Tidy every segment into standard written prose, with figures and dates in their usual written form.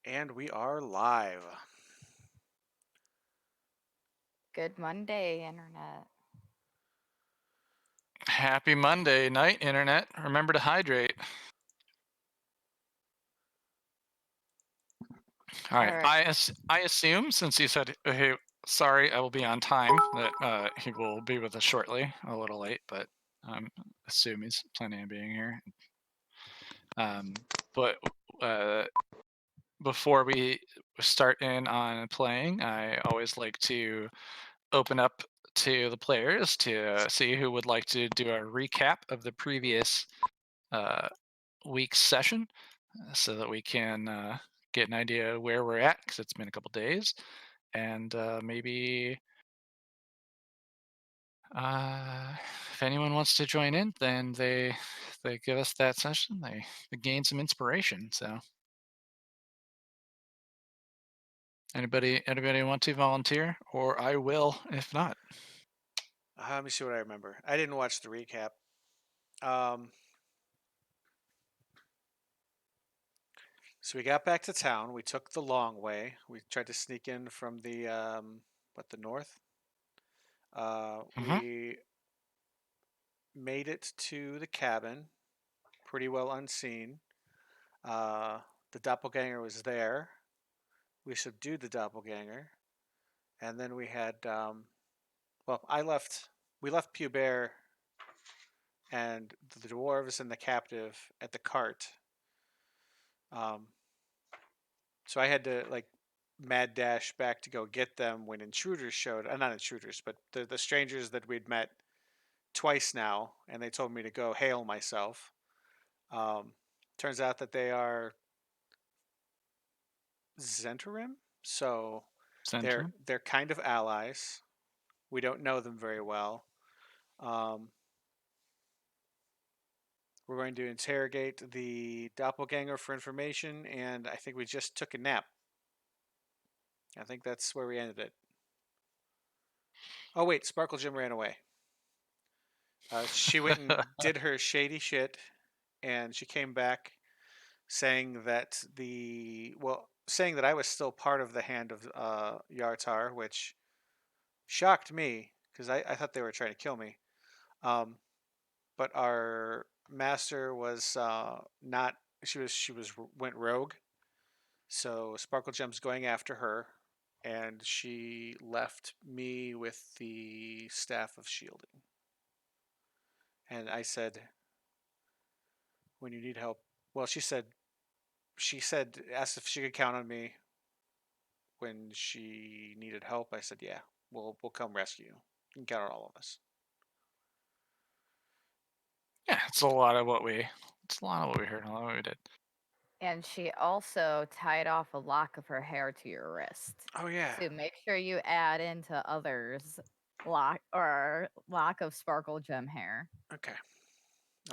And we are live. Good Monday, Internet. Happy Monday night, Internet. Remember to hydrate. All All right. right. I assume, since he said, hey, sorry, I will be on time, that he will be with us shortly. A little late, but assume he's planning on being here. Um, but uh, before we start in on playing, I always like to open up to the players to see who would like to do a recap of the previous uh, week's session, so that we can get an idea where we're at, because it's been a couple days, and maybe uh, if anyone wants to join in, then they give us that session. They gain some inspiration. So anybody want to volunteer, or I will if not. Let me see what I remember. I didn't watch the recap. Um, so we got back to town. We took the long way. We tried to sneak in from the north. Hmm. We made it to the cabin pretty well unseen. Uh, the doppelganger was there. We subdued the doppelganger, and then we had. I left. We left Pubert and the dwarves and the captive at the cart. Um, So I had to mad dash back to go get them when intruders showed. Not intruders, but the strangers that we'd met twice now, and they told me to go hail myself. Um, Turns out that they are Zentarim, so they're Center. they're kind of allies. We don't know them very well. Um, we're going to interrogate the doppelganger for information, and I think we just took a nap. I think that's where we ended it. Oh wait, Sparkle Jim ran away. She went and did her shady shit, and she came back saying that saying that I was still part of the hand of Yartar, which shocked me because I thought they were trying to kill me. Um, but our master was not. She was went rogue. So Sparkle Gem's going after her, and she left me with the staff of shielding. And I said, when you need help. Well, she said asked if she could count on me when she needed help. I said, yeah, we'll come rescue you. You can count on all of us. Yeah, it's a lot of what we. It's a lot of what we heard. A lot of what we did. And she also tied off a lock of her hair to your wrist. Oh yeah. So make sure you add into others lock of sparkle gem hair. Okay.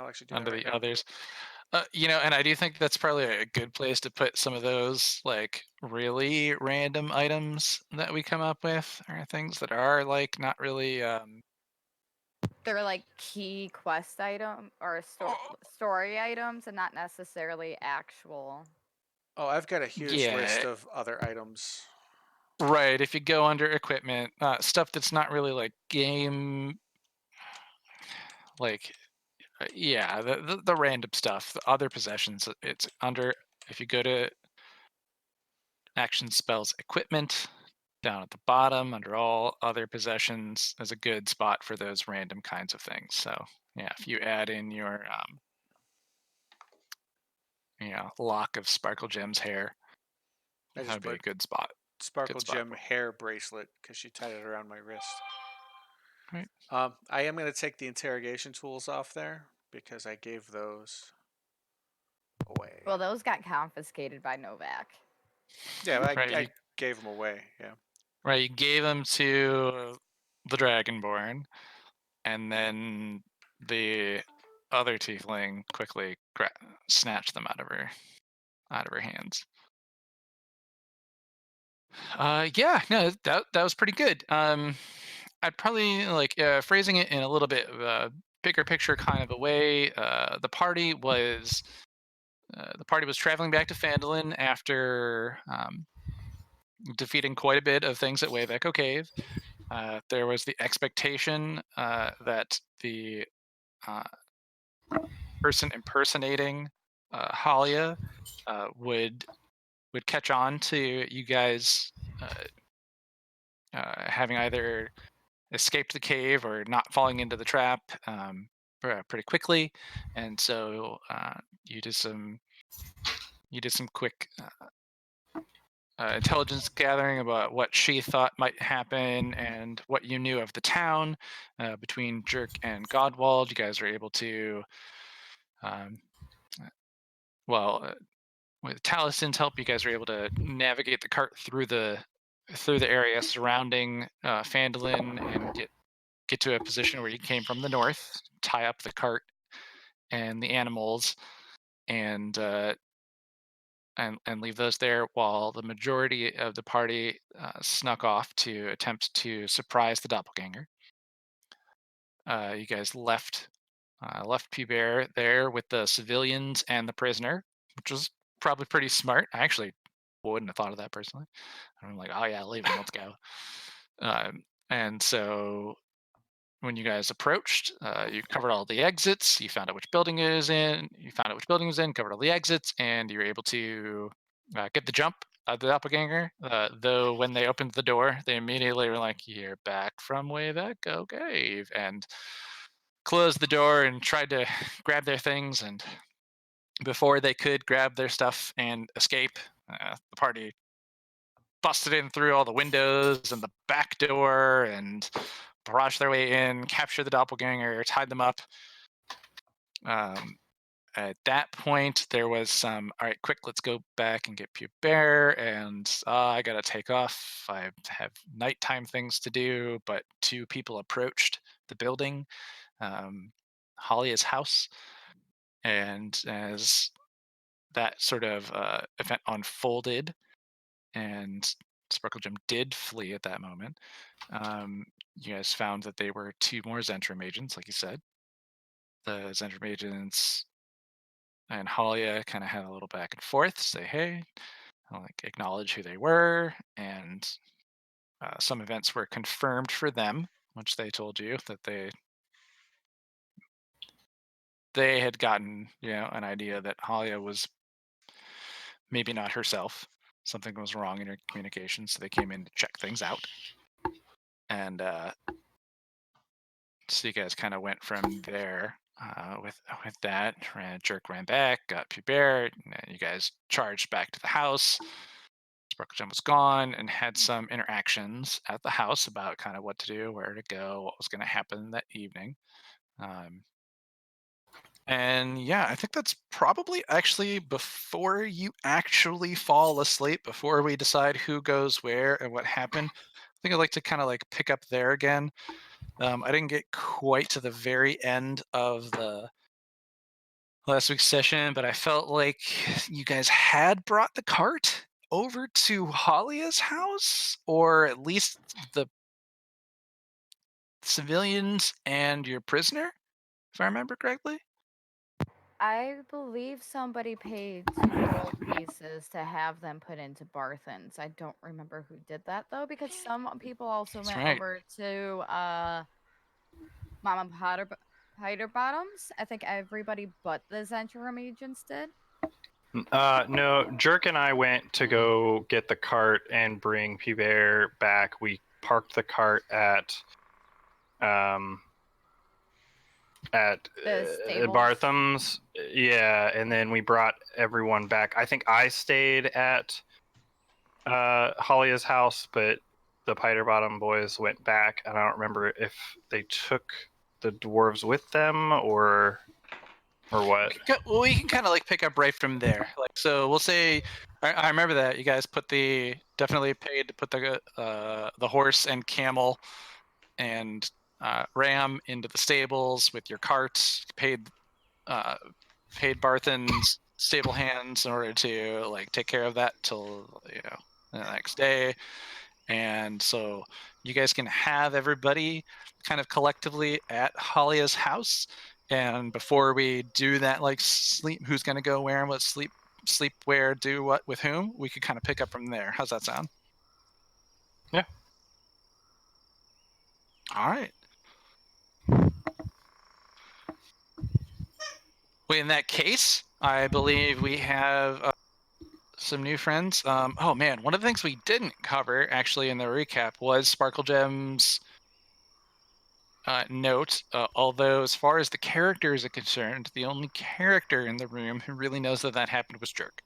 I'll actually do that Under right the now. others. And I do think that's probably a good place to put some of those like really random items that we come up with, or things that are like not really. They're like key quest item or Oh, story items and not necessarily actual. Oh, I've got a huge list yeah, of other items. right. If you go under equipment, stuff that's not really like game, like yeah, the random stuff, the other possessions. It's under. If you go to action spells equipment, down at the bottom under all other possessions is a good spot for those random kinds of things. So yeah, if you add in your lock of Sparkle Gem's hair, I that just would be a put good spot. Sparkle Good spot Gem for hair bracelet because she tied it around my wrist. it. Right. I am going to take the interrogation tools off there because I gave those away. Well, those got confiscated by Novak. Yeah, Right. I gave them away. Yeah. Right. You gave them to the Dragonborn, and then the other tiefling quickly snatched them out of her hands. Yeah, no, that was pretty good. I'd probably like phrasing it in a little bit of a bigger picture kind of a way. The party was the party was traveling back to Phandalin after defeating quite a bit of things at Wave Echo Cave. There was the expectation that the person impersonating Halia would catch on to you guys having either escaped the cave or not falling into the trap pretty quickly, and so you did some quick intelligence gathering about what she thought might happen and what you knew of the town. Between Jerk and Godwald, you guys were able to, with Talison's help, you guys were able to navigate the cart through the area surrounding Phandalin and get to a position where you came from the north, tie up the cart and the animals, and leave those there, while the majority of the party snuck off to attempt to surprise the doppelganger. You guys left Pubert there with the civilians and the prisoner, which was probably pretty smart. I actually wouldn't have thought of that personally. I'm like, oh yeah, leave him, let's go. And so when you guys approached, you covered all the exits. You found out which building it was in. Covered all the exits, and you were able to get the jump of the doppelganger. Though when they opened the door, they immediately were like, "You're back from Wave Echo Cave," and closed the door and tried to grab their things. And before they could grab their stuff and escape, the party busted in through all the windows and the back door and barraged their way in, captured the doppelganger, tied them up. At that point, there was some, all right, quick, let's go back and get Pubert, and I gotta take off. I have nighttime things to do, but two people approached the building, Halia's house, and as that sort of event unfolded, and Sparkle Gem did flee at that moment, you guys found that they were two more Zentrum agents, like you said. The Zentrum agents and Halia kind of had a little back and forth, say, hey, like acknowledge who they were, and some events were confirmed for them, which they told you that they had gotten, an idea that Halia was maybe not herself. Something was wrong in her communication, so they came in to check things out. And so you guys kind of went from there with that. Jerk ran back, got Pubert, and you guys charged back to the house. Sparkle Gem was gone and had some interactions at the house about kind of what to do, where to go, what was going to happen that evening. And yeah, I think that's probably actually before you actually fall asleep, before we decide who goes where and what happened. I think I'd like to kind of like pick up there again. I didn't get quite to the very end of the last week's session, but I felt like you guys had brought the cart over to Halia's house, or at least the civilians and your prisoner, if I remember correctly. I believe somebody paid 2 gold pieces to have them put into Barthens. I don't remember who did that though, because some people also That's went right. over to Mama Hider Bottoms. I think everybody but the Zentrum agents did. No, Jerk and I went to go get the cart and bring Pubert back. We parked the cart at The stables. Bartham's. Yeah, and then we brought everyone back. I think I stayed at Halia's house, but the Piterbottom boys went back. And I don't remember if they took the dwarves with them or what. Well, we can kind of like pick up right from there. Like, so we'll say, I remember that you guys definitely paid to put the horse and camel and ram into the stables with your carts. Paid Barthen's stable hands in order to like take care of that till the next day. And so you guys can have everybody kind of collectively at Halia's house. And before we do that, like sleep, who's gonna go where and what sleep where, do what with whom, we could kind of pick up from there. How's that sound? Yeah. All right. Well, in that case, I believe we have some new friends. Oh man, one of the things we didn't cover actually in the recap was Sparkle Gem's note. Although, as far as the characters are concerned, the only character in the room who really knows that that happened was Jerk.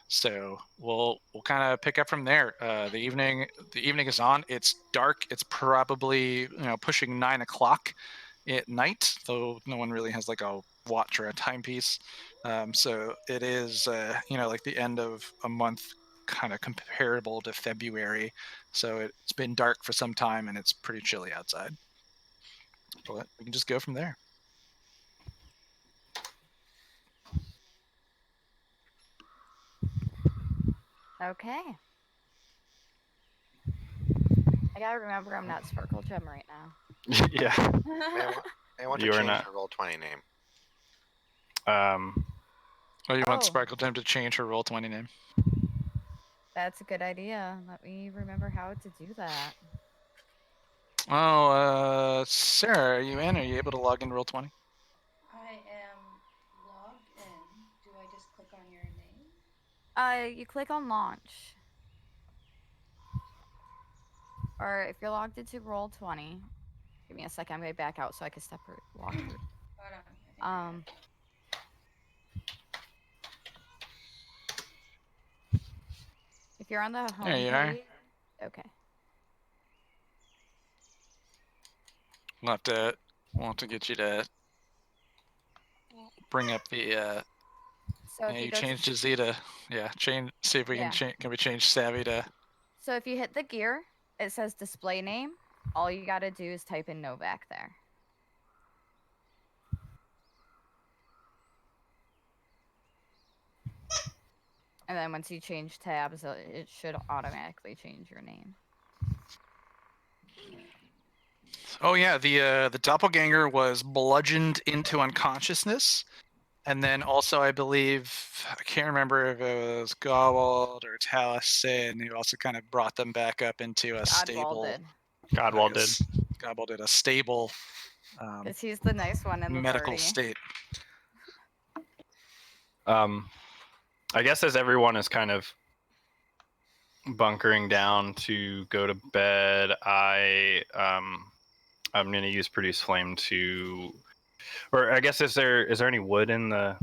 So we'll kind of pick up from there. The evening is on. It's dark. It's probably pushing 9 o'clock at night, though no one really has like a watch or a timepiece. So it is like the end of a month, kind of comparable to February. So it's been dark for some time and it's pretty chilly outside. But we can just go from there. Okay. I gotta remember I'm not Sparkle Gem right now. Yeah. I want to You are change not. her Roll20 name. Oh, you want Oh. Sparkle Gem to change her Roll20 name? That's a good idea. Let me remember how to do that. Oh, Sarah, are you in? Are you able to log in Roll20? I am logged in. Do I just click on your name? You click on launch. Or if you're logged into Roll20, give me a second. I'm going to back out so I can walk through. Hold on. I think If you're on the home There you are. page, okay. We'll have to get you to bring up the So if you you go changed to, to Zeta. Yeah, change. See if we Yeah. can change. Can we change Savvy to? so if you hit the gear, it says display name. All you got to do is type in Novak there. And then once you change tabs, it should automatically change your name. Oh yeah, the doppelganger was bludgeoned into unconsciousness, and then also I believe I can't remember if it was Gawald or Taliesin who also kind of brought them back up into a Oddball stable. did. Godwall did. Godwall did a stable. Because he's the nice one in the Medical party. state. I guess as everyone is kind of bunkering down to go to bed, I'm gonna use produce flame to, or I guess is there any wood in the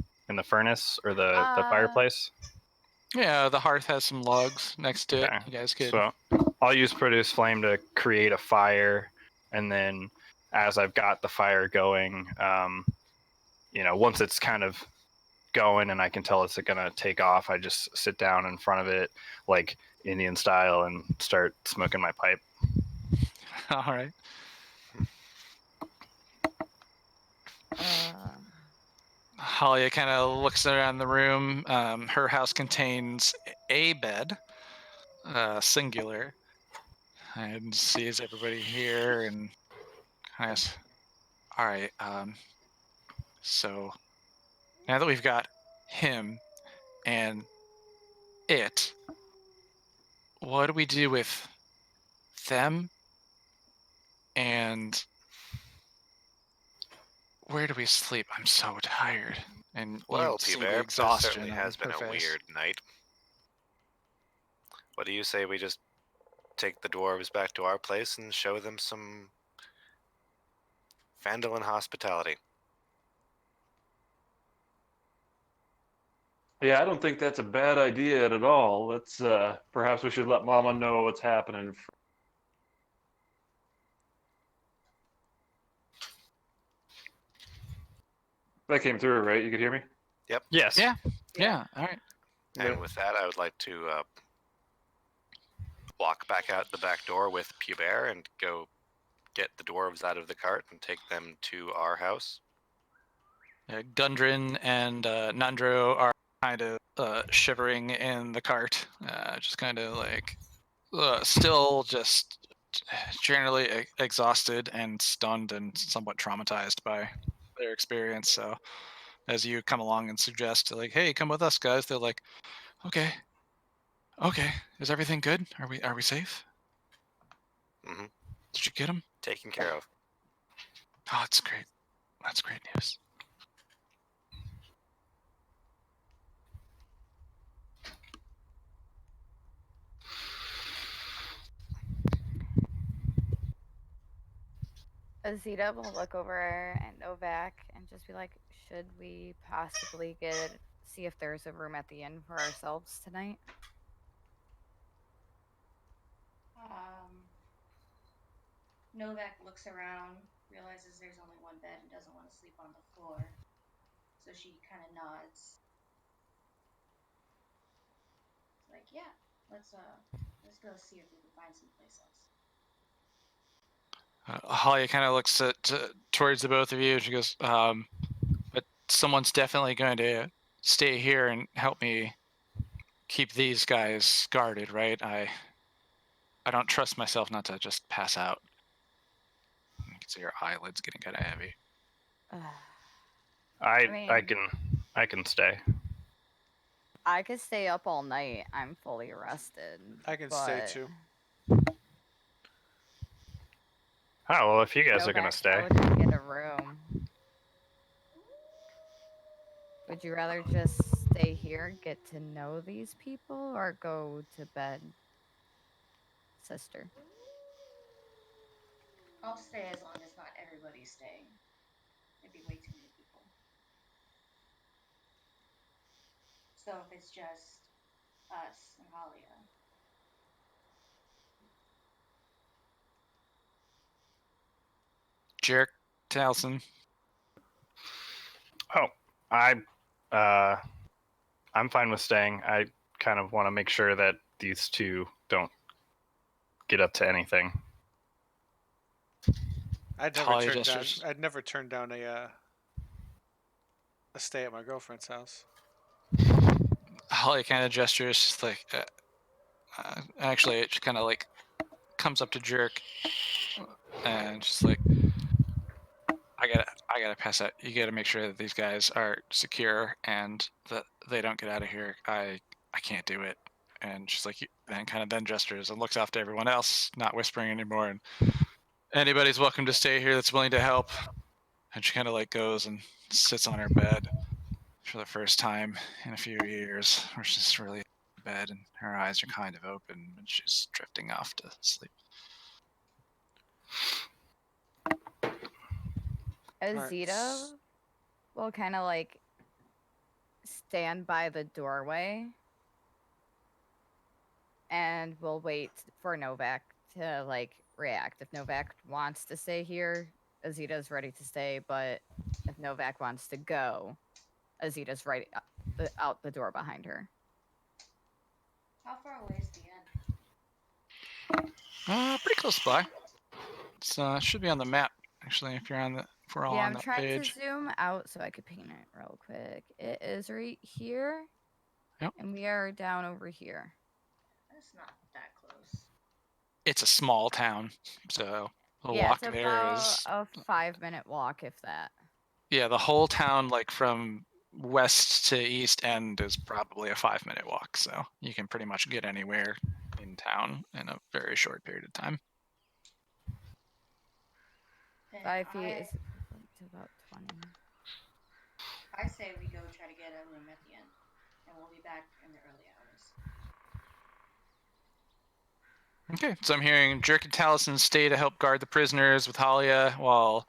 furnace or the fireplace? Yeah, the hearth has some logs next to it. Okay. You guys could. So I'll use produce flame to create a fire, and then as I've got the fire going, once it's kind of going and I can tell it's gonna take off, I just sit down in front of it like Indian style and start smoking my pipe. All right. Halia kind of looks around the room. Her house contains a bed, singular, and sees everybody here and kind of. All right. So now that we've got him and it, what do we do with them? And where do we sleep? I'm so tired. And Well, you see the P-Bear, exhaustion this certainly on has been her a face. weird night. What do you say we just take the dwarves back to our place and show them some Phandalin hospitality? Yeah, I don't think that's a bad idea at all. Let's perhaps we should let Mama know what's happening. That came through, right? You could hear me? Yep. Yes. Yeah. All right. And Yeah. with that, I would like to walk back out the back door with P-Bear and go get the dwarves out of the cart and take them to our house. Gundren and Nandro are kind of shivering in the cart, just kind of like still just generally exhausted and stunned and somewhat traumatized by their experience. So as you come along and suggest, like, "Hey, come with us, guys," they're like, "Okay, okay, is everything good? Are we safe? Hmm. Did you get them?" Taken care of. Oh, that's great. That's great news. Azita will look over at Novak and just be like, "Should we possibly see if there's a room at the inn for ourselves tonight?" Novak looks around, realizes there's only one bed and doesn't want to sleep on the floor. So she kind of nods. It's like, yeah, let's go see if we can find someplace else. Holly kind of looks towards the both of you. And she goes, "But someone's definitely going to stay here and help me keep these guys guarded, right? I don't trust myself not to just pass out." You can see your eyelids getting kind of heavy. I mean- I can stay. I could stay up all night. I'm fully rested. I can stay but too. Oh well, if you guys are gonna Novak, stay, how would we get a room? Would you rather just stay here, get to know these people, or go to bed, sister? I'll stay as long as not everybody's staying. It'd be way too many people. So if it's just us and Halia. Jarek Towson. oh, I'm fine with staying. I kind of want to make sure that these two don't get up to anything. Talia gestures. I'd never turn down a stay at my girlfriend's house. Holly kind of gestures, just like, actually, it kind of like comes up to Jerk, and just like, I gotta pass out. You gotta make sure that these guys are secure and that they don't get out of here. I can't do it. And she's like, then kind of then gestures and looks off to everyone else, not whispering anymore. And anybody's welcome to stay here that's willing to help. And she kind of like goes and sits on her bed for the first time in a few years, where she's just really in bed and her eyes are kind of open and she's drifting off to sleep. Azita will kind of like stand by the doorway and we'll wait for Novak to like react. If Novak wants to stay here, Azita's ready to stay, but if Novak wants to go, Azita's right out the door behind her. How far away is the end? Pretty close by. It's should be on the map actually if we're all Yeah, on I'm that trying page. to zoom out so I could paint it real quick. It is right here. Yep. And we are down over here. That's not that close. It's a small town, so the Yeah, walk it's there about is a 5-minute walk, if that. yeah. The whole town, like from west to east end, is probably a 5-minute walk. So you can pretty much get anywhere in town in a very short period of time. Then 5 feet is equivalent to about 20. I say we go try to get a room at the end, and we'll be back in the early hours. Okay, so I'm hearing Jerk and Taliesin stay to help guard the prisoners with Halia, while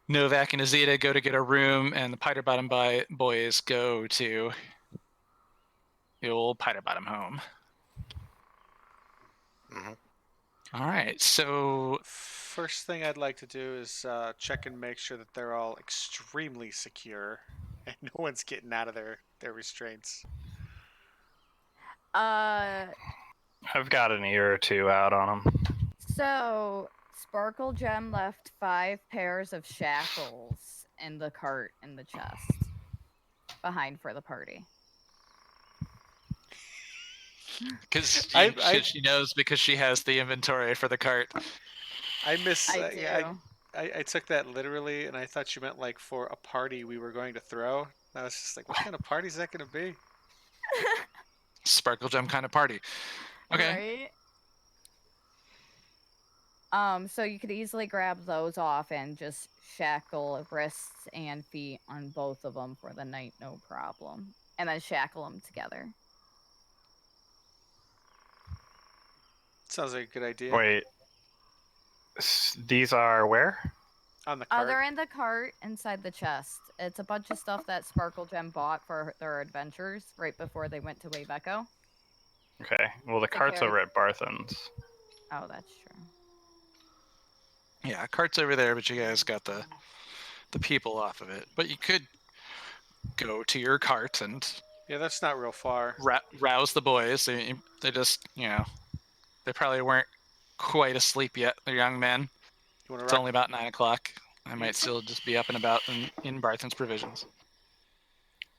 Novak and Azita go to get a room, and the Piter Bottom boys go to the old Piter Bottom home. Hmm. All right, so First thing I'd like to do is check and make sure that they're all extremely secure and no one's getting out of their restraints. I've got an ear or two out on them. So Sparkle Gem left 5 pairs of shackles in the cart in the chest behind for the party. because I- she knows because she has the inventory for the cart. I miss. I do. I took that literally, and I thought you meant like for a party we were going to throw. I was just like, what kind of party is that going to be? Sparkle gem kind of party. Okay. Right. So you could easily grab those off and just shackle wrists and feet on both of them for the night, no problem. And then shackle them together. Sounds like a good idea. Wait. These are where? On the cart. They're in the cart inside the chest. It's a bunch of stuff that Sparkle Gem bought for their adventures right before they went to Wave Echo. Okay. Well, the cart's carry- over at Barthen's. Oh, that's true. Yeah, cart's over there, but you guys got the people off of it. But you could go to your cart and Yeah, that's not real far. rouse the boys. They just, they probably weren't quite asleep yet. They're young men. You want It's to only about 9 o'clock. I might still just be up and about in Barthen's provisions.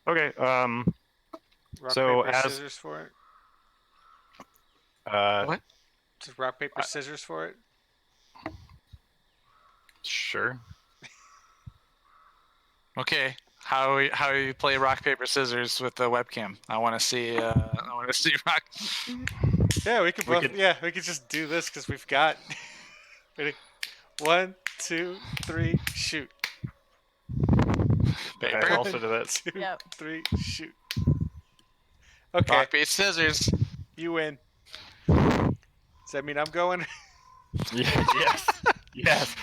Okay. rock, so paper, as- scissors for it? What? Just rock, paper, scissors for it? Sure. Okay. How you play rock paper scissors with the webcam? I want to see. I want to see rock. Yeah, we could We both. could- Yeah, we could just do this because we've got. Ready? 1, 2, 3, shoot. Okay, Paper. I'll also do that. 2, Yep. 3, shoot. Okay, Rock paper scissors. you win. Does that mean I'm going? Yes. Yes.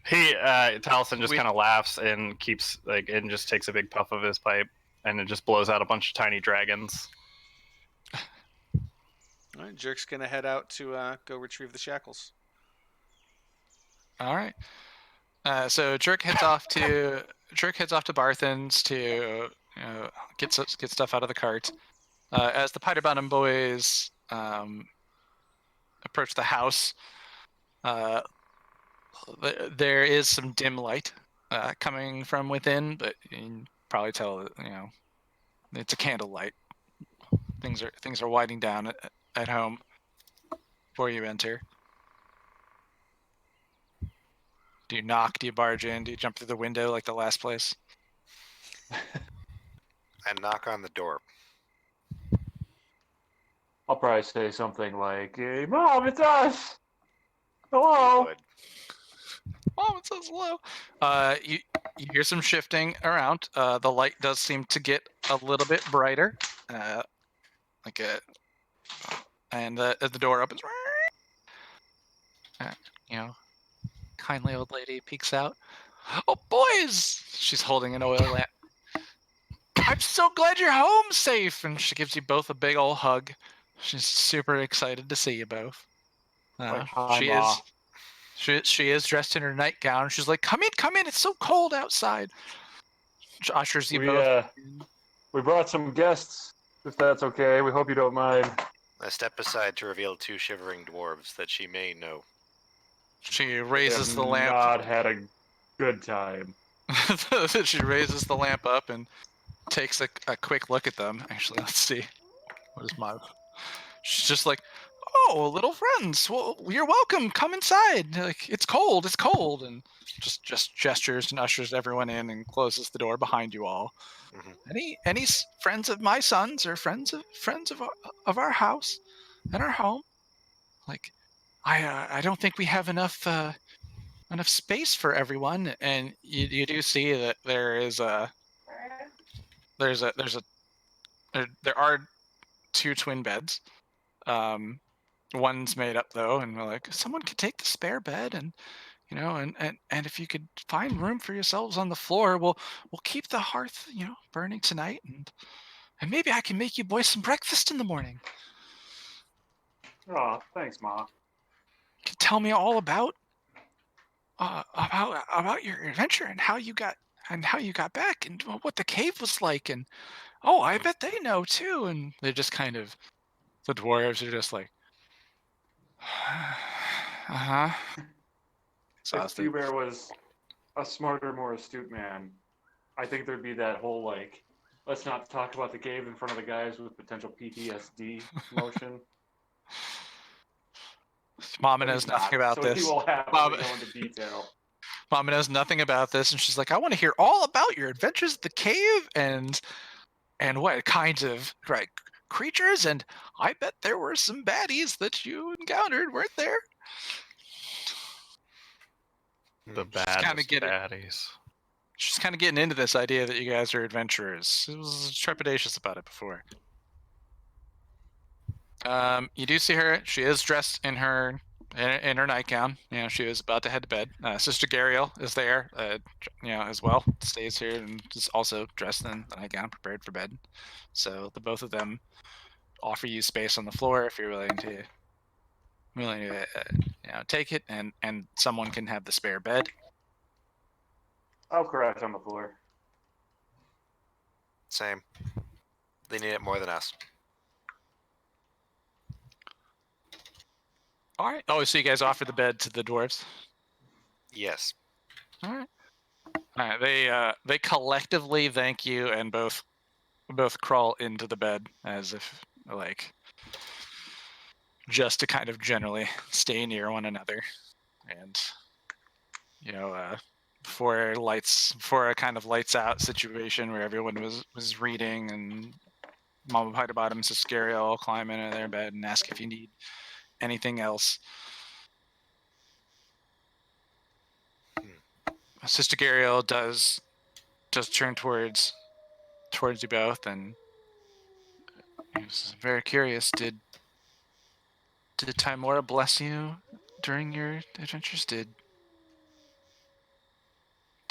He Taliesin just We- kind of laughs and keeps and just takes a big puff of his pipe and it just blows out a bunch of tiny dragons. All right, Jerk's gonna head out to go retrieve the shackles. All right. So Jerk heads off to Barthen's to get stuff out of the cart. As the Piter Bottom boys approach the house, there is some dim light coming from within, but you can probably tell that it's a candlelight. Things are winding down at home before you enter. Do you knock? Do you barge in? Do you jump through the window like the last place? And knock on the door. I'll probably say something like, "Hey, Mom, it's us! Hello!" Would. Mom, it says hello. You hear some shifting around. The light does seem to get a little bit brighter. And as the door opens, kindly old lady peeks out. Oh, boys! She's holding an oil lamp. I'm so glad you're home safe, and she gives you both a big old hug. She's super excited to see you both. Hi, She is dressed in her nightgown. She's like, come in, it's so cold outside. She ushers you both. We brought some guests, if that's okay. We hope you don't mind. I step aside to reveal 2 shivering dwarves that she may know. She We raises have the lamp. Not had a good time. She raises the lamp up and takes a quick look at them. Actually, let's see. What is my... She's just like, oh, little friends. Well, you're welcome. Come inside. Like, it's cold. And just gestures and ushers everyone in and closes the door behind you all. Mhm. Any friends of my sons or friends of our house and our home? Like, I don't think we have enough space for everyone, and you do see that there are 2 twin beds. One's made up though, and we're like, someone could take the spare bed, and and if you could find room for yourselves on the floor, we'll keep the hearth burning tonight, and maybe I can make you boys some breakfast in the morning. Oh, thanks, Ma. Can you tell me all about your adventure and how you got back and what the cave was like, and I bet they know too. And they're just kind of, the dwarves are just like, If exhausted. Bear was a smarter, more astute man, I think there'd be that whole let's not talk about the cave in front of the guys with potential PTSD motion. Mama But knows he's nothing not, about so this. he will happily Bob- go into detail. Mama knows nothing about this, and she's like, I want to hear all about your adventures at the cave and what kinds of creatures, and I bet there were some baddies that you encountered, weren't there? The She's kind of baddies. She's kind of getting into this idea that you guys are adventurers. She was trepidatious about it before. You do see her. She is dressed in her nightgown. You know, she was about to head to bed. Sister Gariel is there, as well. Stays here and is also dressed in the nightgown, prepared for bed. So the both of them offer you space on the floor if you're willing to take it, and someone can have the spare bed. I'll crash on the floor. Same. They need it more than us. All right. Oh, so you guys offer the bed to the dwarves? Yes. All right. All right. They collectively thank you and both crawl into the bed as if just to kind of generally stay near one another, and for a kind of lights out situation where everyone was reading, and Mama Piterbottom and Sister Gariel all climb into their bed and ask if you need anything else. Sister Gariel does turn towards you both, and is very curious. Did Tymora bless you during your adventures? Did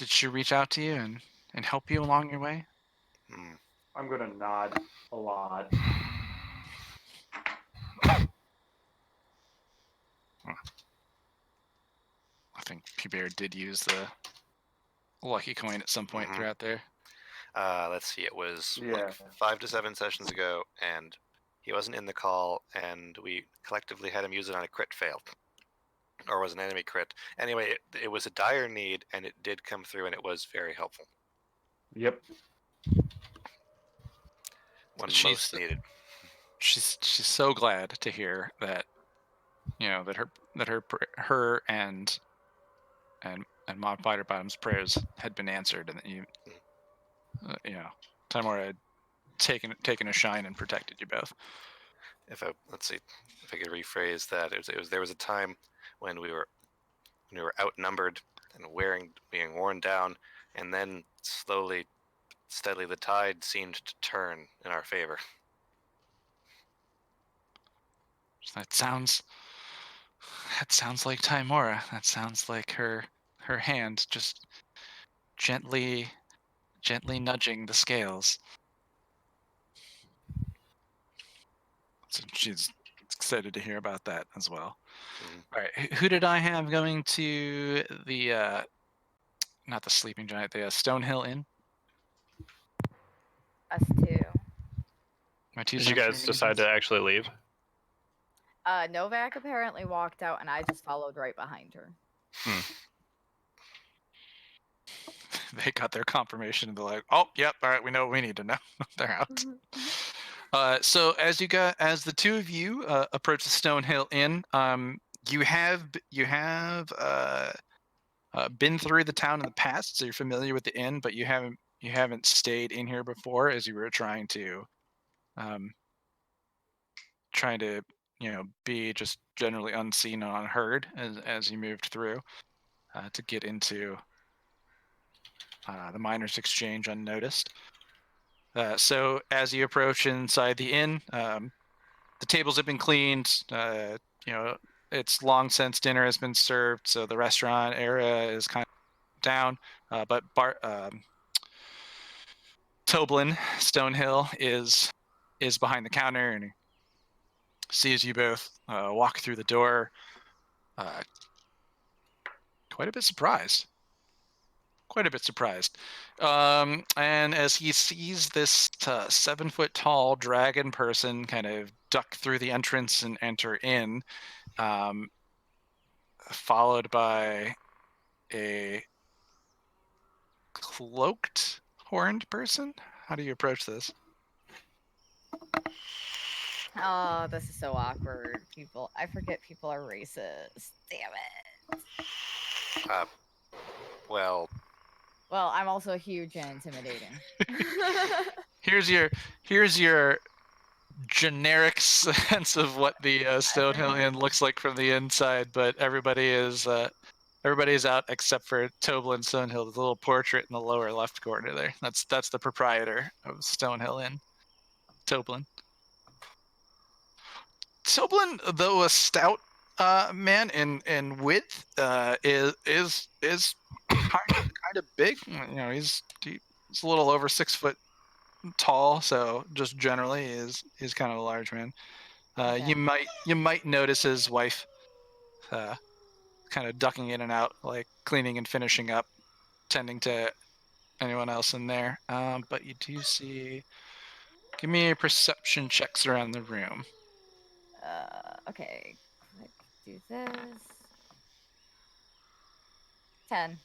she reach out to you and help you along your way? I'm gonna nod a lot. I think P-Bear did use the lucky coin at some point throughout there. Let's see. It was Yeah. 5 to 7 sessions ago, and he wasn't in the call, and we collectively had him use it on a crit fail. Or was an enemy crit. Anyway, it was a dire need, and it did come through, and it was very helpful. Yep. When She's- most needed. She's so glad to hear that her and Mom Bottom's prayers had been answered, and that Tymora had taken a shine and protected you both. Let's see if I could rephrase that. There was a time when we were outnumbered and being worn down, and then slowly, steadily, the tide seemed to turn in our favor. That sounds like Tymora. That sounds like her hand just gently nudging the scales. So she's excited to hear about that as well. All right, who did I have going to the not the Sleeping Giant, the Stonehill Inn? Us too. My two Did you guys decide to actually leave? Novak apparently walked out, and I just followed right behind her. They got their confirmation, and they're like, "Oh, yep, all right, we know what we need to know." They're out. So as the two of you approach the Stonehill Inn, you have been through the town in the past, so you're familiar with the inn, but you haven't stayed in here before, as you were trying to be just generally unseen and unheard as you moved through to get into the Miners' Exchange unnoticed. So as you approach inside the inn, the tables have been cleaned. It's long since dinner has been served, so the restaurant area is kind of down. But Toblin Stonehill is behind the counter, and he sees you both walk through the door, quite a bit surprised. And as he sees this 7-foot tall dragon person kind of duck through the entrance and enter in, followed by a cloaked horned person. How do you approach this? Oh, this is so awkward. I forget people are racist. Damn it. Well, Well, I'm also huge and intimidating. Here's your generic sense of what the Stonehill Inn looks like from the inside, but everybody's out except for Toblin Stonehill. There's a little portrait in the lower left corner there. That's the proprietor of Stonehill Inn, Toblin. Toblin, though a stout man in width, is kind of big. You know, he's a little over 6 foot tall, so just generally is kind of a large man. Okay. You might notice his wife kind of ducking in and out, like cleaning and finishing up, tending to anyone else in there. But you do see. Give me a perception checks around the room. Okay. Click, do this. 10.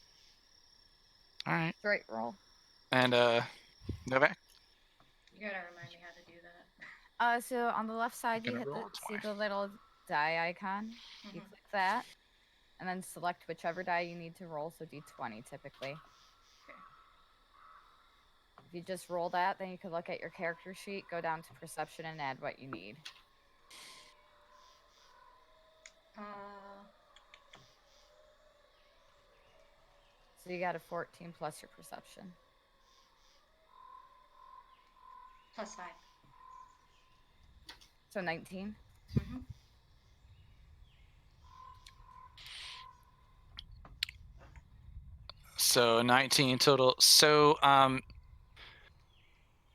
All right, Straight roll. and Novak. You gotta remind me how to do that. So on the left side, you gonna hit roll see twice. the little die icon. You Mhm. click that, and then select whichever die you need to roll. So D20 typically. Okay. If you just roll that, then you can look at your character sheet, go down to perception, and add what you need. So you got a 14 plus your perception. +5. So 19. Mm-hmm. So 19 total. So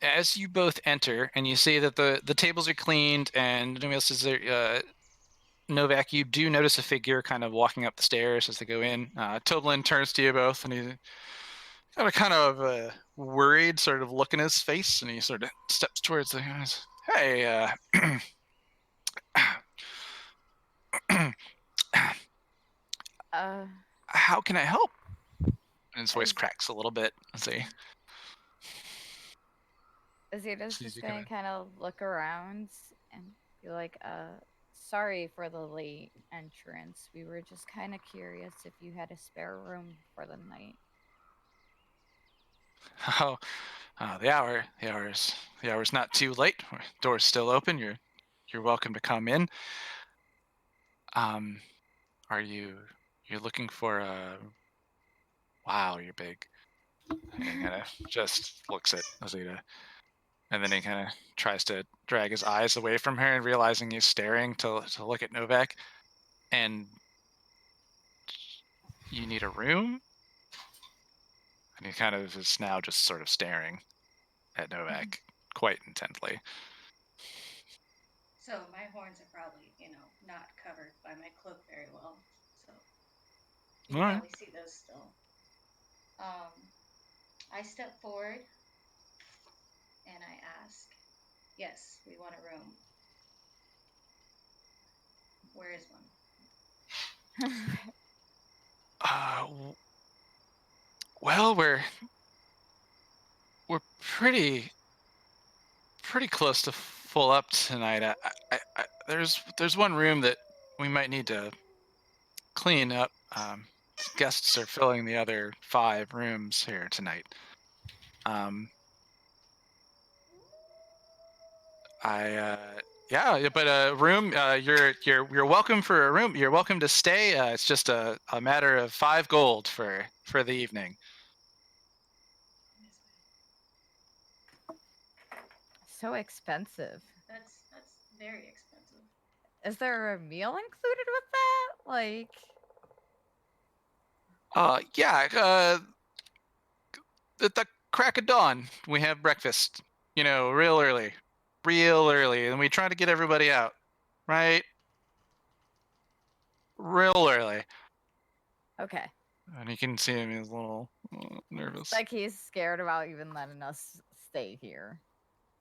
as you both enter and you see that the tables are cleaned and nobody else is there, Novak, you do notice a figure kind of walking up the stairs as they go in. Toblin turns to you both and he's got a kind of worried sort of look in his face, and he sort of steps towards the guys. Hey, how can I help? And his voice cracks a little bit as he Azita's sees just you gonna coming. kind of look around and be like, sorry for the late entrance. We were just kind of curious if you had a spare room for the night. Oh, the hour's not too late. Door's still open. You're welcome to come in. Are you're looking for a? Wow, you're big. And he kind of just looks at Azita, and then he kind of tries to drag his eyes away from her, and realizing he's staring to look at Novak. And you need a room? And he kind of is now just sort of staring at Novak quite intently. So my horns are probably, not covered by my cloak very well. So you can All right. probably see those still. I step forward and I ask, yes, we want a room. Where is one? Well, we're pretty close to full up tonight. There's one room that we might need to clean up. Guests are filling the other 5 rooms here tonight. Yeah, but room. You're welcome for a room. You're welcome to stay. It's just a matter of 5 gold for the evening. So expensive. That's very expensive. Is there a meal included with that? Like, Yeah. At the crack of dawn, we have breakfast. Real early, and we try to get everybody out, right? Real early. okay. And you can see him; he's a little nervous. Like he's scared about even letting us stay here.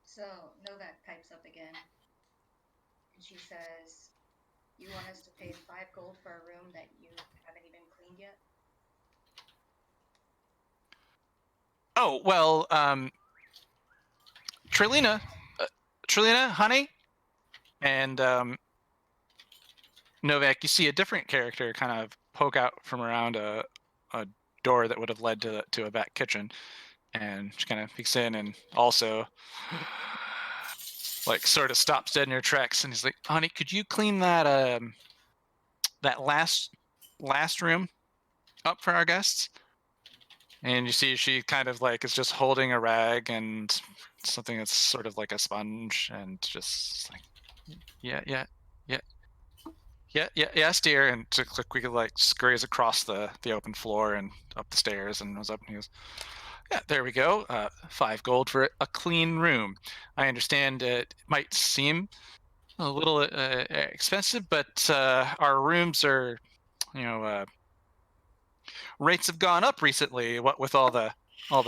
So Novak pipes up again. And she says, you want us to pay 5 gold for a room that you haven't even cleaned yet? Oh well, Trilina, honey, and Novak. You see a different character kind of poke out from around a door that would have led to a back kitchen, and she kind of peeks in and also like sort of stops dead in her tracks, and he's like, "Honey, could you clean that that last room up for our guests?" And you see she kind of like is just holding a rag and something that's sort of like a sponge, and just like, yeah, yes, dear. And to quickly like scurries across the open floor and up the stairs and goes up, and he goes, "Yeah, there we go. 5 gold for a clean room. I understand it might seem a little expensive, but our rooms are, rates have gone up recently. What with all the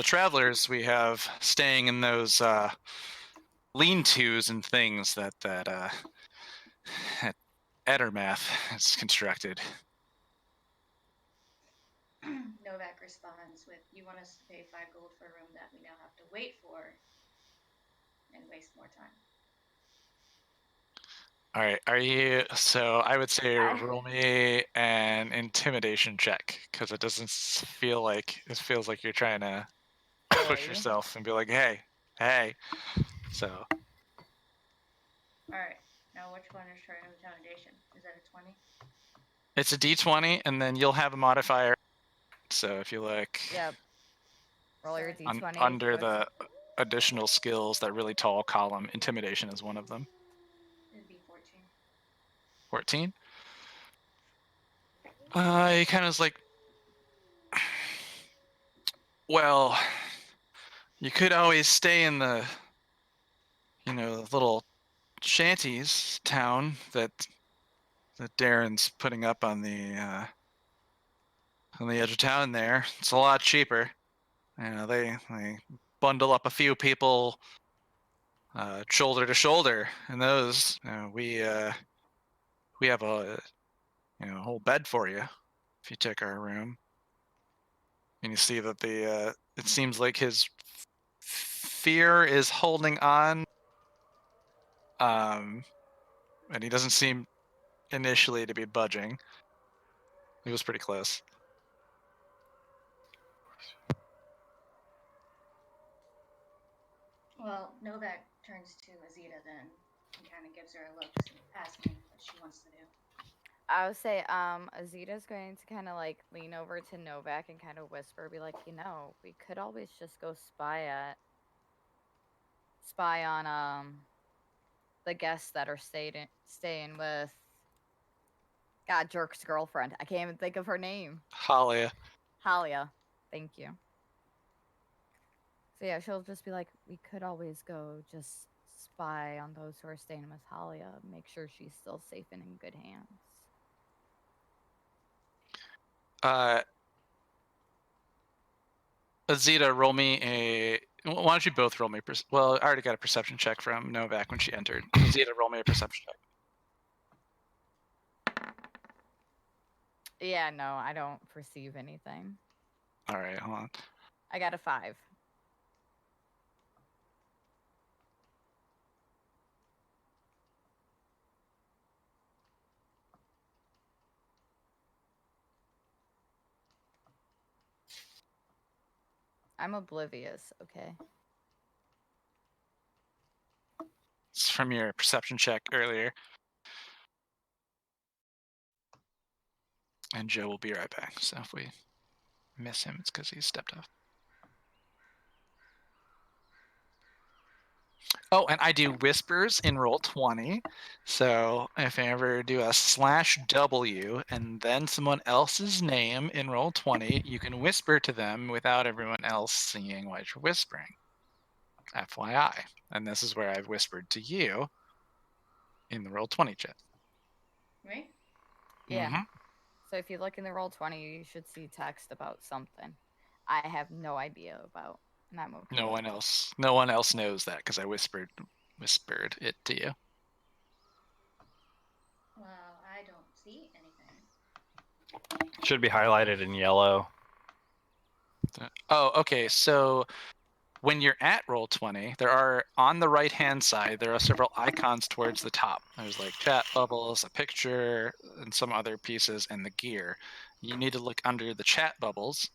travelers we have staying in those lean-tos and things that Edermath has constructed." Novak responds with, "You want us to pay 5 gold for a room that we now have to wait for and waste more time." All right, are you? So I would say I- roll me an intimidation check, because it doesn't feel like it feels like you're trying to push Hey. yourself and be like, hey. So Alright, now which one is trying intimidation? Is that a 20? it's a d20, and then you'll have a modifier. So if you look Yep. Roll your On- d20. under what's- the additional skills, that really tall column, intimidation is one of them. It'd be 14. 14. He kind of is like, well, you could always stay in the, little shanties town that Darren's putting up on the edge of town there. It's a lot cheaper. They bundle up a few people shoulder to shoulder, and those we have a whole bed for you if you take our room. And you see that it seems like his fear is holding on, and he doesn't seem initially to be budging. He was pretty close. Well, Novak turns to Azita then and kind of gives her a look, asking what she wants to do. I would say Azita's going to kind of like lean over to Novak and kind of whisper, be like, we could always just go spy on the guests that are staying with Jerk's girlfriend. I can't even think of her name. Halia. Halia. Thank you. So yeah, she'll just be like, we could always go just spy on those who are staying with Halia, make sure she's still safe and in good hands. Azita, roll me a. Why don't you both roll me? Well, I already got a perception check from Novak when she entered. Azita, roll me a perception check. Yeah, no, I don't perceive anything. All right, hold on. I got a 5. I'm oblivious, okay? It's from your perception check earlier. And Joe will be right back. So if we miss him, it's because he stepped off. Oh, and I do whispers in Roll20. So if I ever do a /W and then someone else's name in Roll20, you can whisper to them without everyone else seeing what you're whispering. FYI. And this is where I've whispered to you in the Roll20 chat. Right? Yeah. Mhm. So if you look in the Roll20, you should see text about something I have no idea about. And I'm okay. No one else knows that because I whispered it to you. Well, I don't see anything. Should be highlighted in yellow. Oh, okay. So when you're at Roll20, there are on the right-hand side, there are several icons towards the top. There's like chat bubbles, a picture, and some other pieces, and the gear. You need to look under the chat bubbles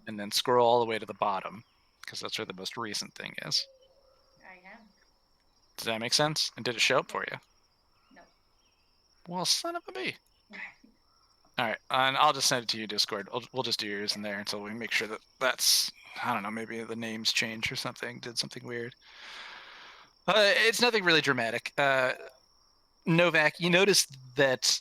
and then scroll all the way to the bottom, because that's where the most recent thing is. I am. Does that make sense? And did it show up for you? No. Well, son of a bee. All right, and I'll just send it to you, Discord. We'll just do yours in there until we make sure that that's, I don't know, maybe the names changed or something, did something weird. It's nothing really dramatic. Novak, you notice that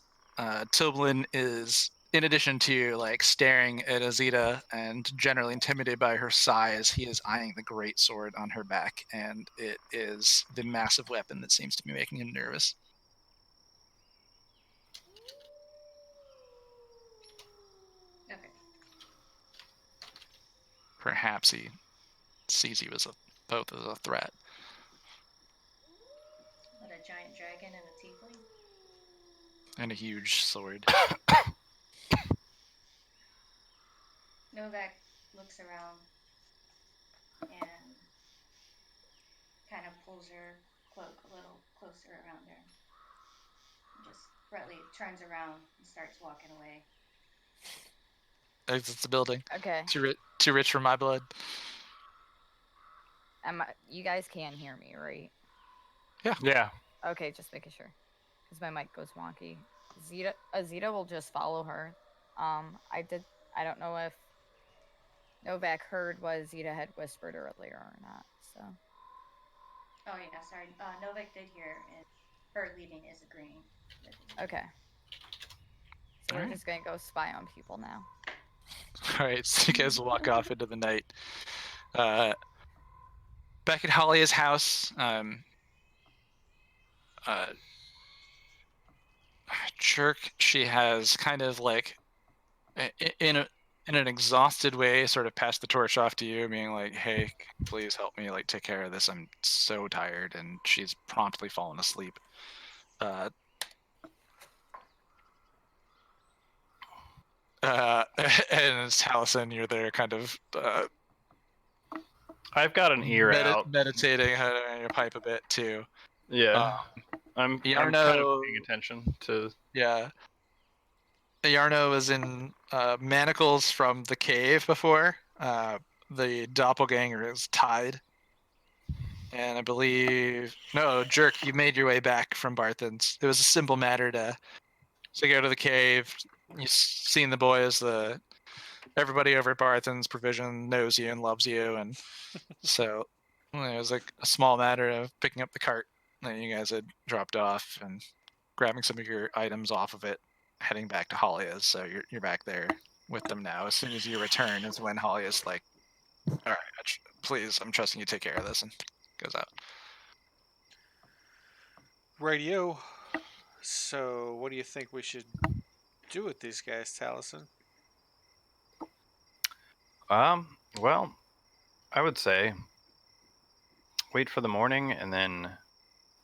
Toblin is, in addition to like staring at Azita and generally intimidated by her size, he is eyeing the great sword on her back, and it is the massive weapon that seems to be making him nervous. Okay. Perhaps he sees you as both as a threat. What, a giant dragon and a tiefling? And a huge sword. Novak looks around and kind of pulls her cloak a little closer around her. And just Bretley turns around and starts walking away. Exits the building. Okay. Too rich for my blood. You guys can hear me, right? Yeah. Okay, just making sure. Because my mic goes wonky. Azita will just follow her. I don't know if Novak heard what Azita had whispered earlier or not, so. Oh yeah, sorry. Novak did hear, and her leaving is agreeing. Okay. So we're Alright. just gonna go spy on people now. Alright, so you guys walk off into the night. Back at Halia's house, Jerk, she has kind of like, in an exhausted way, sort of passed the torch off to you, being like, hey, please help me, like, take care of this. I'm so tired. And she's promptly fallen asleep. And it's Halison, you're there kind of I've got an ear out. meditating on your pipe a bit too. Yeah. I'm kind of Yarno, paying attention to. yeah. Yarno was in manacles from the cave before. The doppelganger is tied. And I believe, no, Jerk, you made your way back from Barthen's. It was a simple matter to go to the cave. You've seen the boys. Everybody over at Barthen's Provision knows you and loves you, and so it was like a small matter of picking up the cart that you guys had dropped off and grabbing some of your items off of it, heading back to Halia's. So you're back there with them now. As soon as you return is when Halia's like, all right, please, I'm trusting you, take care of this, and goes out. Radio. So, what do you think we should do with these guys, Taliesin? Well, I would say wait for the morning and then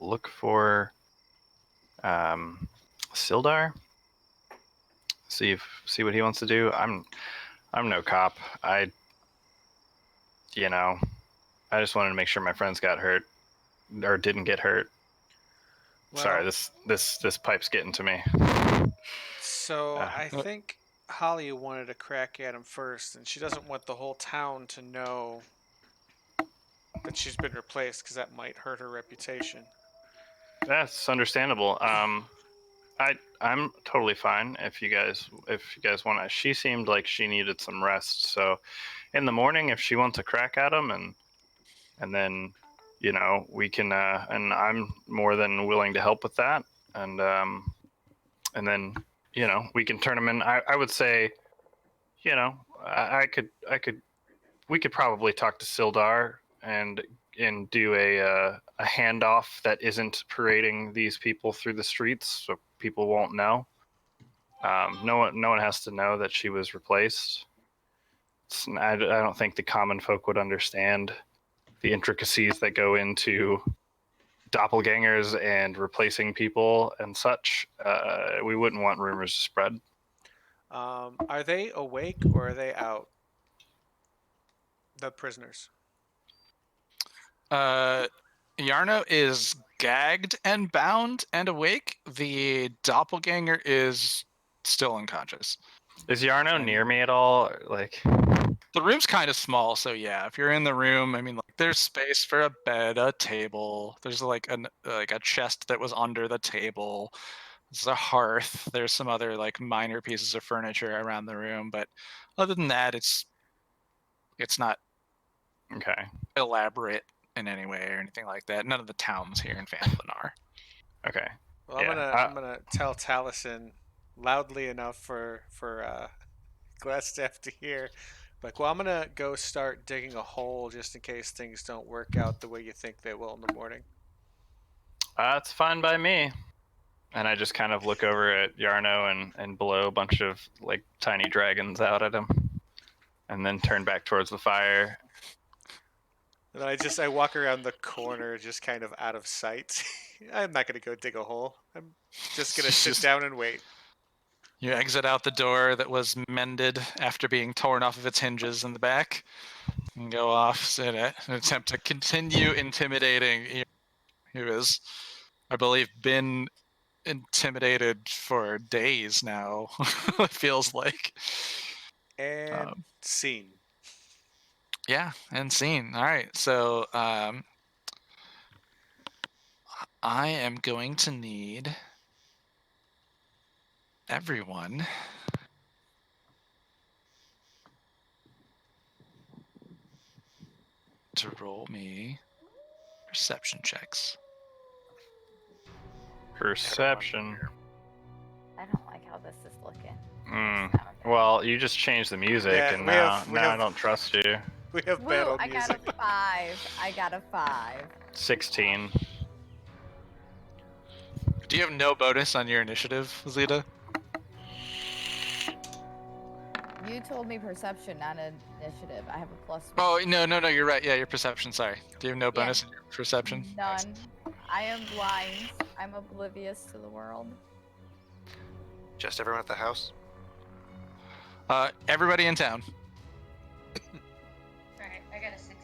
look for Sildar. See what he wants to do. I'm no cop. I just wanted to make sure my friends got hurt or didn't get hurt. Well, Sorry, this pipe's getting to me. So I think Holly wanted to crack at him first, and she doesn't want the whole town to know that she's been replaced because that might hurt her reputation. That's understandable. I'm totally fine if you guys want to. She seemed like she needed some rest, so in the morning if she wants to crack at him and then we can and I'm more than willing to help with that, and then we can turn him in. I would say we could probably talk to Sildar and do a handoff that isn't parading these people through the streets, so people won't know. No one has to know that she was replaced. I don't think the common folk would understand the intricacies that go into doppelgangers and replacing people and such. We wouldn't want rumors to spread. Are they awake or are they out? The prisoners. Yarno is gagged and bound and awake. The doppelganger is still unconscious. Is Yarno near me at all? Like, The room's kind of small, so yeah. If you're in the room, I mean, like, there's space for a bed, a table. There's like a chest that was under the table. There's a hearth. There's some other like minor pieces of furniture around the room, but other than that, it's not Okay. elaborate in any way or anything like that. None of the towns here in Phamplin are. Okay. Well, Yeah, I'm gonna tell Taliesin loudly enough for Glassstaff to hear. Like, well, I'm gonna go start digging a hole just in case things don't work out the way you think they will in the morning. That's fine by me. And I just kind of look over at Yarno and blow a bunch of like tiny dragons out at him, and then turn back towards the fire. And then I walk around the corner, just kind of out of sight. I'm not gonna go dig a hole. I'm just gonna sit Just- down and wait. You exit out the door that was mended after being torn off of its hinges in the back, and go off in an attempt to continue intimidating. Who has, I believe, been intimidated for days now. It feels like. And scene. Yeah, and scene. All right, so I am going to need everyone to roll me perception checks. Perception. I don't like how this is looking. Well, you just changed the music, Yeah, and we now have- I don't trust you. We have Woo, battle I music. got a 5. I got a 5. 16. Do you have no bonus on your initiative, Zeta? You told me perception, not initiative. I have a +1. Oh, no, you're right. Yeah, your perception, sorry. Do you have no bonus in your perception? None. I am blind. I'm oblivious to the world. Just everyone at the house. Everybody in town. Alright, I got a 16.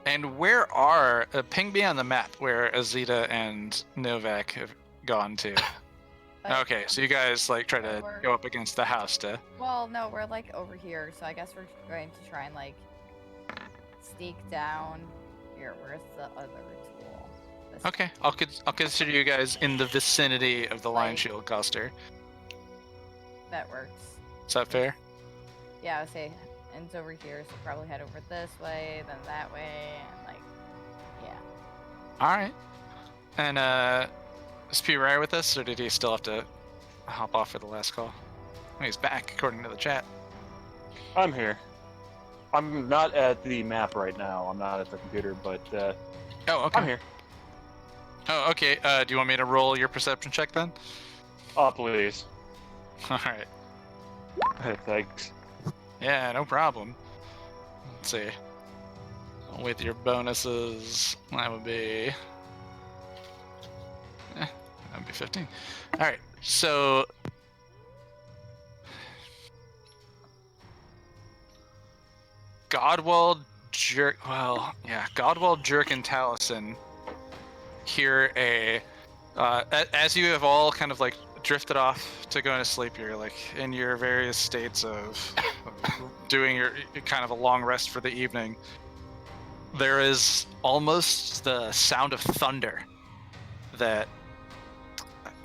And where are, ping me on the map where Azita and Novak have gone to. But- Okay, so you guys like try to We're- go up against the house to. Well, no, we're like over here, so I guess we're going to try and like sneak down. Here, where's the other tool? This Okay, I'll consider you guys in the vicinity of the Lion Like- Shield cluster. That works. Is that fair? Yeah, I would say ends over here, so probably head over this way, then that way, and like, yeah. All right. And is P Rare with us, or did he still have to hop off for the last call? Oh, he's back, according to the chat. I'm here. I'm not at the map right now. I'm not at the computer, but Oh, okay. I'm here. Oh, okay. Do you want me to roll your perception check then? Oh, please. All right. Thanks. Yeah, no problem. Let's see. With your bonuses, that would be. That would be 15. All right. So. Godwald, Godwald, Jerk, and Taliesin hear as you have all kind of like drifted off to go to sleep, you're like in your various states of doing your kind of a long rest for the evening. There is almost the sound of thunder that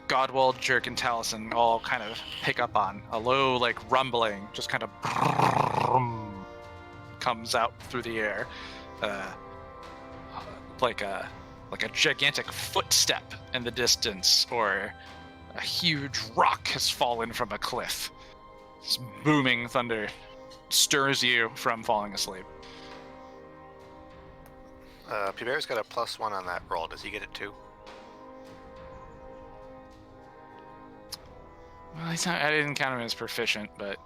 Godwald, Jerk, and Taliesin all kind of pick up on. A low, like, rumbling, just kind of comes out through the air, like a gigantic footstep in the distance, or a huge rock has fallen from a cliff. This booming thunder stirs you from falling asleep. P-Bear's got a +1 on that roll. Does he get it too? Well, I didn't count him as proficient, but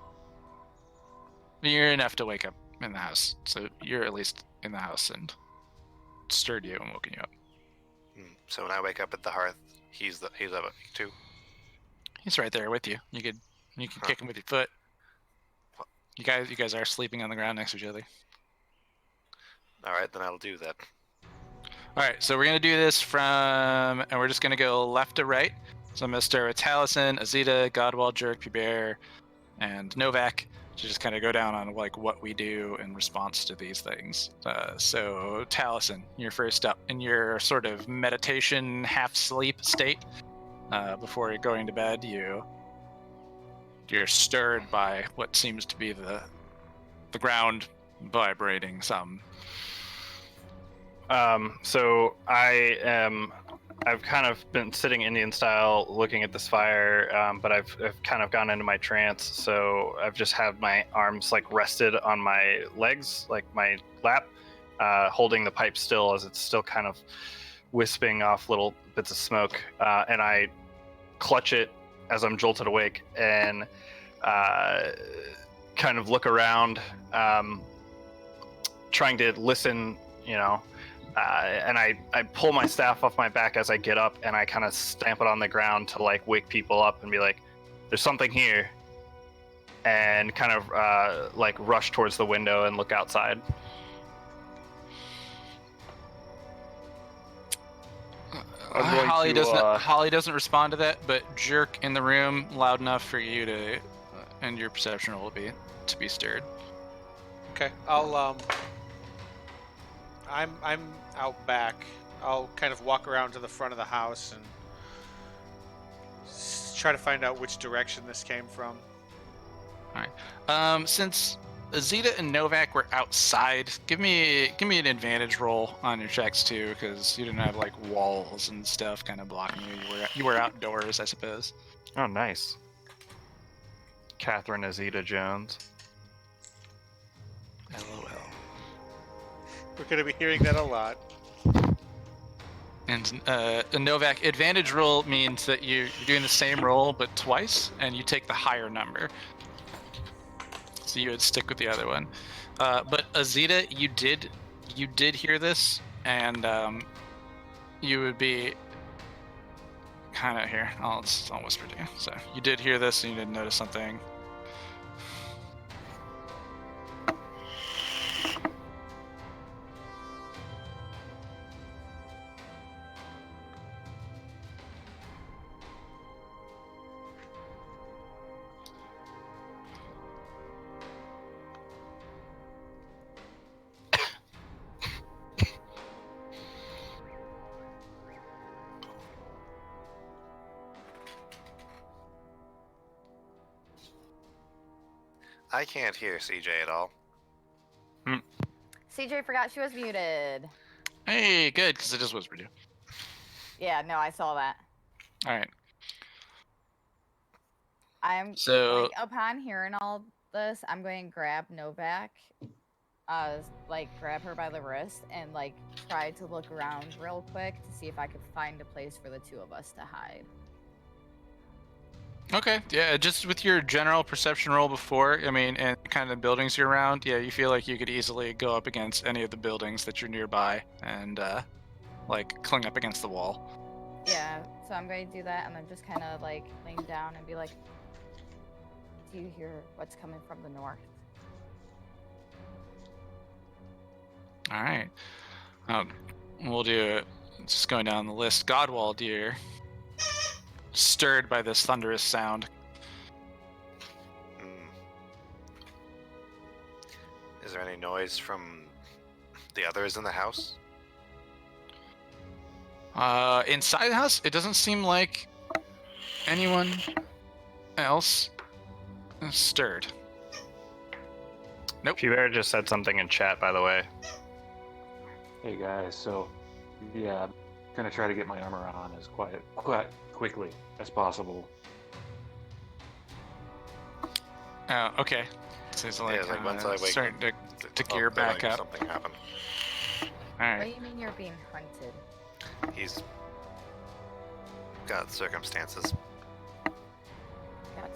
you're enough to wake up in the house. So you're at least in the house and stirred you and woken you up. So when I wake up at the hearth, he's up too. He's right there with you. You can kick him with your foot. You guys are sleeping on the ground next to each other. All right, then I'll do that. All right, so we're gonna do this and we're just gonna go left to right. So I'm gonna start with Taliesin, Azita, Godwald, Jerk, P-Bear, and Novak to just kind of go down on like what we do in response to these things. So Taliesin, you're first up in your sort of meditation, half sleep state. Before going to bed, you're stirred by what seems to be the ground vibrating some. So I've kind of been sitting Indian style looking at this fire, but I've kind of gone into my trance. So I've just had my arms like rested on my legs, like my lap, holding the pipe still as it's still kind of wisping off little bits of smoke. And I clutch it as I'm jolted awake and kind of look around, trying to listen, and I pull my staff off my back as I get up, and I kind of stamp it on the ground to like wake people up and be like, there's something here, and kind of like rush towards the window and look outside. I'm going Holly to, Holly doesn't respond to that, but jerk in the room loud enough for you to and your perception will be to be stirred. Okay, I'll I'm out back. I'll kind of walk around to the front of the house and try to find out which direction this came from. Since Azita and Novak were outside, give me an advantage roll on your checks too, because you didn't have like walls and stuff kind of blocking you. You were outdoors, I suppose. Oh, nice. Catherine Azita Jones. LOL. We're going to be hearing that a lot. And Novak, advantage roll means that you're doing the same roll but twice, and you take the higher number. So you would stick with the other one. But Azita, you did hear this, and you would be kind of here. I'll whisper to you. So you did hear this, and you did notice something. I can't hear CJ at all. CJ forgot she was muted. Hey, good, because I just whispered you. Yeah, no, I saw that. All right. I'm So like, upon hearing all this, I'm going to grab Novak, grab her by the wrist and like try to look around real quick to see if I could find a place for the two of us to hide. okay, yeah, just with your general perception roll before, I mean, and kind of the buildings you're around, yeah, you feel like you could easily go up against any of the buildings that you're nearby and like cling up against the wall. Yeah, so I'm going to do that and then just kind of like lean down and be like, do you hear what's coming from the north? All right. We'll do it. Just going down the list. Godwald, you're stirred by this thunderous sound. Is there any noise from the others in the house? Inside the house, it doesn't seem like anyone else is stirred. Nope. Hubert just said something in chat, by the way. Hey guys, so yeah, I'm gonna try to get my armor on as quite quickly as possible. Okay. So it's like, Yeah, like once I wake starting to gear I'll feel back like up. Something happened. All What right. do you mean you're being hunted? He's got circumstances. Gotcha.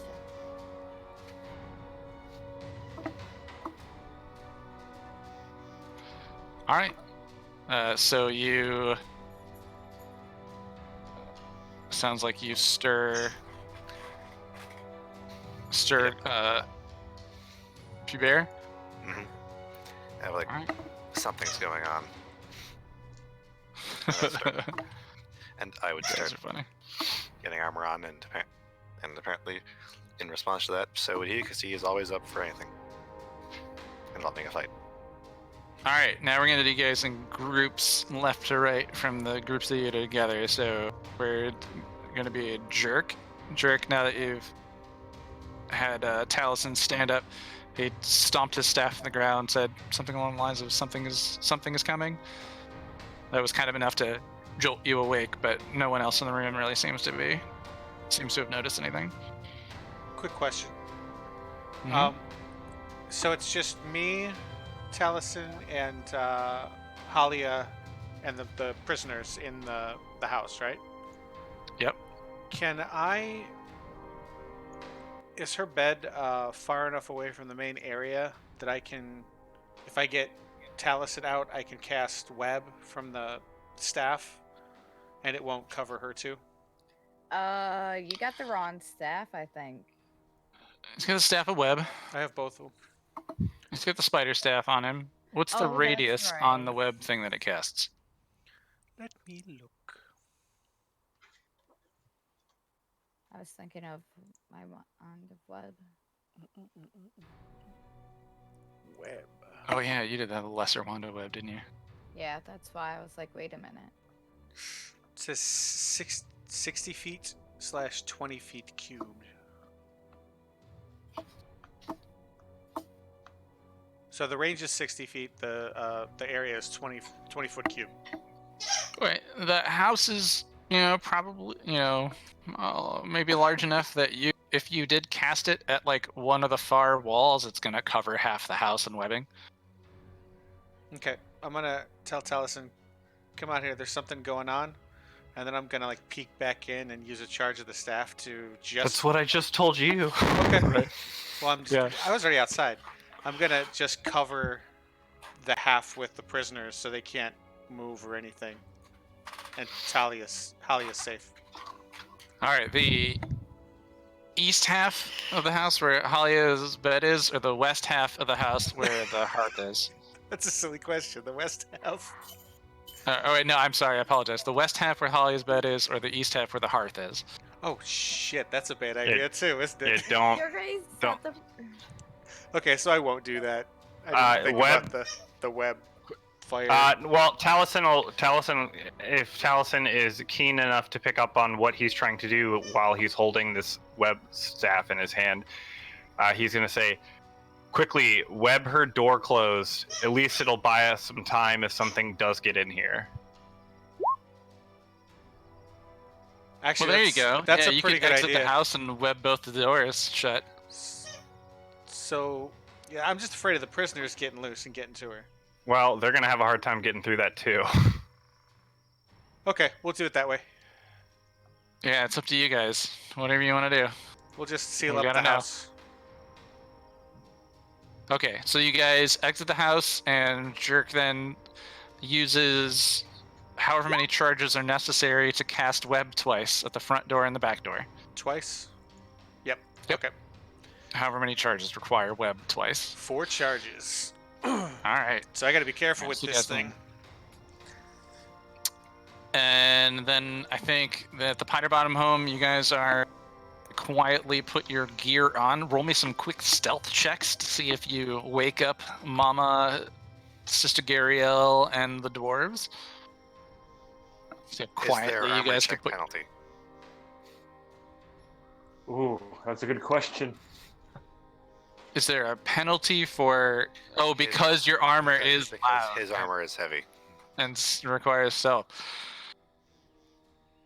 All right. So you sounds like you stir Hubert. Mm-hmm. I like All right. something's going on, and I would You guys start are funny. getting armor on, and apparently in response to that, so would he, because he is always up for anything involving a fight. All right, now we're gonna do you guys in groups, left to right from the groups that you did together. So we're gonna be a jerk. Jerk. Now that you've had Taliesin stand up, he stomped his staff in the ground, said something along the lines of something is coming. That was kind of enough to jolt you awake, but no one else in the room really seems to have noticed anything. Quick question. Mhm. So it's just me, Taliesin, and Halia, and the prisoners in the house, right? Yep. Can I? Is her bed far enough away from the main area that I can, if I get Taliesin out, I can cast web from the staff, and it won't cover her too? You got the wrong staff, I think. He's got the staff of web. I have both of them. He's got the spider staff on him. What's the Oh, that's radius on the right. web thing that it casts? Let me look. I was thinking of my wand of web. Web. Oh yeah, you did that lesser wand of web, didn't you? Yeah, that's why I was like, wait a minute. It says 60 feet / 20 feet cubed. So the range is 60 feet. The area is 20 foot cube. Right. The house is, probably, maybe large enough that if you did cast it at like one of the far walls, it's gonna cover half the house in webbing. Okay, I'm gonna tell Taliesin, come out here. There's something going on, and then I'm gonna like peek back in and use a charge of the staff to just. That's what I just told you. Okay. Right. Well, I'm just, Yeah. I was already outside. I'm gonna just cover the half with the prisoners so they can't move or anything. And Halia's safe. All right. The east half of the house where Halia's bed is, or the west half of the house where the hearth is? That's a silly question. The west half. Oh wait, no, I'm sorry. I apologize. The west half where Halia's bed is, or the east half where the hearth is? Oh shit, that's a bad idea too, isn't it? Don't. Your face don't. at the... Okay, so I won't do that. I didn't think web- about the web fire. Well, Taliesin, if Taliesin is keen enough to pick up on what he's trying to do while he's holding this web staff in his hand, he's going to say, quickly, web her door closed. At least it'll buy us some time if something does get in here. Actually, Well, there you go. That's yeah, a you pretty can good exit idea. the house and web both the doors shut. So, yeah, I'm just afraid of the prisoners getting loose and getting to her. Well, they're going to have a hard time getting through that too. Okay, we'll do it that way. Yeah, it's up to you guys. Whatever you want to do. We'll just seal We up the gotta know. house. Okay, so you guys exit the house, and Jerk then uses however many charges are necessary to cast web twice at the front door and the back door. Twice? Yep. Yep. Okay. However many charges require web twice. 4 charges. All right. So I got to be careful Alright, with so you this guys thing. And then I think that at the Piter Bottom home, you guys are quietly put your gear on. Roll me some quick stealth checks to see if you wake up Mama, Sister Gariel, and the dwarves. See how Is there quietly you armor guys check could put. penalty? Ooh, that's a good question. Is there a penalty for? Oh, because your armor is Because loud his armor is heavy. and requires stealth.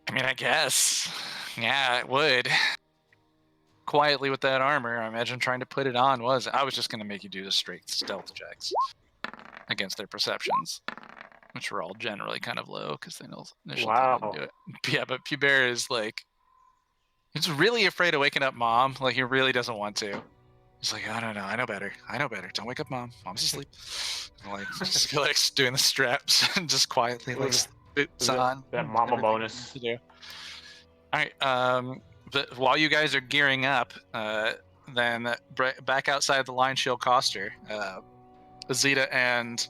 I mean, I guess. Yeah, it would. Quietly with that armor, I imagine trying to put it on was. I was just going to make you do the straight stealth checks against their perceptions, which were all generally kind of low because they initially Wow. didn't do it. Yeah, but Pubert is like, he's really afraid of waking up Mom. Like, he really doesn't want to. He's like, I don't know. I know better. Don't wake up Mom. Mom's asleep. And, like, just like doing the straps and just quietly like boots on. That mama everything bonus. to do. All right. But while you guys are gearing up, then back outside the Lion Shield Coster, Azita and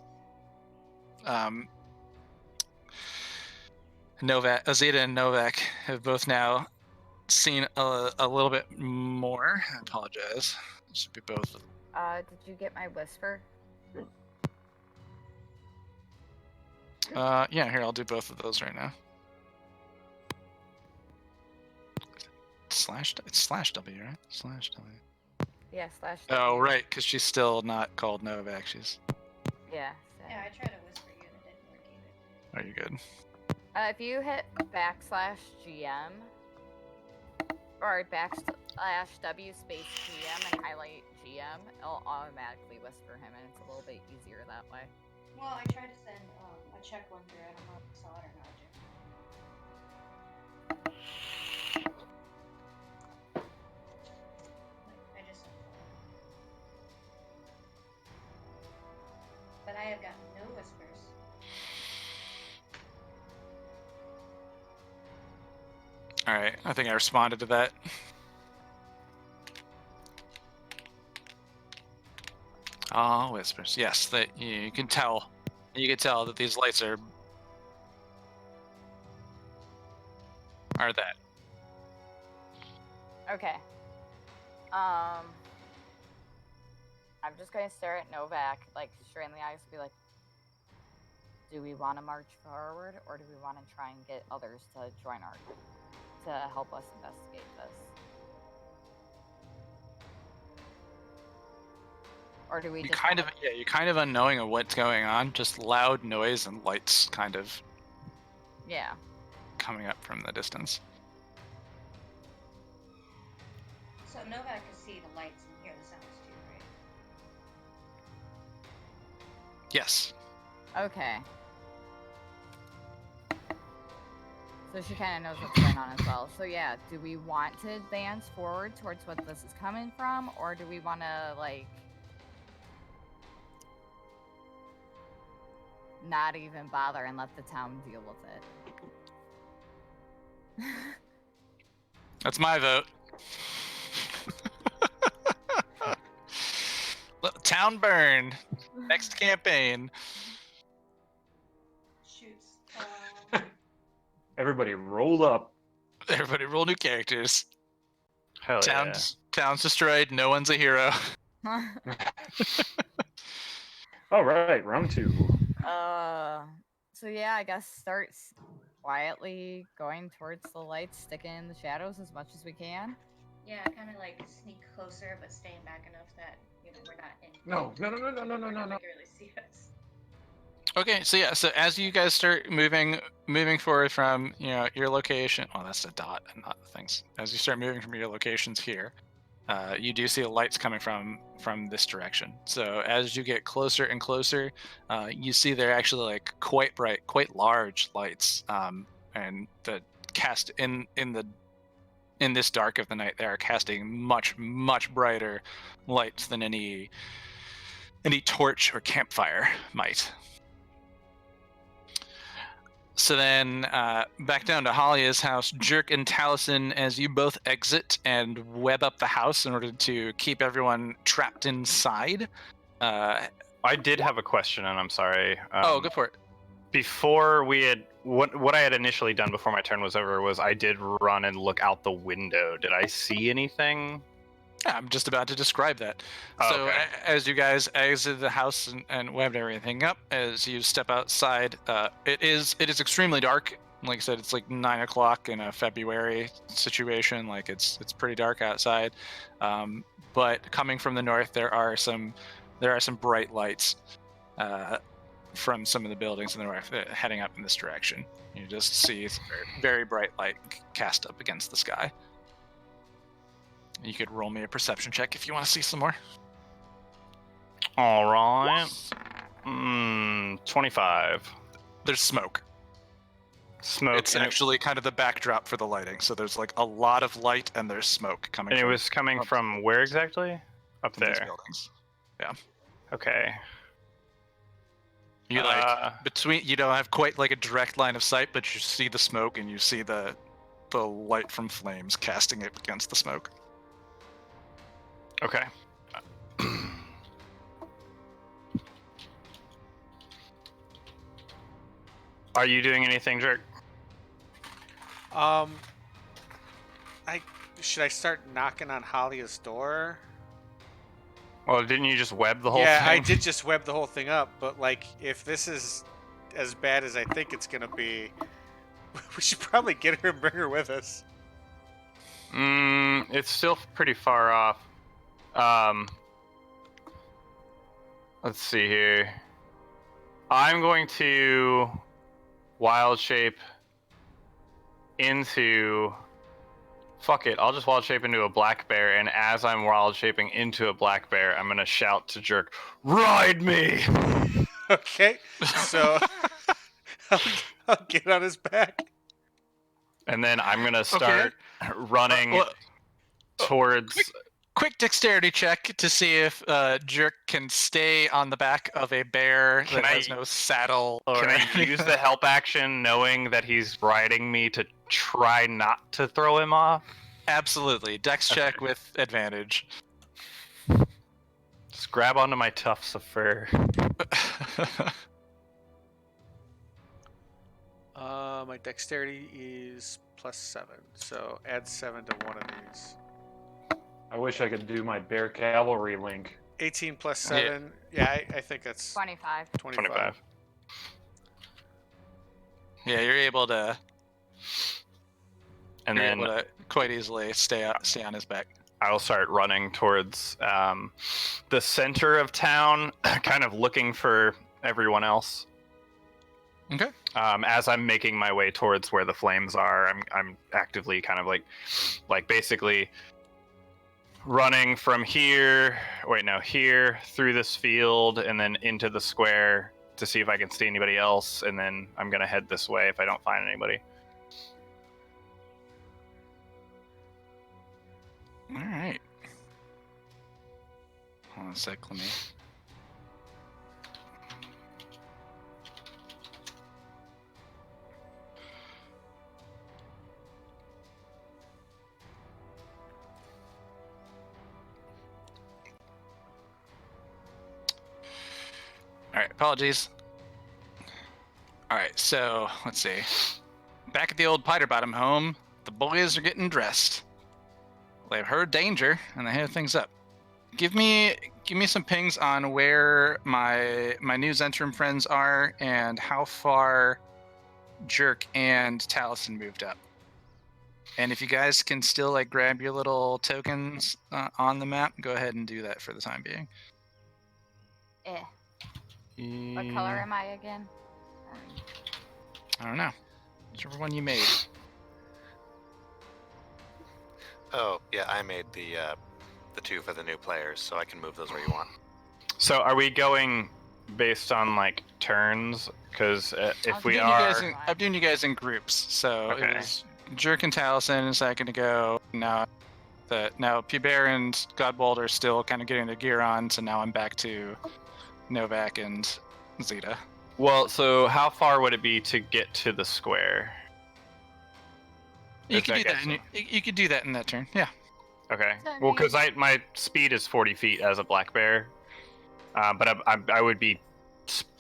Novak have both now seen a little bit more. I apologize. It should be both. Did you get my whisper? Yeah, here, I'll do both of those right now. It's slash W, right? Slash W. Yeah, slash. Oh, W. right, because she's still not called Novak. She's. Yeah. Yeah, I tried to whisper you and it didn't work either. Are you good? If you hit /GM or /W space GM and highlight GM, it'll automatically whisper him, and it's a little bit easier that way. Well, I tried to send a check one through. I don't know if you saw it or not, Jim. I just sent it. But I have gotten no whispers. All right, I think I responded to that. Oh, whispers. Yes, that you can tell. You can tell that these lights are that. Okay. I'm just gonna stare at Novak, like straight in the eyes, and be like, "Do we want to march forward, or do we want to try and get others to join our group to help us investigate this, or do we You just kind of wanna- you're kind of unknowing of what's going on. Just loud noise and lights, kind of Yeah. coming up from the distance. So Novak can see the lights and hear the sounds too, right? Yes. Okay. So she kind of knows what's going on as well. So yeah, do we want to advance forward towards what this is coming from, or do we want to like not even bother and let the town deal with it? That's my vote. Town burn. Next campaign. Shoots. Everybody roll up. Everybody roll new characters. Hell Town's destroyed. No one's a hero. All right, round 2. So yeah, I guess start quietly going towards the lights, sticking in the shadows as much as we can. Yeah, kind of like sneak closer, but staying back enough that we're not in. No. They can really see us. Okay, so yeah, so as you guys start moving forward from your location, well, that's a dot and not the things. As you start moving from your locations here, you do see the lights coming from this direction. So as you get closer and closer, you see they're actually like quite bright, quite large lights, and that cast in this dark of the night, they are casting much brighter lights than any torch or campfire might. So then, back down to Halia's house, Jerk and Taliesin, as you both exit and web up the house in order to keep everyone trapped inside. I did have a question, and I'm sorry. Go for it. Before we had what I had initially done before my turn was over was I did run and look out the window. Did I see anything? Yeah, I'm just about to describe that. Oh, So okay. as you guys exit the house and webbed everything up, as you step outside, it is extremely dark. Like I said, it's like 9 o'clock in a February situation. Like it's pretty dark outside. But coming from the north, there are some bright lights from some of the buildings in the north heading up in this direction. You just see very bright light cast up against the sky. You could roll me a perception check if you want to see some more. All right. 25. There's smoke. Smoke. It's actually kind of the backdrop for the lighting. So there's like a lot of light and there's smoke coming And it from, was coming from where exactly? Up from these there. buildings. Okay. You you don't have quite like a direct line of sight, but you see the smoke and you see the light from flames casting it against the smoke. Okay. Are you doing anything, Jerk? I should I start knocking on Halia's door? Well, didn't you just web the whole Yeah, thing? I did just web the whole thing up, but like, if this is as bad as I think it's gonna be, we should probably get her and bring her with us. It's still pretty far off. Let's see here. I'm going to wild shape into. Fuck it, I'll just wild shape into a black bear, and as I'm wild shaping into a black bear, I'm gonna shout to Jerk, "Ride me!" Okay, so I'll get on his back. And then I'm gonna start running Well, towards. quick dexterity check to see if Jerk can stay on the back of a bear Can that has I- no saddle. Or Can I use the help action knowing that he's riding me to try not to throw him off? Absolutely. Dex check Okay. with advantage. Just grab onto my tufts of fur. My dexterity is +7, so add 7 to one of these. I wish I could do my bear cavalry link. 18 plus 7. Yeah, I think that's 25. 25. Yeah, you're able to. And you're then able to quite easily stay on his back. I'll start running towards the center of town, kind of looking for everyone else. Okay. As I'm making my way towards where the flames are, I'm actively kind of like basically running from here. Wait, no, here through this field and then into the square to see if I can see anybody else, and then I'm gonna head this way if I don't find anybody. All right. Hold on a sec, let me. All right, apologies. All right, so let's see. Back at the old Piter Bottom home, the boys are getting dressed. They've heard danger and they have things up. Give me some pings on where my new Zentrum friends are and how far Jerk and Taliesin moved up. And if you guys can still like grab your little tokens on the map, go ahead and do that for the time being. What color am I again? I don't know. Whichever one you made. Oh, yeah, I made the 2 for the new players, so I can move those where you want. So are we going based on like turns? Because if we are, I'm doing you guys in groups. So Okay. it was Jerk and Taliesin a second ago. Now Pubert and Godbold are still kind of getting their gear on. So now I'm back to Novak and Zeta. well, so how far would it be to get to the square? You If could that do that. gets You could do that in that turn. Yeah. Okay. So, I Well, because mean- my speed is 40 feet as a black bear, but I would be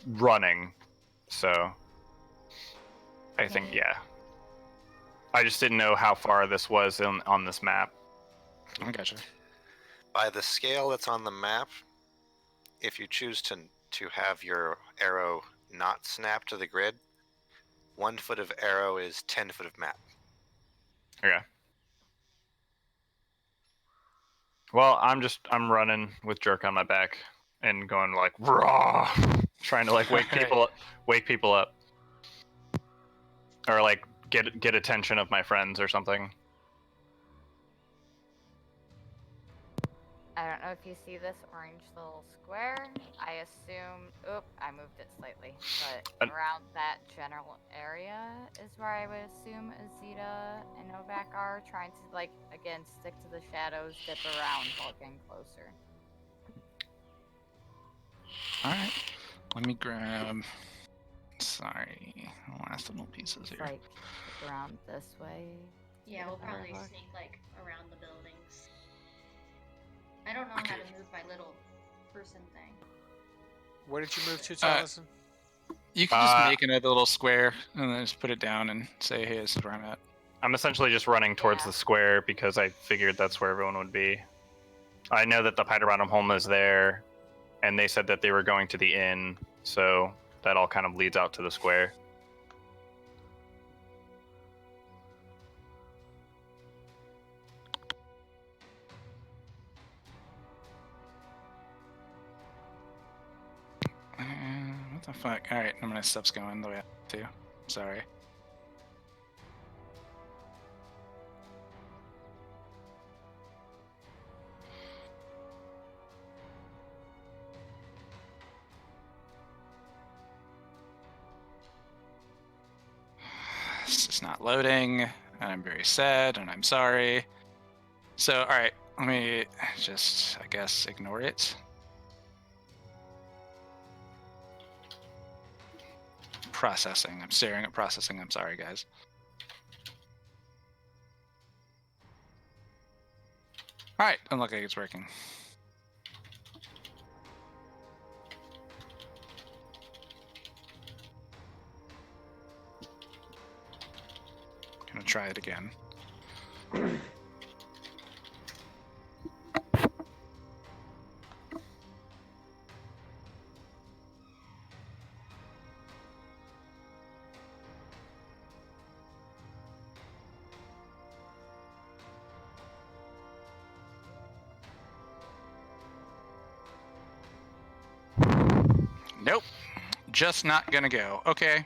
running, so I think yeah. I just didn't know how far this was on this map. I gotcha. By the scale that's on the map, if you choose to have your arrow not snap to the grid, 1 foot of arrow is 10 foot of map. Okay. Well, I'm running with Jerk on my back and going like raw, trying to like wake people up, or like get attention of my friends or something. I don't know if you see this orange little square. I assume. Oop, I moved it slightly. But around that general area is where I would assume Azita and Novak are trying to, like, again, stick to the shadows, dip around while getting closer. All right. Let me grab. Sorry, the last little pieces It's here. like stick around this way. Yeah, we'll Whatever. probably sneak like around the buildings. I don't know Okay. how to move my little person thing. Where did you move to, Uh, Taliesin? You can just Uh, make another little square and then just put it down and say, "Hey, this is where I'm at." I'm essentially just running towards Yeah. the square because I figured that's where everyone would be. I know that the Piter Bottom home is there, and they said that they were going to the inn, so that all kind of leads out to the square. What the fuck? Alright, I'm gonna stop going the way I have to. Sorry. It's just not loading, and I'm very sad, and I'm sorry. So, alright, let me just, I guess, ignore it. Processing. I'm staring at processing. I'm sorry, guys. Alright, doesn't look like it's working. Gonna try it again. Nope. Just not gonna go. Okay.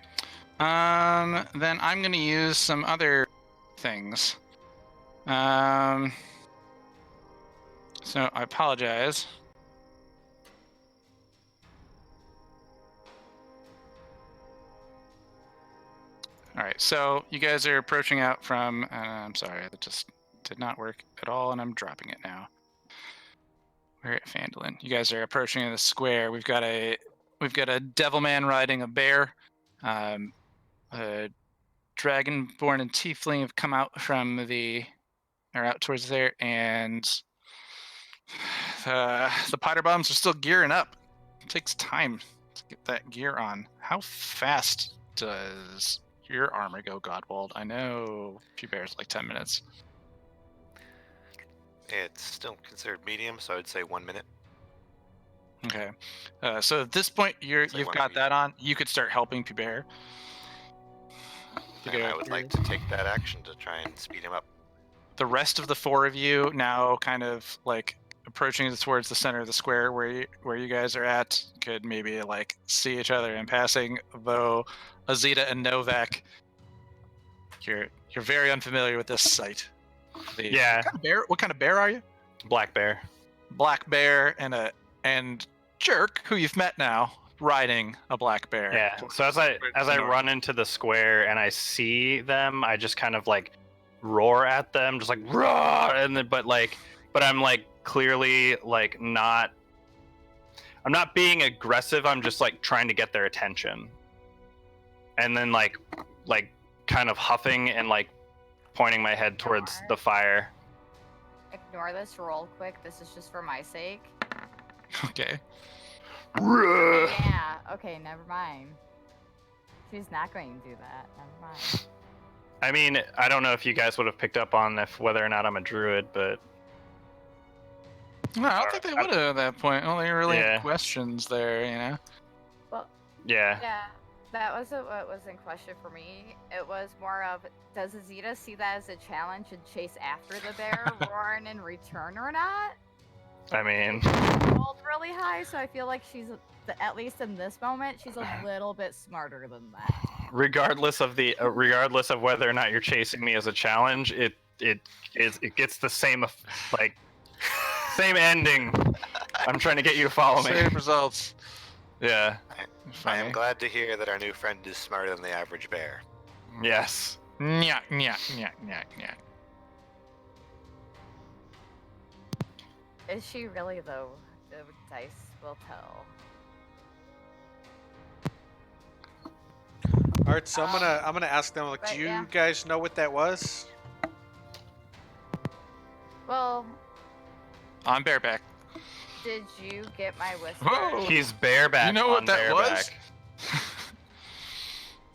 Then I'm gonna use some other things. So I apologize. Alright, so you guys are approaching out from, I'm sorry, that just did not work at all, and I'm dropping it now. We're at Phandalin. You guys are approaching the square. We've got a devil man riding a bear. A dragonborn and tiefling have come out from out towards there, and the Piter Bombs are still gearing up. It takes time to get that gear on. How fast does your armor go, Godwald? I know Puber's like 10 minutes. It's still considered medium, so I would say 1 minute. Okay. So at this point, you've Say one got minute. that on. You could start helping Puber. And I would like to take that action to try and speed him up. The rest of the four of you now kind of like approaching towards the center of the square where you guys are at could maybe like see each other in passing, though Azita and Novak, you're very unfamiliar with this site. Yeah. What kind of bear are you? Black bear. Black bear and Jerk, who you've met now, riding a black bear. Yeah. So as I run into the square and I see them, I just kind of like roar at them, just like roar, and then but I'm like clearly like not. I'm not being aggressive. I'm just like trying to get their attention, and then like kind of huffing and like pointing my head towards the fire. Ignore this real quick. This is just for my sake. Okay. Yeah. Okay. Never mind. She's not going to do that. Never mind. I mean, I don't know if you guys would have picked up on whether or not I'm a druid, but No, I don't think they would have at that point. Only really Yeah. questions there, you know. Well, yeah. yeah. That wasn't what was in question for me. It was more of, does Azita see that as a challenge and chase after the bear, roaring in return or not? I mean, Rolled really high, so I feel like she's, at least in this moment, she's a little bit smarter than that. regardless of whether or not you're chasing me as a challenge, it gets the same same ending. I'm trying to get you to follow me. Same results. Yeah. I Funny. am glad to hear that our new friend is smarter than the average bear. Yes. Nya, nya, nya, nya, nya. Is she really, though? The dice will tell. All right, so I'm gonna ask them, like, but do you yeah. guys know what that was? Well, On bareback. did you get my whisper? Whoa. He's bareback. You know what on that was? bareback.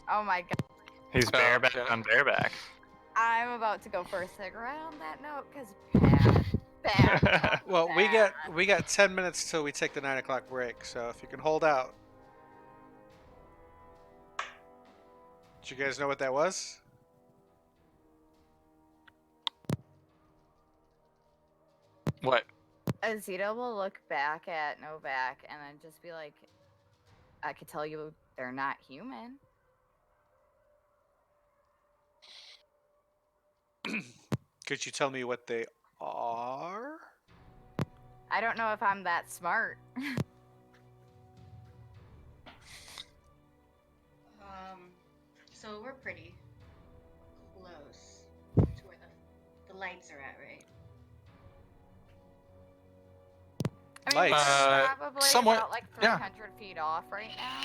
Oh my god. He's Oh, bareback okay. on bareback. I'm about to go for a cigarette on that note because bad. Well, we got 10 minutes till we take the 9 o'clock break. So if you can hold out. Did you guys know what that was? What? Azita will look back at Novak and then just be like, I could tell you they're not human. Could you tell me what they are? I don't know if I'm that smart. So we're pretty close to where the lights are at, right? I mean, Lights. we're probably somewhat, about like yeah. 300 feet off right now.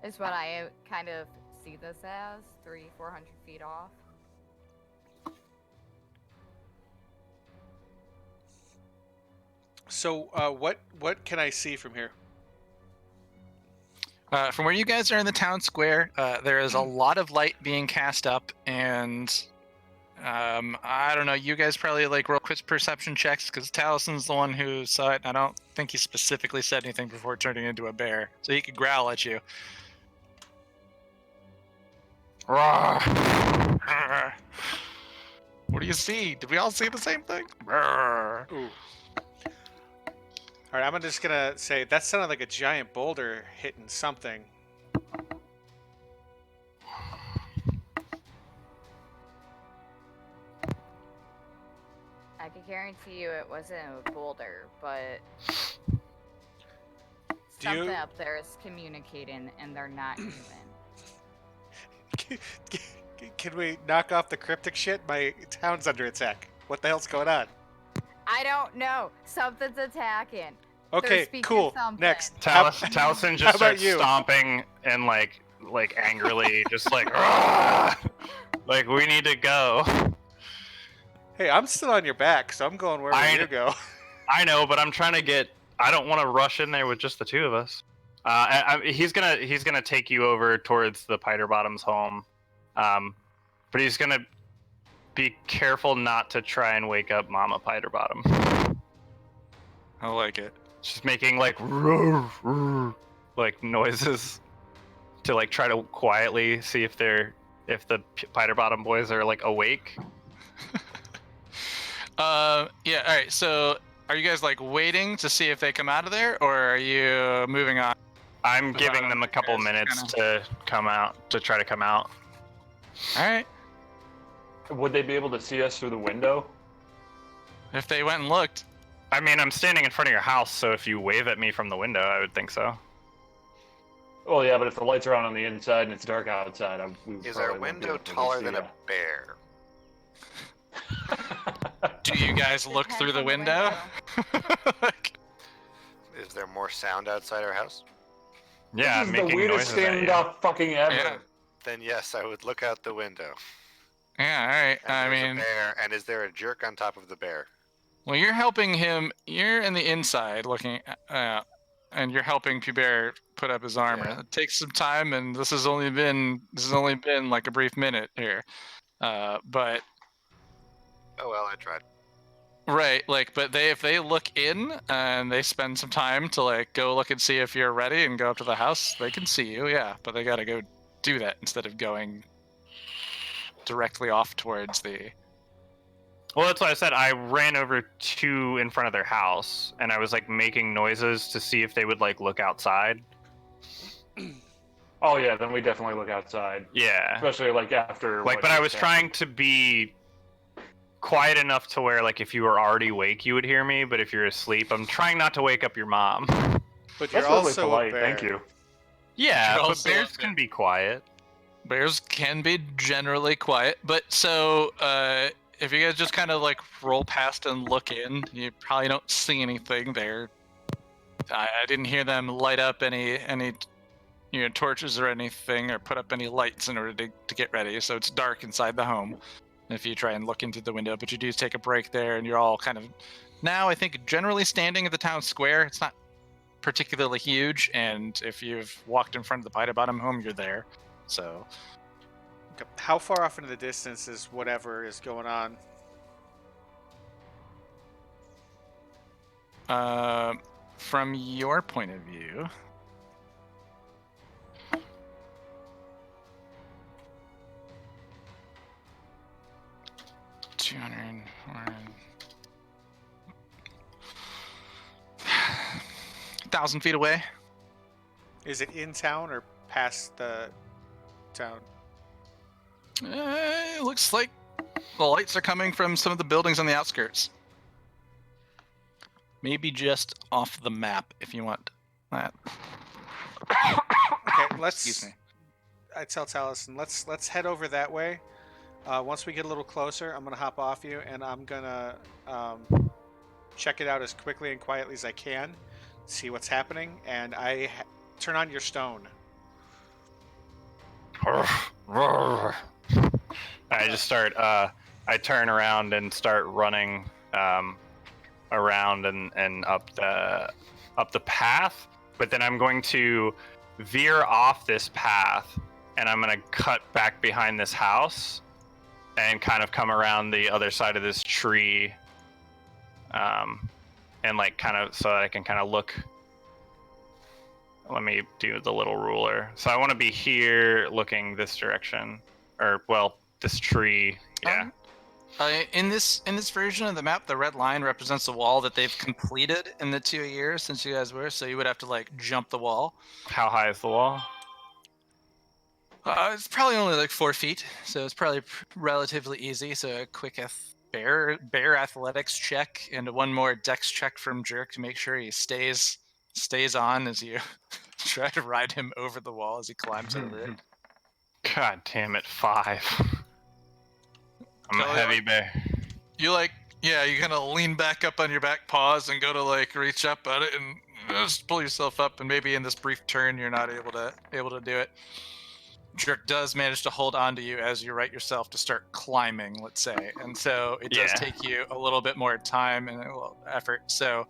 Is what I kind of see this as 400 feet off. So what can I see from here? From where you guys are in the town square, there is a lot of light being cast up, and I don't know. You guys probably like roll quick perception checks because Talison's the one who saw it. I don't think he specifically said anything before turning into a bear, so he could growl at you. Roar. Roar. What do you see? Did we all see the same thing? Roar. Ooh. All right, I'm just gonna say that sounded like a giant boulder hitting something. I can guarantee you it wasn't a boulder, but Do you- something up there is communicating, and they're not human. Can we knock off the cryptic shit? My town's under attack. What the hell's going on? I don't know. Something's attacking. Okay, speaking cool. something. Next. Taliesin how just about starts you? stomping and like angrily, just like, "Rah!" Like we need to go. Hey, I'm still on your back, so I'm going wherever you go. I know, but I'm trying to get. I don't want to rush in there with just the two of us. He's gonna take you over towards the Piter Bottom's home, but he's gonna be careful not to try and wake up Mama Piter Bottom. I like it. She's making like "Roar, roar," like noises to like try to quietly see if the Piter Bottom boys are like awake. Yeah. All right. So, are you guys like waiting to see if they come out of there, or are you moving on? I'm giving them a couple guys minutes kinda- to try to come out. All right. Would they be able to see us through the window? If they went and looked, I mean, I'm standing in front of your house, so if you wave at me from the window, I would think so. Well, yeah, but if the lights are on the inside and it's dark outside, we Is probably our won't be window able to taller see than ya. a bear? do you guys look Depends through the on window? Like, Is there more sound outside our house? Yeah, This is making the weirdest noises at you. standoff fucking ever. Yeah. Then yes, I would look out the window. yeah. All right. And I there's mean, a bear, and is there a jerk on top of the bear? well, you're helping him. You're in the inside looking, and you're helping Pubert put up his armor. Yeah. It takes some time, and this has only been like a brief minute here. But Oh well, I tried. right, like, but if they look in and they spend some time to like go look and see if you're ready and go up to the house, they can see you. Yeah, but they gotta go do that instead of going directly off towards the. Well, that's why I said I ran over to in front of their house, and I was like making noises to see if they would like look outside. Oh yeah, then we definitely look outside, Yeah. especially like after. Like, what but I just was happened. trying to be quiet enough to where like if you were already awake, you would hear me, but if you're asleep, I'm trying not to wake up your mom. But you're That's really also polite. a bear. Thank you. Yeah, You're but also bears a can be quiet. Bears can be generally quiet, but so if you guys just kind of like roll past and look in, you probably don't see anything there. I didn't hear them light up any torches or anything, or put up any lights in order to get ready. So it's dark inside the home. If you try and look into the window, but you do take a break there, and you're all kind of now, I think, generally standing at the town square. It's not particularly huge, and if you've walked in front of the Piter Bottom home, you're there. So How far off into the distance is whatever is going on? From your point of view, $200, 1,000 feet away. Is it in town or past the town? It looks like the lights are coming from some of the buildings on the outskirts. Maybe just off the map, if you want that. Okay, Excuse me. I tell Taliesin, let's head over that way. Once we get a little closer, I'm gonna hop off you, and I'm gonna check it out as quickly and quietly as I can, see what's happening, and turn on your stone. I just start. I turn around and start running around and up the path. But then I'm going to veer off this path, and I'm going to cut back behind this house, and kind of come around the other side of this tree, and like kind of so that I can kind of look. Let me do the little ruler. So I want to be here looking this direction, or well, this tree. Yeah. In this version of the map, the red line represents the wall that they've completed in the 2 years since you guys were. So you would have to like jump the wall. How high is the wall? It's probably only like 4 feet, so it's probably relatively easy. So a quick bear athletics check and one more dex check from Jerk to make sure he stays on as you try to ride him over the wall as he climbs over it. God damn it, 5. I'm a heavy bear. You you kind of lean back up on your back paws and go to like reach up at it and just pull yourself up, and maybe in this brief turn you're not able to do it. Jerk does manage to hold on to you as you right yourself to start climbing, let's say, and so it does take you a little bit more time and a little effort. So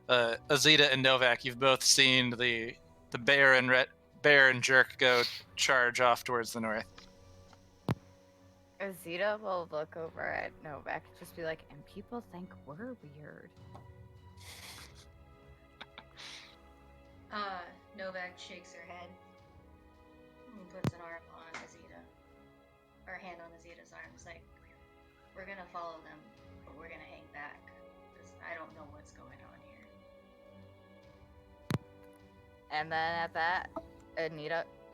Azita and Novak, you've both seen the bear and Jerk go charge off towards the north. Azita will look over at Novak and just be like, and people think we're weird. Novak shakes her head and puts an arm on Azita, or hand on Azita's arm. It's like, we're gonna follow them, but we're gonna hang back, because I don't know what's going on here. And then at that,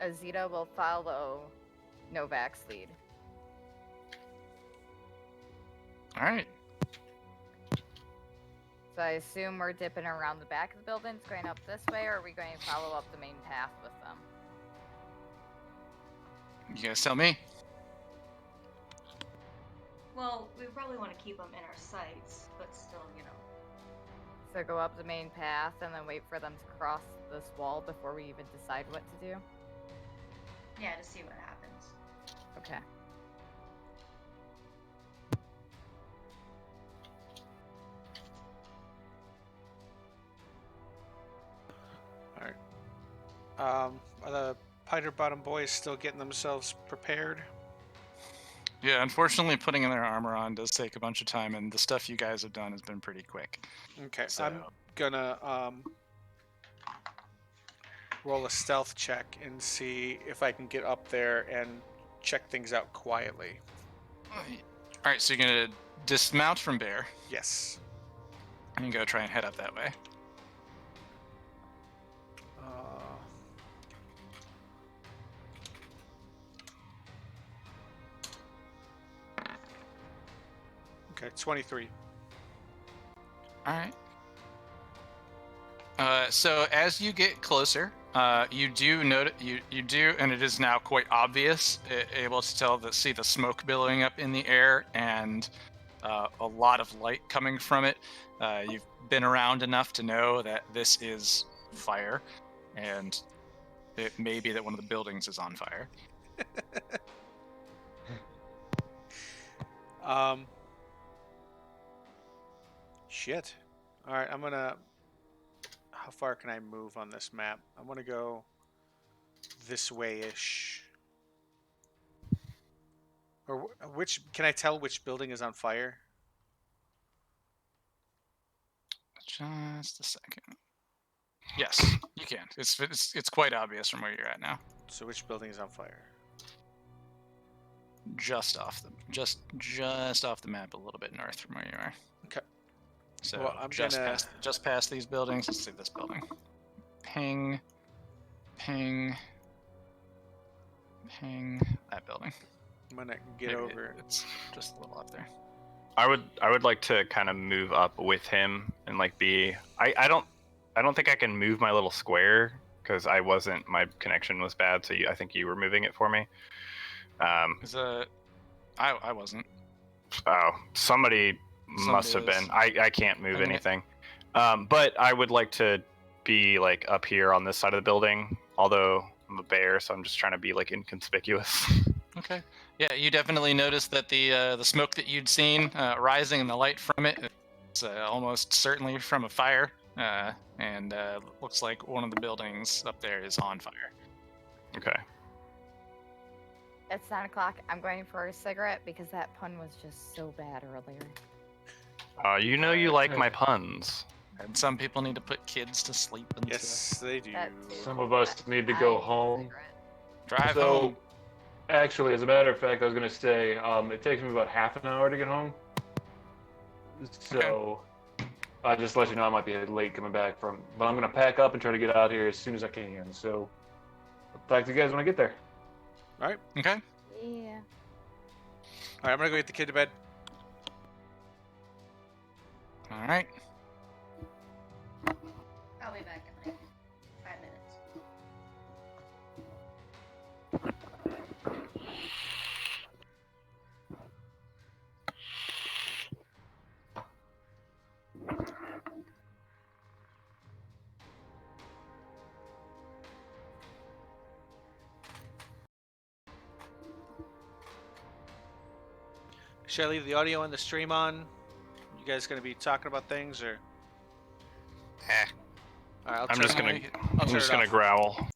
Azita will follow Novak's lead. All right. So I assume we're dipping around the back of the buildings, going up this way, or are we going to follow up the main path with them? You guys tell me. Well, we probably want to keep them in our sights, but still, So go up the main path and then wait for them to cross this wall before we even decide what to do? yeah, to see what happens. Okay. Are the Piter Bottom boys still getting themselves prepared? Yeah, unfortunately, putting their armor on does take a bunch of time, and the stuff you guys have done has been pretty quick. Okay, So- I'm gonna roll a stealth check and see if I can get up there and check things out quietly. All right, so you're gonna dismount from Bear Yes. and go try and head up that way. Okay, 23. All right. So as you get closer, you do notice you do, and it is now quite obvious, able to see the smoke billowing up in the air and a lot of light coming from it. You've been around enough to know that this is fire, and it may be that one of the buildings is on fire. Shit. All right, I'm gonna. How far can I move on this map? I want to go this way-ish. Or which? Can I tell which building is on fire? Just a second. Yes, you can. It's quite obvious from where you're at now. So which building is on fire? Just off the off the map, a little bit north from where you are. Okay. So Well, I'm just gonna- past these buildings. Let's see this building. Ping, ping, ping. That building. I'm gonna get Maybe over. It's just a little up there. I would like to kind of move up with him and like be. I don't think I can move my little square because my connection was bad. So I think you were moving it for me. Is I wasn't. Oh, somebody must have Somebody been. is. I can't move I mean, anything. But I would like to be like up here on this side of the building. Although I'm a bear, so I'm just trying to be like inconspicuous. Okay. Yeah, you definitely noticed that the smoke that you'd seen rising and the light from it is almost certainly from a fire, and looks like one of the buildings up there is on fire. Okay. It's 9 o'clock. I'm going for a cigarette because that pun was just so bad earlier. You know you like my puns. And some people need to put kids to sleep and Yes, they do. That too. Some of us need to go I home. cigarette. drive So, home. actually, as a matter of fact, I was gonna say, it takes me about half an hour to get home. So, I just let you know I might be late coming back from, but I'm gonna pack up and try to get out here as soon as I can. So, I'll talk to you guys when I get there. All right. Okay. Yeah. All right. I'm gonna go get the kid to bed. All right. I'll be back in like 5 minutes. Should I leave the audio and the stream on? You guys gonna be talking about things or? Eh. All right. I'm just gonna I'll turn it off. growl.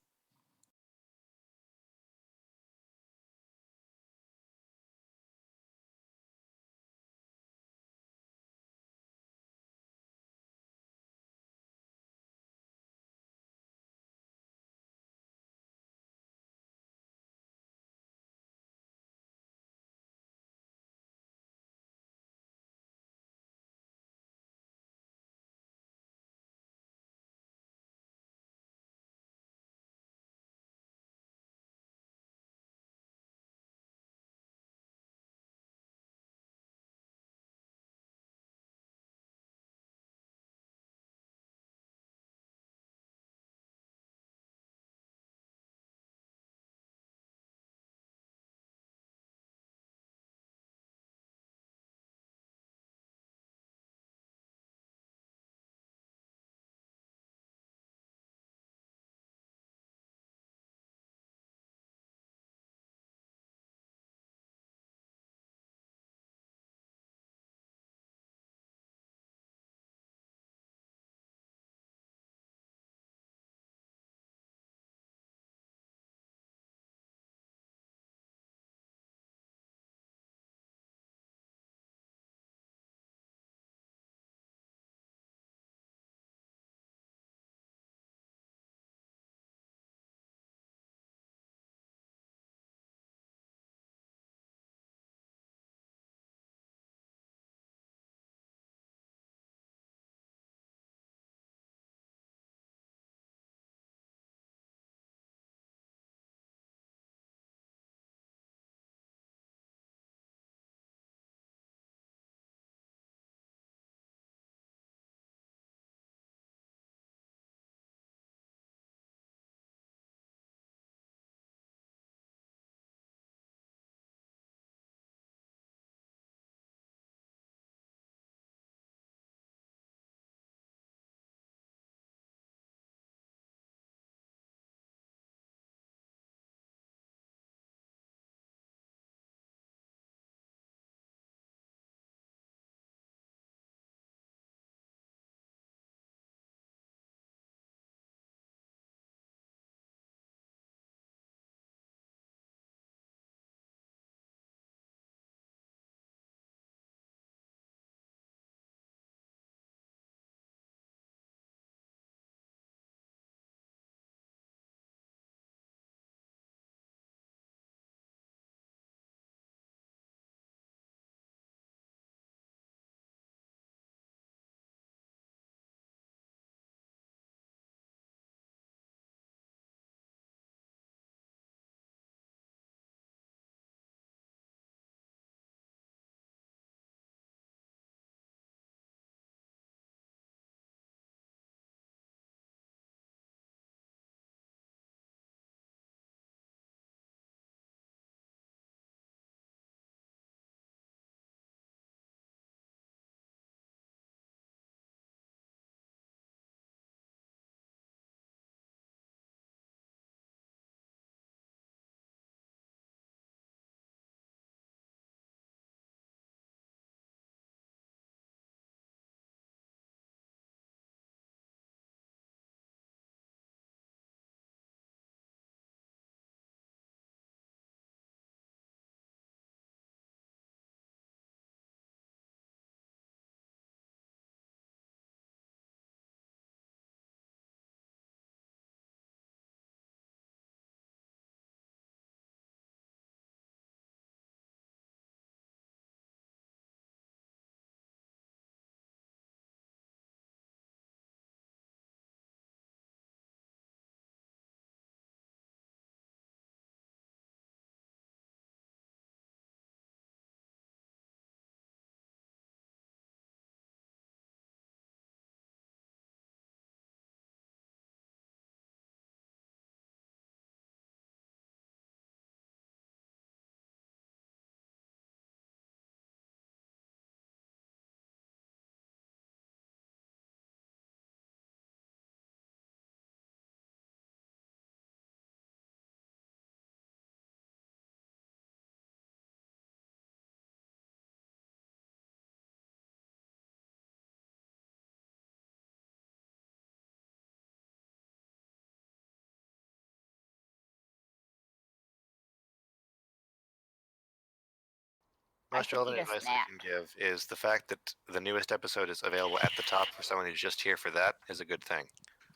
most think relevant need a advice I can give is the fact that the newest episode is available at the top for someone who's just here for that is a good thing.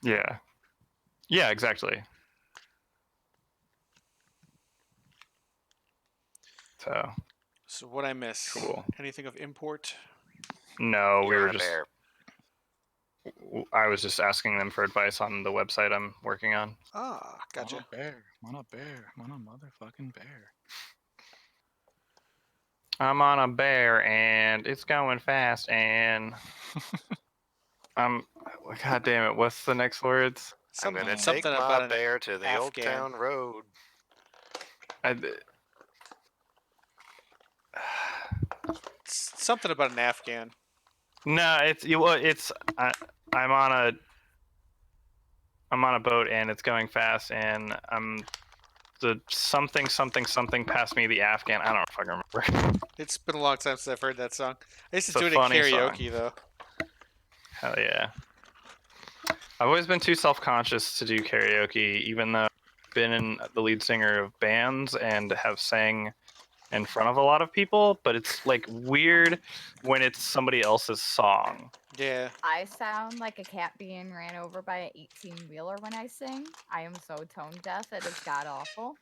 Yeah. Yeah, exactly. So So what I miss? Cool. Anything of import? no, we You're were a just. bear. I was just asking them for advice on the website I'm working on. Ah, gotcha. I'm on a bear. I'm on a motherfucking bear. I'm on a bear and it's going fast and I'm. God damn it! What's the next words? I'm gonna take something my about an bear to the old Afghan. town road. Something about an Afghan. No, it's you. Well, it's I'm on a boat and it's going fast and I'm the something past me the Afghan. I don't fucking remember. It's been a long time since I've heard that song. I used to It's a do it in funny karaoke song. though. Hell yeah. I've always been too self-conscious to do karaoke, even though I've been the lead singer of bands and have sang in front of a lot of people, but it's like weird when it's somebody else's song. Yeah. I sound like a cat being ran over by an 18-wheeler when I sing. I am so tone deaf, it is god awful.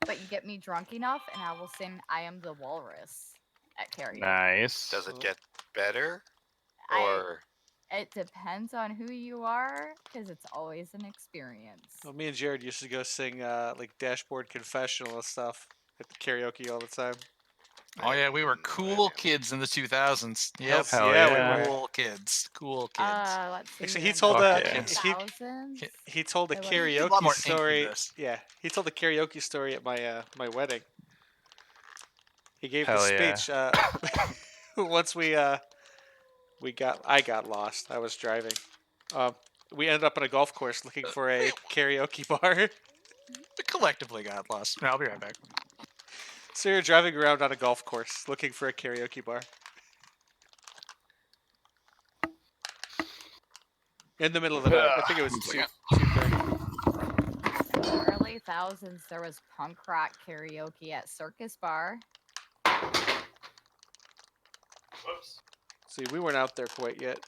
But you get me drunk enough, and I will sing "I Am the Walrus" at karaoke. Nice. Does it get better? I- Or It depends on who you are, because it's always an experience. Well, me and Jared used to go sing like Dashboard Confessional and stuff at the karaoke all the time. Oh yeah, we were No cool idea. kids in the 2000s. Yep. Hell yeah, yeah. we were. Cool kids. Cool kids. Let's see. Actually, he in told the Fuck a yeah. he, 2000s. he told a There was- a lot karaoke more ink than story. this. Yeah, he told a karaoke story at my my wedding. He gave Hell the yeah. speech once I got lost. I was driving. We ended up on a golf course looking for a karaoke bar. We collectively got lost. I'll be right back. So you're driving around on a golf course looking for a karaoke bar. In the middle of the night. I think it was 2:30. In the early thousands, there was punk rock karaoke at Circus Bar. Whoops. See, we weren't out there quite yet.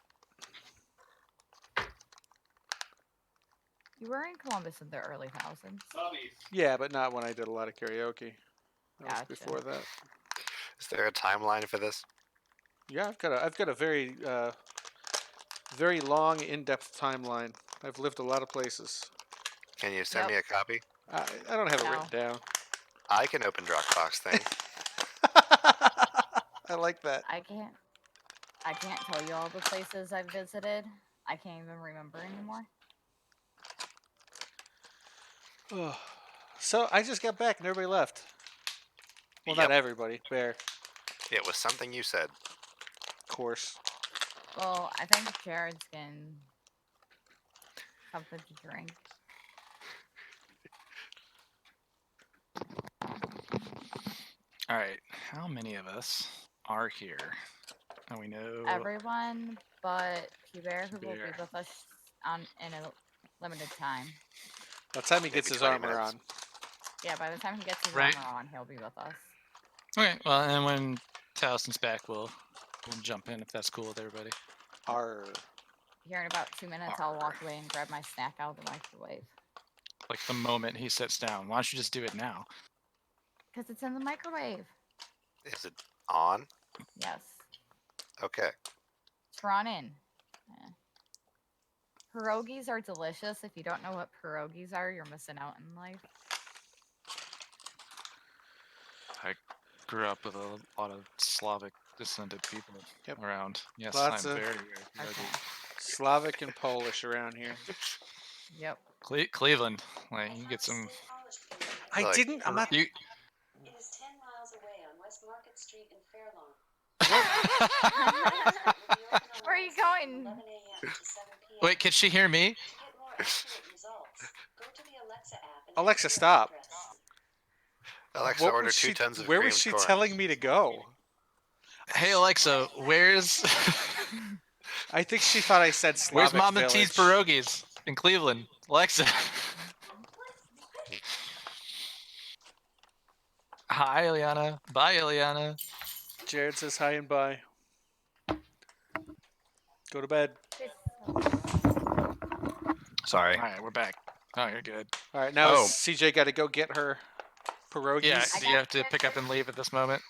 You were in Columbus in the early thousands. Yeah, but not when I did a lot of karaoke. That was Gotcha. before that. is there a timeline for this? Yeah, I've got a very very long, in-depth timeline. I've lived a lot of places. Can you send Yep. me a copy? I don't have it written down. I can open Dropbox things. I like that. I can't tell you all the places I've visited. I can't even remember anymore. So I just got back and everybody left. Well, not Yep. everybody. Bear, It was something you said. of course. Well, I think Jared's getting something to drink. All right. How many of us are here? And we know. Everyone but P-Bear, who will be Bear. with us in a limited time. By the time he gets Maybe his 20 armor minutes. on. Yeah, by the time he gets his Right. armor on, he'll be with us. Okay. Well, and when Talison's back, we'll jump in if that's cool with everybody. Arr. Here in about 2 minutes, I'll Arr. walk away and grab my snack out of the microwave. Like the moment he sits down. Why don't you just do it now? Because it's in the microwave. Is it on? Yes. Okay. It's drawn in. Yeah. Pierogies are delicious. If you don't know what pierogies are, you're missing out in life. Grew up with a lot of Slavic descended people Yep. around. Yes, Lots I'm of- very aware. Okay. Slavic and Polish around here. Yep. Cleveland, like you get some. I Like, didn't. I'm not. You. It is 10 miles away on West Market Street in Fairlawn. Where are you going? 11 a.m. to 7 p.m. Wait, can she hear me? To get more accurate results, go to the Alexa app and Alexa, enter your stop. address. Alexa, What order was 2 she, tons of where cream was she corn. telling me to go? Hey Alexa, where's I think she thought I said Slavic where's Mama T's Village. pierogies in Cleveland? Alexa. Hi, Ileana. Bye, Ileana. Jared says hi and bye. Go to bed. Sorry. All right, we're back. Oh, you're good. All right, now Oh. CJ got to go get her pierogies. Yeah, I do you got have to pick up and leave at this moment?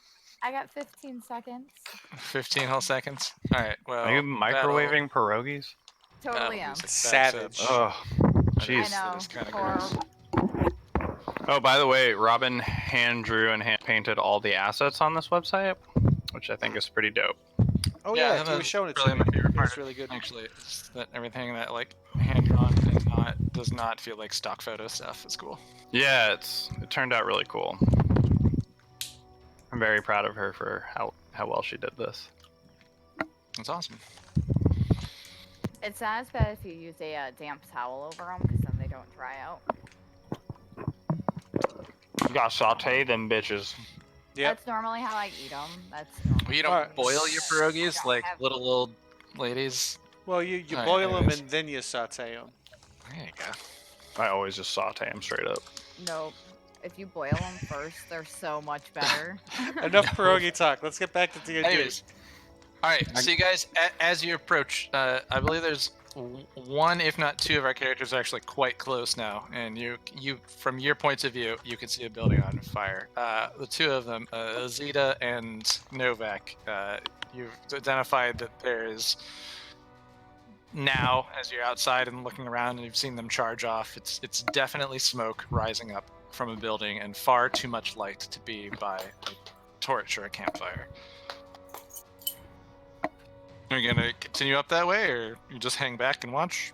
I got 15 seconds. 15 whole seconds. All right. Well, Are you microwaving pierogies? Totally am. Savage. Oh, I jeez. know. It's kind of Horrible. gross. Oh, by the way, Robin hand drew and hand painted all the assets on this website, which I think is pretty dope. Oh Yeah, yeah, that he was was showing it to really me. my favorite It part was really good. Actually, it's that everything that like hand drawn and does not feel like stock photo stuff. It's cool. Yeah, it turned out really cool. I'm very proud of her for how well she did this. It's awesome. It's not as bad if you use a damp towel over them, because then they don't dry out. You gotta saute them bitches. Yep. That's normally how I eat them. That's normal. Well, you don't Alright. boil your pierogies Don't like have- little old ladies. Well, you Alright, boil them anyways. and then you saute them. There you go. I always just saute them straight up. Nope. If you boil them first, they're so much better. Enough pierogi talk. Let's get back to D&D. Anyways, all right. So you guys, as you approach, I believe there's one, if not two, of our characters are actually quite close now, and you, from your points of view, you can see a building on fire. The two of them, Zeta and Novak, you've identified that there is now, as you're outside and looking around, and you've seen them charge off. It's definitely smoke rising up from a building, and far too much light to be by a torch or a campfire. Are you gonna continue up that way, or you just hang back and watch?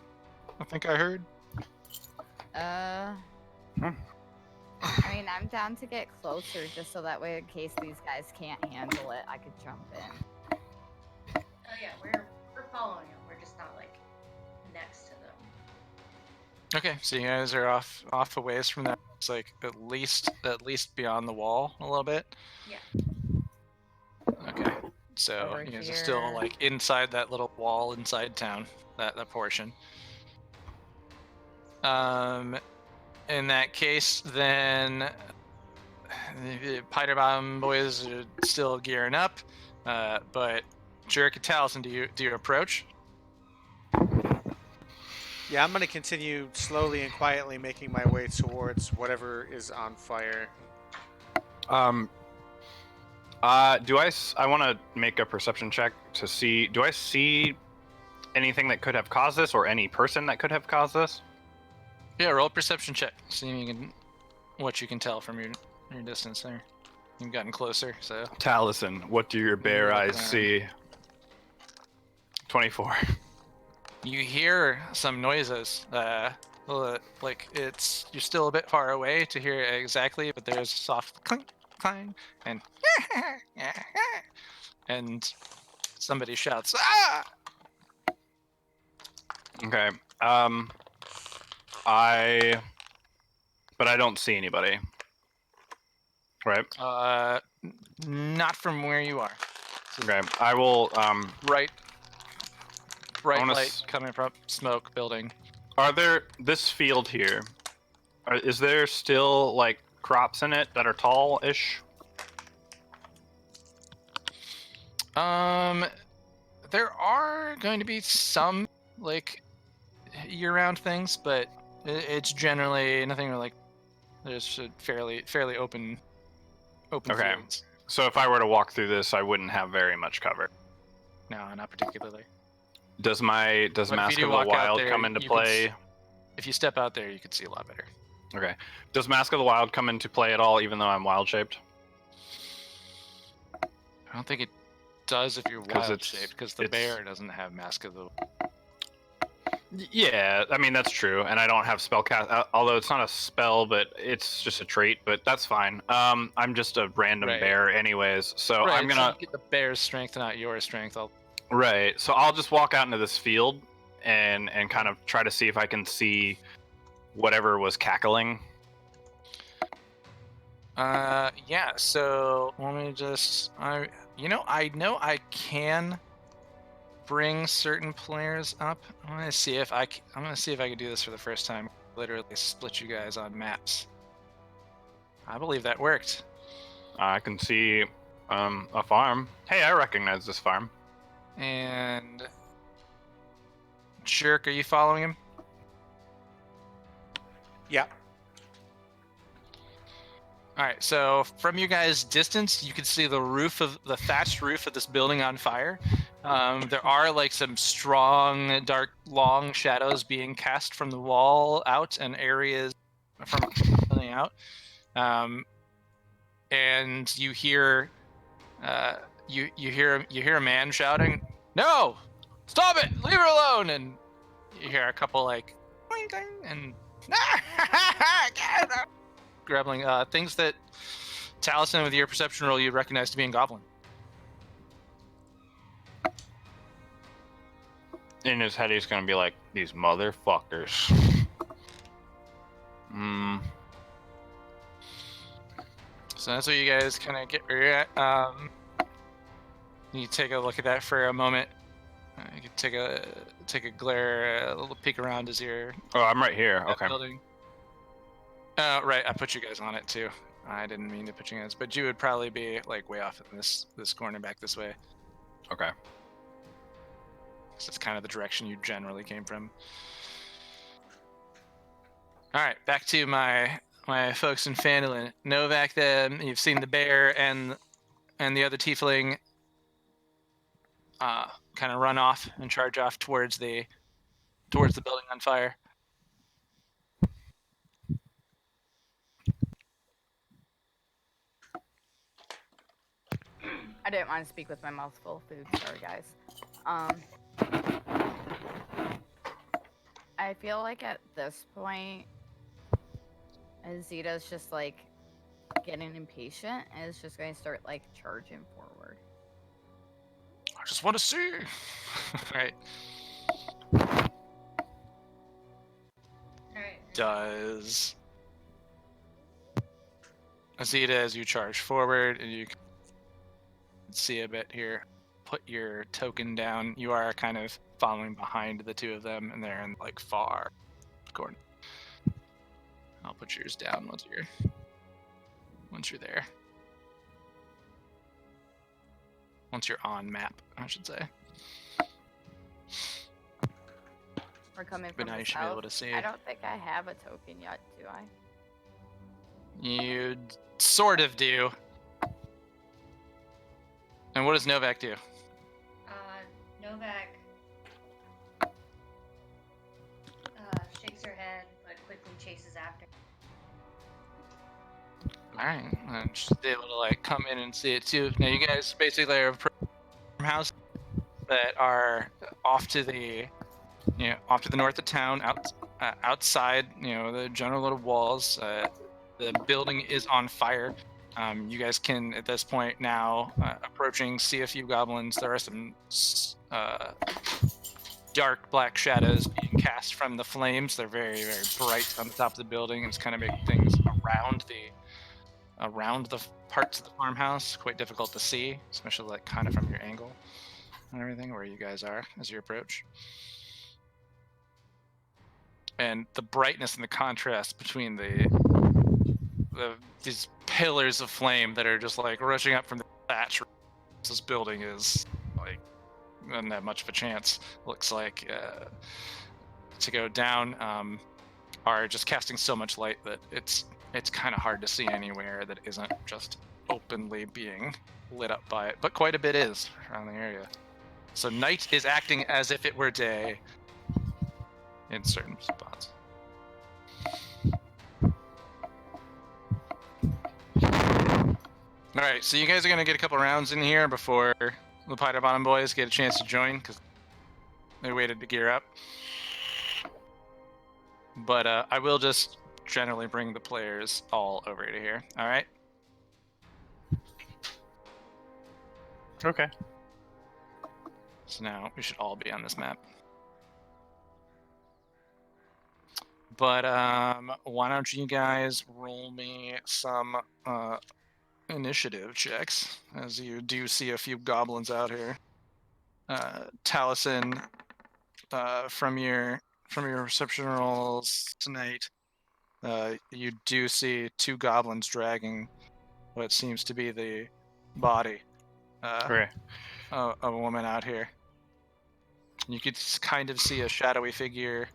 I think I heard. I mean, I'm down to get closer just so that way, in case these guys can't handle it, I could jump in. Oh yeah, we're following them. We're just not like next to them. Okay, so you guys are off a ways from that. It's like at least beyond the wall a little bit. Yeah. Okay, so Over you guys are still here. like inside that little wall inside town, that portion. In that case, then the Piter Bomb boys are still gearing up, but Jurek and Taliesin, do you approach? Yeah, I'm gonna continue slowly and quietly making my way towards whatever is on fire. I want to make a perception check to see, do I see anything that could have caused this, or any person that could have caused this? Yeah, roll a perception check. See what you can tell from your distance there. You've gotten closer, so. Taliesin, what do your bare Look eyes around. see? 24. You hear some noises. Like you're still a bit far away to hear it exactly, but there's a soft clink, clang, and and somebody shouts, "Ah!" Okay. But I don't see anybody. Right? Not from where you are. Okay. I will, Bright wanna light s- coming from smoke building. are there, this field here, is there still, like, crops in it that are tall-ish? There are going to be some like year-round things, but it's generally nothing like. There's a fairly open Okay. fields. So if I were to walk through this, I wouldn't have very much cover. No, not particularly. Does if you Mask do of the walk out Wild there, come into you can play? If you step out there, you can see a lot better. Okay. Does Mask of the Wild come into play at all, even though I'm wild-shaped? I don't think it does if you're 'Cause wild it's- shaped, because the it's- bear doesn't have Mask of the. Yeah, I mean, that's true, and I don't have spellcast, although it's not a spell, but it's just a trait, but that's fine. I'm just a random Right. bear anyways, so Right, I'm so gonna... you get the bear's strength, not your strength. Right, so I'll just walk out into this field and kind of try to see if I can see whatever was cackling. Yeah. So let me just. I know I can bring certain players up. I'm gonna see if I can do this for the first time. Literally split you guys on maps. I believe that worked. I can see A farm. Hey, I recognize this farm. And Jerk, are you following him? Yeah. All right, so from you guys' distance, you can see the roof of the thatched roof of this building on fire. There are like some strong, dark, long shadows being cast from the wall out and areas from coming out. And you hear, you hear a man shouting, "No! Stop it! Leave her alone!" And you hear a couple like, "Boing, boing," and grabbling things that Taliesin, with your perception roll, you'd recognize to be in Goblin. In his head, he's gonna be like, "These motherfuckers." So that's what you guys kind of get where you're at. You take a look at that for a moment. You can take a glare, a little peek around as you're Oh, I'm right here. Okay. building. Right, I put you guys on it too. I didn't mean to put you guys, but you would probably be like way off in this corner back this way. Okay. So it's kind of the direction you generally came from. All right, back to my folks in Phandalin. Novak, then you've seen the bear and the other tiefling kind of run off and charge off towards the building on fire. I didn't want to speak with my mouth full of food. Sorry, guys. I feel like at this point, Azita's just like getting impatient and is just going to start like charging forward. I just want to see. Right. Alright. Does Azita, as you charge forward, and you can see a bit here, put your token down. You are kind of following behind the two of them, and they're in like far corner. I'll put yours down once you're there. Once you're on map, I should say. We're coming But from now the you should be able south. to see. I don't think I have a token yet, do I? You sort of do. And what does Novak do? Novak shakes her head, but quickly chases after. Alright, and she's able to like come in and see it too. Now you guys basically are a farmhouse that are off to the north of town, outside, the general little walls. The building is on fire. You guys can, at this point now, approaching, see a few goblins. There are some dark black shadows being cast from the flames. They're very, very bright on the top of the building, and it's kind of making things around the parts of the farmhouse quite difficult to see, especially like kind of from your angle and everything where you guys are as you approach. And the brightness and the contrast between these pillars of flame that are just like rushing up from the thatch. This building is like doesn't have much of a chance. Looks like to go down. Are just casting so much light that it's kind of hard to see anywhere that isn't just openly being lit up by it. But quite a bit is around the area. So night is acting as if it were day in certain spots. All right, so you guys are gonna get a couple rounds in here before the Pyder Bottom boys get a chance to join because they waited to gear up. But I will just generally bring the players all over to here. All right. Okay. So now we should all be on this map. But why don't you guys roll me some initiative checks, as you do see a few goblins out here. Taliesin, from your reception rolls tonight, you do see two goblins dragging what seems to be the body. Okay. Of a woman out here. You could kind of see a shadowy figure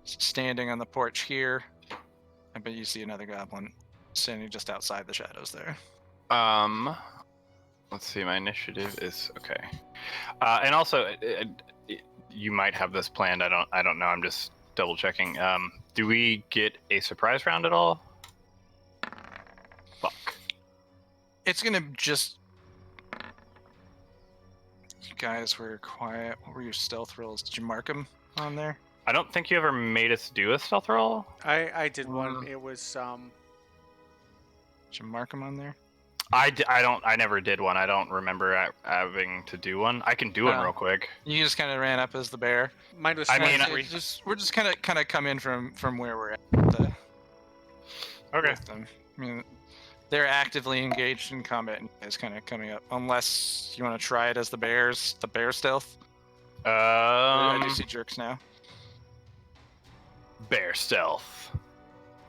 standing on the porch here. I bet you see another goblin standing just outside the shadows there. Let's see. My initiative is okay. And also, you might have this planned. I don't know. I'm just double checking. Do we get a surprise round at all? Fuck. It's gonna just. You guys were quiet. What were your stealth rolls? Did you mark them on there? I don't think you ever made us do a stealth roll. I did one. Mm. It was Did you mark them on there? I never did one. I don't remember having to do one. I can do one Oh. real quick. You just kind of ran up as the bear. mine was I mean, three. We're just kind of come in from where we're at. The, Okay. with them. I mean, they're actively engaged in combat, and you guys kind of coming up. Unless you want to try it as the bear stealth. I do see jerks now. Bear stealth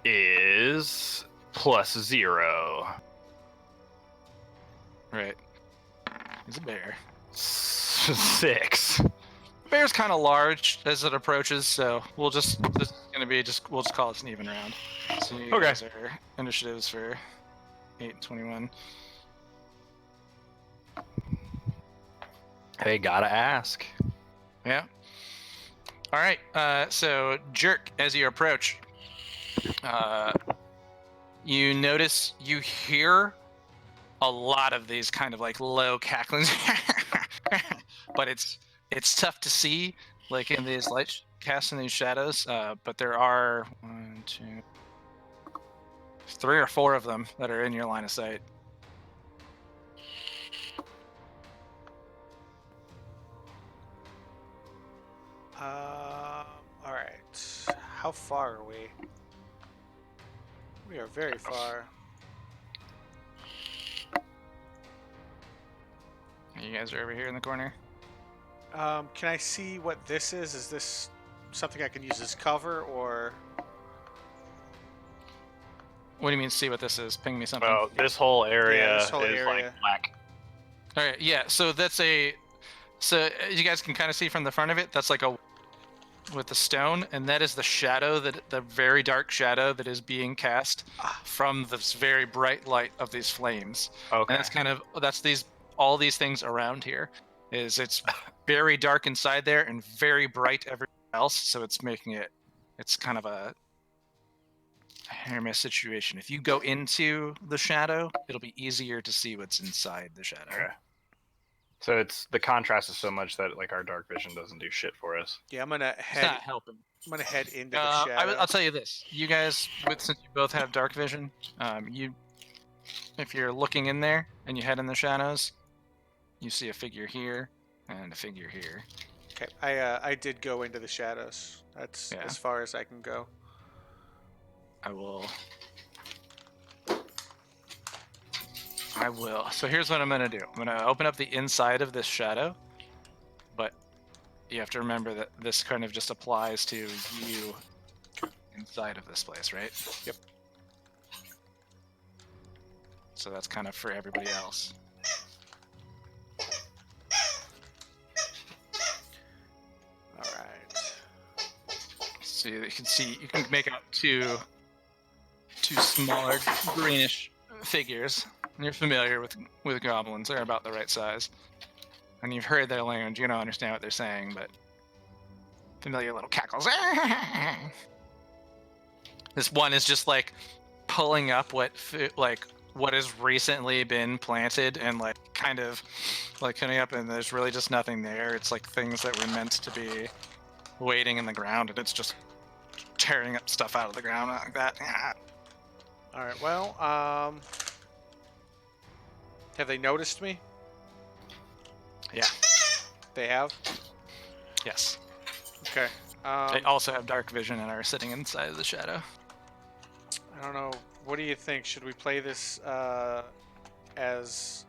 is +0. Right. He's a bear. 6. The bear's kind of large as it approaches, so we'll just we'll just call it an even round. So you Okay. guys are initiatives for 8 and 21. Hey, gotta ask. Yeah. All right. So jerk, as you approach, you notice you hear a lot of these kind of like low cacklings, but it's tough to see like in these light casts in these shadows. But there are 1, 2, 3 or 4 of them that are in your line of sight. All right. How far are we? We are very far. You guys are over here in the corner. Can I see what this is? Is this something I can use as cover, or What do you mean? See what this is? Ping me something. Oh, this whole area this whole is area. like black. All right, yeah. So that's so you guys can kind of see from the front of it. That's like a with the stone, and that is the shadow the very dark shadow that is being cast from this very bright light of these flames. Okay. And that's all these things around here. It's very dark inside there and very bright everywhere else. So it's kind of a hit or miss situation. If you go into the shadow, it'll be easier to see what's inside the shadow. Okay. So the contrast is so much that like our dark vision doesn't do shit for us. yeah, I'm gonna It's head. not helping. I'm gonna head into the shadow. I'll tell you this: you guys, since you both have dark vision, if you're looking in there and you head in the shadows, you see a figure here and a figure here. Okay, I did go into the shadows. That's Yeah. as far as I can go. I will. So here's what I'm gonna do. I'm gonna open up the inside of this shadow, but you have to remember that this kind of just applies to you inside of this place, right? Yep. So that's kind of for everybody else. All right. So you can make out two smaller greenish figures. You're familiar with goblins; they're about the right size, and you've heard their language. You don't understand what they're saying, but familiar little cackles. This one is just like pulling up what has recently been planted and like kind of like cutting up, and there's really just nothing there. It's like things that were meant to be waiting in the ground, and it's just tearing up stuff out of the ground like that. All right. Well, have they noticed me? Yeah. They have. Yes. Okay. They also have dark vision and are sitting inside of the shadow. I don't know. What do you think? Should we play this as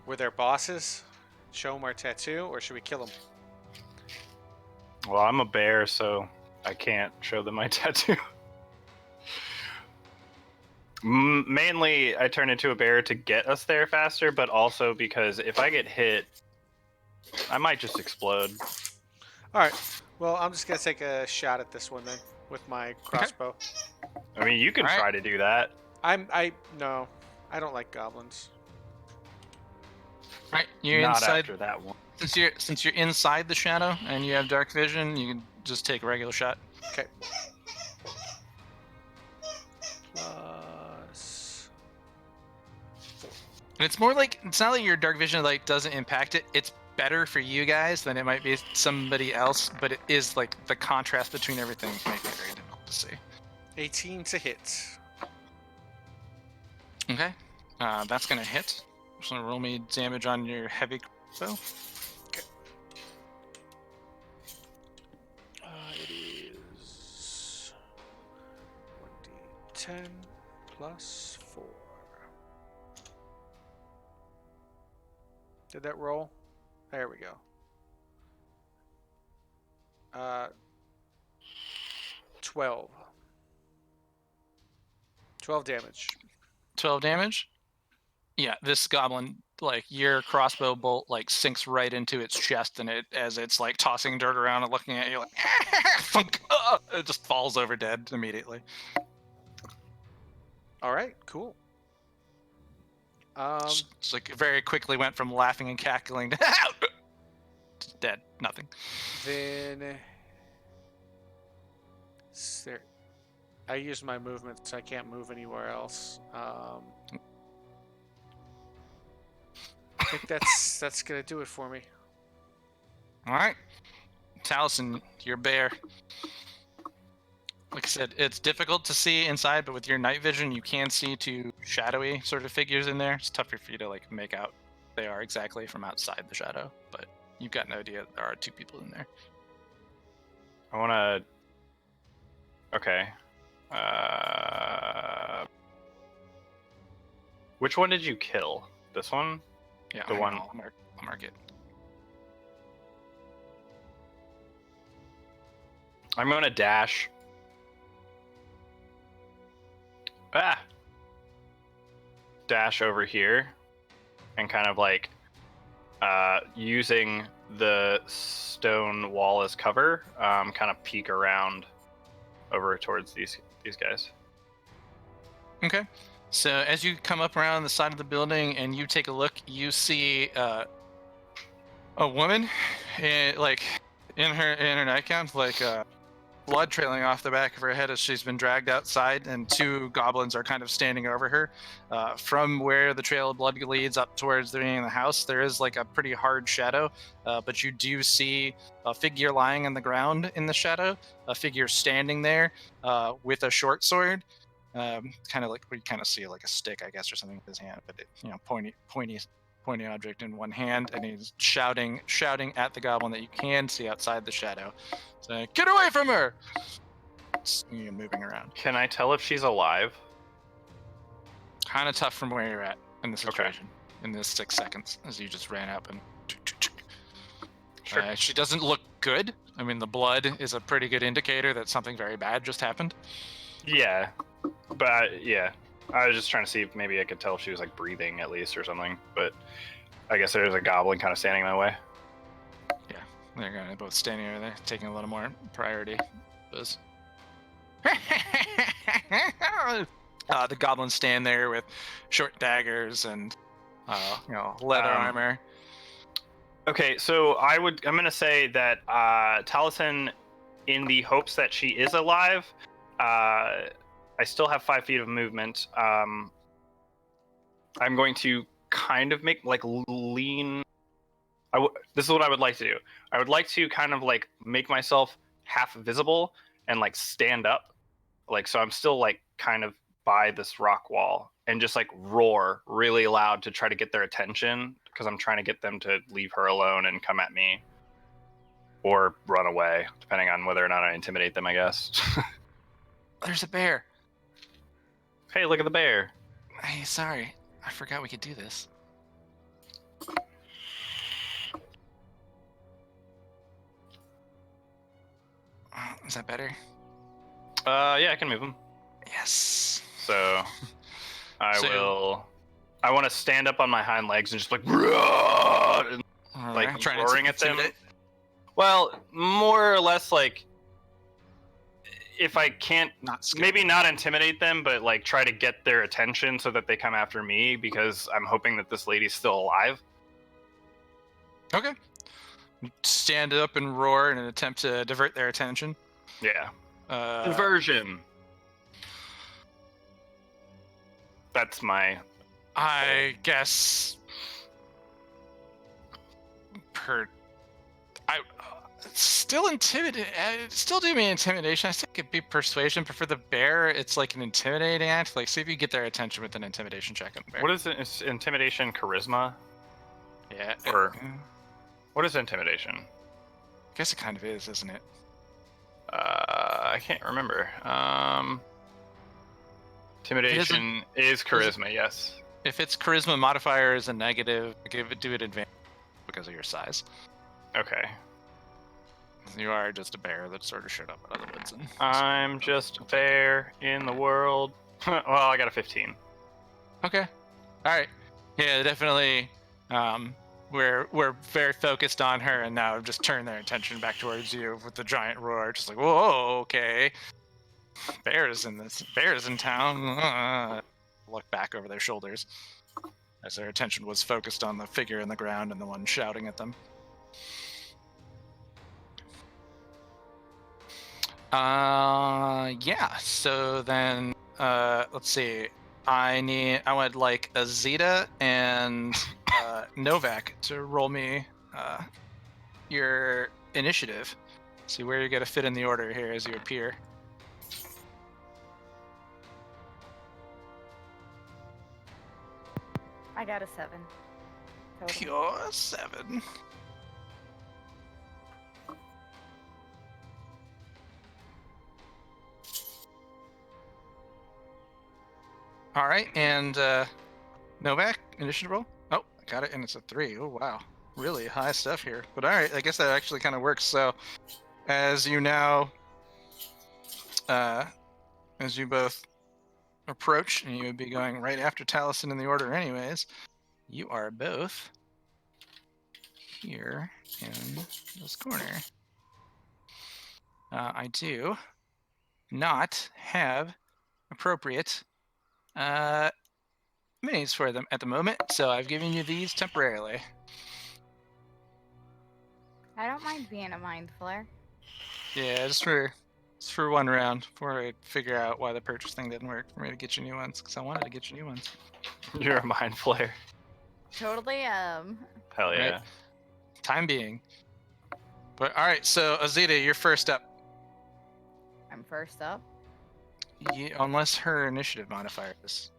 we're their bosses? Show them our tattoo, or should we kill them? Well, I'm a bear, so I can't show them my tattoo. Mainly, I turn into a bear to get us there faster, but also because if I get hit, I might just explode. All right. Well, I'm just gonna take a shot at this one then with my crossbow. I mean, you can All right. try to do that. No, I don't like goblins. Right, you're Not inside. after that one. Since you're inside the shadow and you have dark vision, you can just take a regular shot. Okay. Plus. And it's more like it's not like your dark vision like doesn't impact it. It's better for you guys than it might be somebody else, but it is like the contrast between everything is making it very difficult to see. 18 to hit. Okay, that's gonna hit. So roll me damage on your heavy bow. It is 1d10 plus 4. Did that roll? There we go. 12. 12 damage. 12 damage. Yeah, this goblin, like your crossbow bolt, like sinks right into its chest, and it as it's like tossing dirt around and looking at you, like thunk, it just falls over dead immediately. All right, cool. It's like it very quickly went from laughing and cackling to just dead, nothing. Then there, I used my movement, so I can't move anywhere else. I think that's gonna do it for me. All right, Taliesin, your bear. Like I said, it's difficult to see inside, but with your night vision, you can see two shadowy sort of figures in there. It's tougher for you to like make out they are exactly from outside the shadow, but you've got an idea that there are two people in there. I want to. Okay. Which one did you kill? This one? Yeah, The hang one- on, I'll mark it. I'm going to dash. Dash over here and kind of like using the stone wall as cover, kind of peek around over towards these guys. Okay. So as you come up around the side of the building and you take a look, you see a woman, like in her nightgown, like blood trailing off the back of her head as she's been dragged outside, and two goblins are kind of standing over her. From where the trail of blood leads up towards the beginning of the house, there is like a pretty hard shadow, but you do see a figure lying on the ground in the shadow, a figure standing there with a short sword. Kind of like we kind of see like a stick, I guess, or something with his hand, but pointy object in one hand, and he's shouting at the goblin that you can see outside the shadow, saying, "Get away from her!" Moving around. Can I tell if she's alive? Kind of tough from where you're at in the situation. In this 6 seconds, as you just ran up and. Sure. She doesn't look good. I mean, the blood is a pretty good indicator that something very bad just happened. Yeah, but yeah, I was just trying to see if maybe I could tell if she was like breathing at least or something. But I guess there's a goblin kind of standing my way. Yeah, they're gonna both standing over there, taking a little more priority. Buzz. The goblins stand there with short daggers and leather armor. Okay, so I'm gonna say that Taliesin, in the hopes that she is alive, I still have 5 feet of movement. I'm going to kind of make like lean. This is what I would like to do. I would like to kind of like make myself half visible and like stand up, like so I'm still like kind of by this rock wall, and just like roar really loud to try to get their attention, because I'm trying to get them to leave her alone and come at me, or run away, depending on whether or not I intimidate them, I guess. There's a bear. Hey, look at the bear. Hey, sorry, I forgot we could do this. Is that better? Yeah, I can move him. Yes. So I want to stand up on my hind legs and just like, "Roar!" and, All like right, trying to roaring at them. intimidate. Well, more or less like, if I can't, Not scary. maybe not intimidate them, but like try to get their attention so that they come after me because I'm hoping that this lady's still alive. Okay. Stand up and roar in an attempt to divert their attention. Yeah. Diversion. That's my. I guess. Still intimidate. Still do me intimidation. I think it'd be persuasion, but for the bear, it's like an intimidating act. Like, see if you get their attention with an intimidation check on the bear. What is it? Is intimidation charisma? Yeah. Or I what is intimidation? guess it kind of is, isn't it? I can't remember. Intimidation is charisma. Yes. If its charisma modifier is a negative, do it advantage because of your size. Okay. You are just a bear that sort of showed up at other woods. I'm just a bear in the world. Well, I got a 15. Okay. All right. Yeah, definitely. We're very focused on her, and now I've just turned their attention back towards you with the giant roar. Just like, whoa, okay. Bears in town. Look back over their shoulders as their attention was focused on the figure in the ground and the one shouting at them. Yeah. So then, let's see. I would like Azita and Novak to roll me your initiative. See where you're gonna fit in the order here as you appear. I got a 7. Total. Pure 7. All right, and Novak, initiative roll. Oh, I got it, and it's a 3. Oh, wow. Really high stuff here. But all right, I guess that actually kind of works. So as you now, as you both approach, and you would be going right after Taliesin in the order anyways, you are both here in this corner. I do not have appropriate minis for them at the moment, so I've given you these temporarily. I don't mind being a mind flare. Yeah, just for one round before I figure out why the purchase thing didn't work for me to get you new ones, because I wanted to get you new ones. You're a mind flayer. Totally. Hell Right. yeah. Time being. But all right, so Azita, you're first up. I'm first up. Unless her initiative modifier is.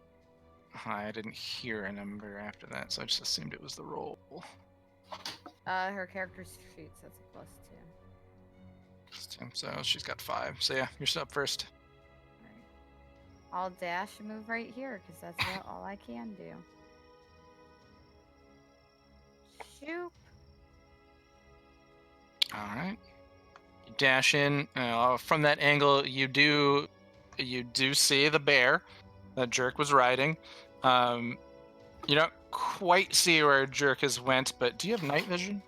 I didn't hear a number after that, so I just assumed it was the roll. Her character sheet says a +2. So she's got 5. So yeah, you're still up first. Alright. I'll dash and move right here because that's all I can do. Shoot. All right. You dash in. From that angle, you do see the bear that Jerk was riding. You don't quite see where Jerk has went, but do you have night vision?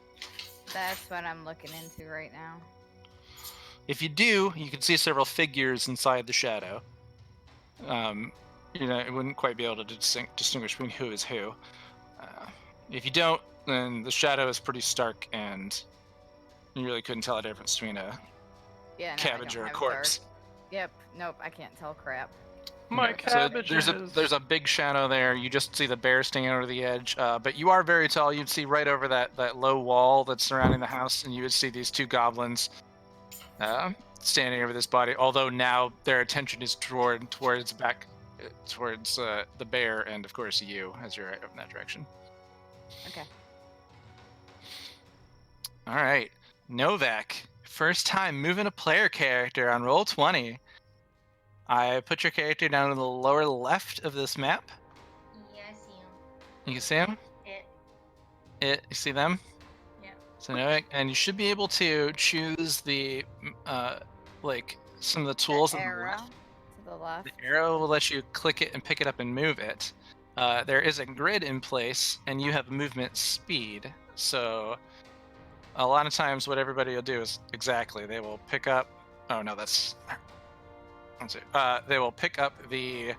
That's what I'm looking into right now. If you do, you can see several figures inside the shadow. It wouldn't quite be able to distinguish between who is who. If you don't, then the shadow is pretty stark, and you really couldn't tell the difference between a Yeah, no, I cabbage don't or a have corpse. dark. Yep. Nope. I can't tell crap. My So cabbages. there's a big shadow there. You just see the bear standing over the edge. But you are very tall. You'd see right over that low wall that's surrounding the house, and you would see these 2 goblins standing over this body. Although now their attention is towards the bear, and of course you, as you're in that direction. Okay. All right, Novak, first time moving a player character on Roll20. I put your character down in the lower left of this map. Yeah, I see him. You can see him? You see them? Yeah. So Novak, and you should be able to choose the some of the tools. The on the arrow left. to the left. The arrow will let you click it and pick it up and move it. There is a grid in place, and you have movement speed. So a lot of times, what everybody will do is they will pick up. Oh no, that's. Let's see. They will pick up the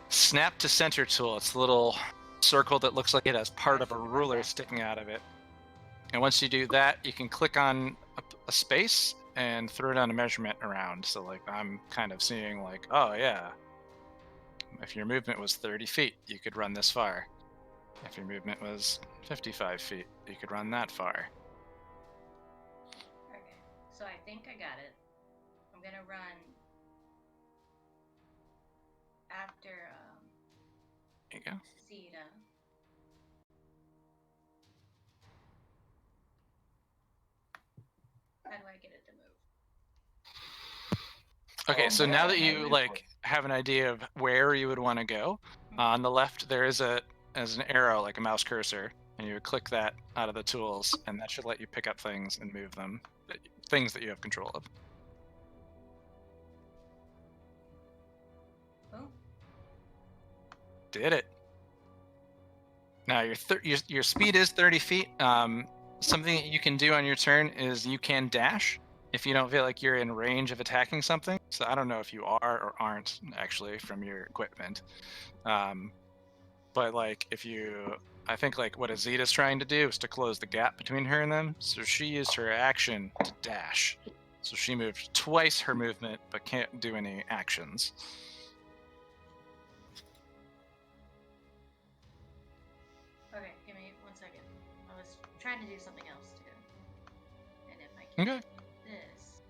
snap to center tool. It's a little circle that looks like it has part of a ruler sticking out of it. And once you do that, you can click on a space and throw down a measurement around. So like I'm kind of seeing like, oh yeah, if your movement was 30 feet, you could run this far. If your movement was 55 feet, you could run that far. Okay, so I think I got it. I'm gonna run after There you go. Zeta. How do I get it to move? Okay, Oh, so now that man, you that like is have an idea of where you would want to go, on the left there is an arrow like a mouse cursor, and you would click that out of the tools, and that should let you pick up things and move them, things that you have control of. Oh, Did it. Now your speed is 30 feet. Something that you can do on your turn is you can dash if you don't feel like you're in range of attacking something. So I don't know if you are or aren't actually from your equipment. But like I think like what Azita's trying to do is to close the gap between her and them. So she used her action to dash. So she moved twice her movement, but can't do any actions. okay. Give me 1 second. I was trying to do something else too. And if I can Okay. do this.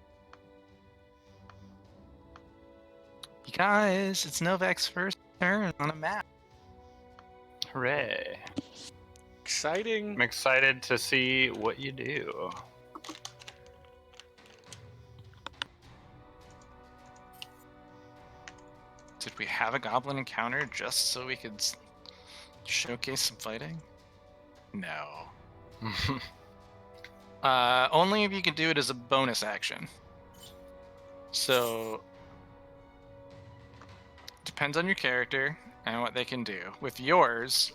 You guys, it's Novak's first turn on a map. Hooray! Exciting. I'm excited to see what you do. Did we have a goblin encounter just so we could showcase some fighting? No. Only if you can do it as a bonus action. So, depends on your character and what they can do. With yours,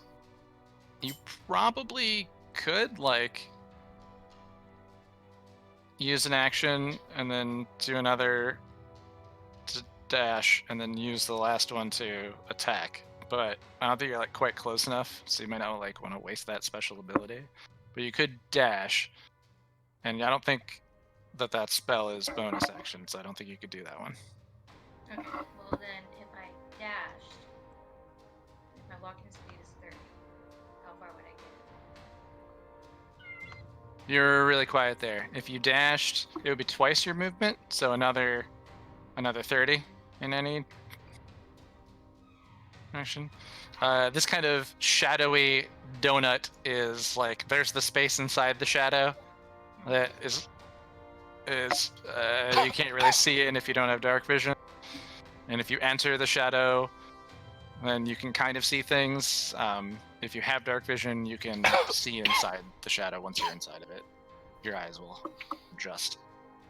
you probably could, like, use an action and then do another to dash and then use the last one to attack. But I don't think you're, like, quite close enough, so you might not, like, want to waste that special ability. But you could dash, and I don't think that spell is bonus action, so I don't think you could do that one. Okay, well then, if I dashed, if my walking speed is 30, how far would I get? You're really quiet there. If you dashed, it would be twice your movement, so another 30 in any action. This kind of shadowy donut is like there's the space inside the shadow that is you can't really see it, and if you don't have dark vision, and if you enter the shadow, then you can kind of see things. If you have dark vision, you can see inside the shadow. Once you're inside of it, your eyes will adjust.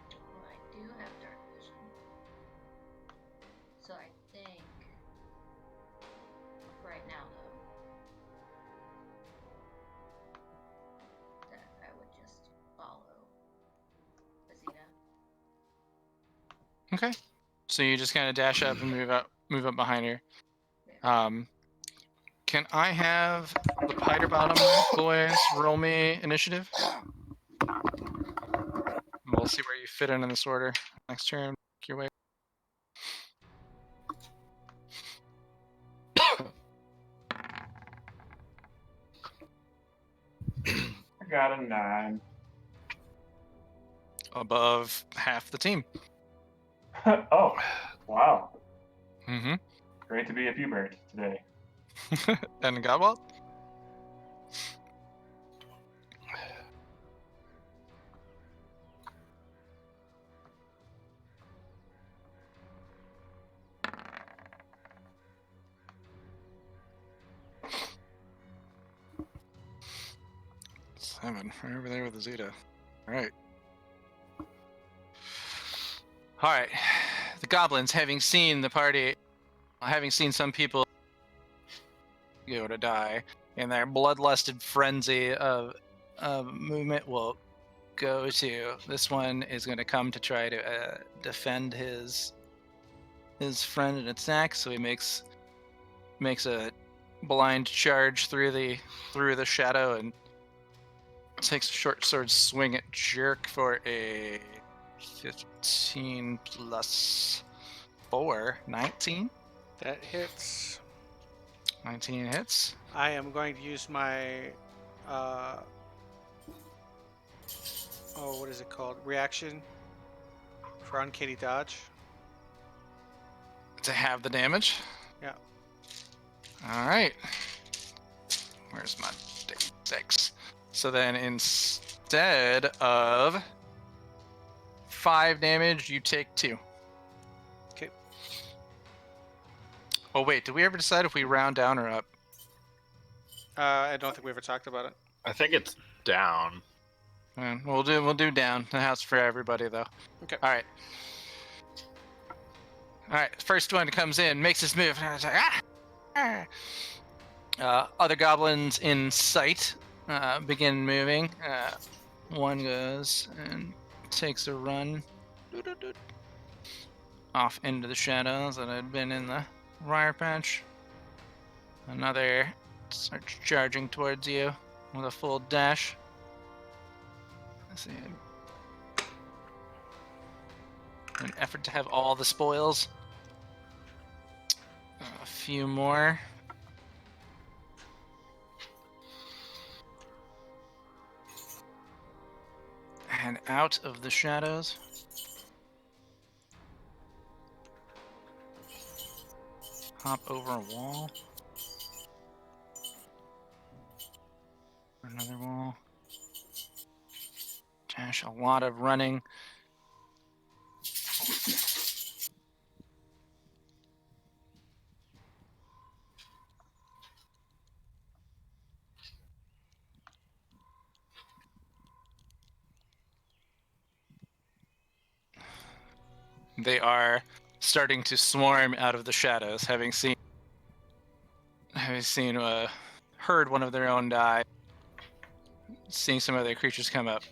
Well, I do have dark vision. So I think right now though that I would just follow Azita. Okay. So you just kind of dash up and move up behind her. Can I have the Piter Bottom boys roll me initiative? We'll see where you fit in this order. Next turn, work your way. I got a 9. Above half the team. Oh, wow. Mm-hmm. Great to be a Pubert today. And Godwald? Seven, right over there with the Zeta. All right. the goblins, having seen the party, having seen some people go to die, in their bloodlusted frenzy of movement, will go to. This one is going to come to try to defend his friend and attack. So he makes a blind charge through the shadow and takes a short sword swing at Jerk for a 15 plus 4, 19. That hits. 19 hits. I am going to use my what is it called? Reaction for uncanny dodge. To have the damage. Yeah. All right. Where's my d6? So then instead of 5 damage, you take 2. Okay. Oh wait, did we ever decide if we round down or up? I don't think we ever talked about it. I think it's down. We'll do down. The house for everybody though. Okay. All right. All right. First one comes in, makes his move. And I was like, other goblins in sight begin moving. One goes and takes a run off into the shadows that had been in the briar patch. Another starts charging towards you with a full dash. Let's see. An effort to have all the spoils. A few more. And out of the shadows. Hop over a wall. Another wall. Dash, a lot of running. They are starting to swarm out of the shadows, having heard one of their own die, seeing some other creatures come up.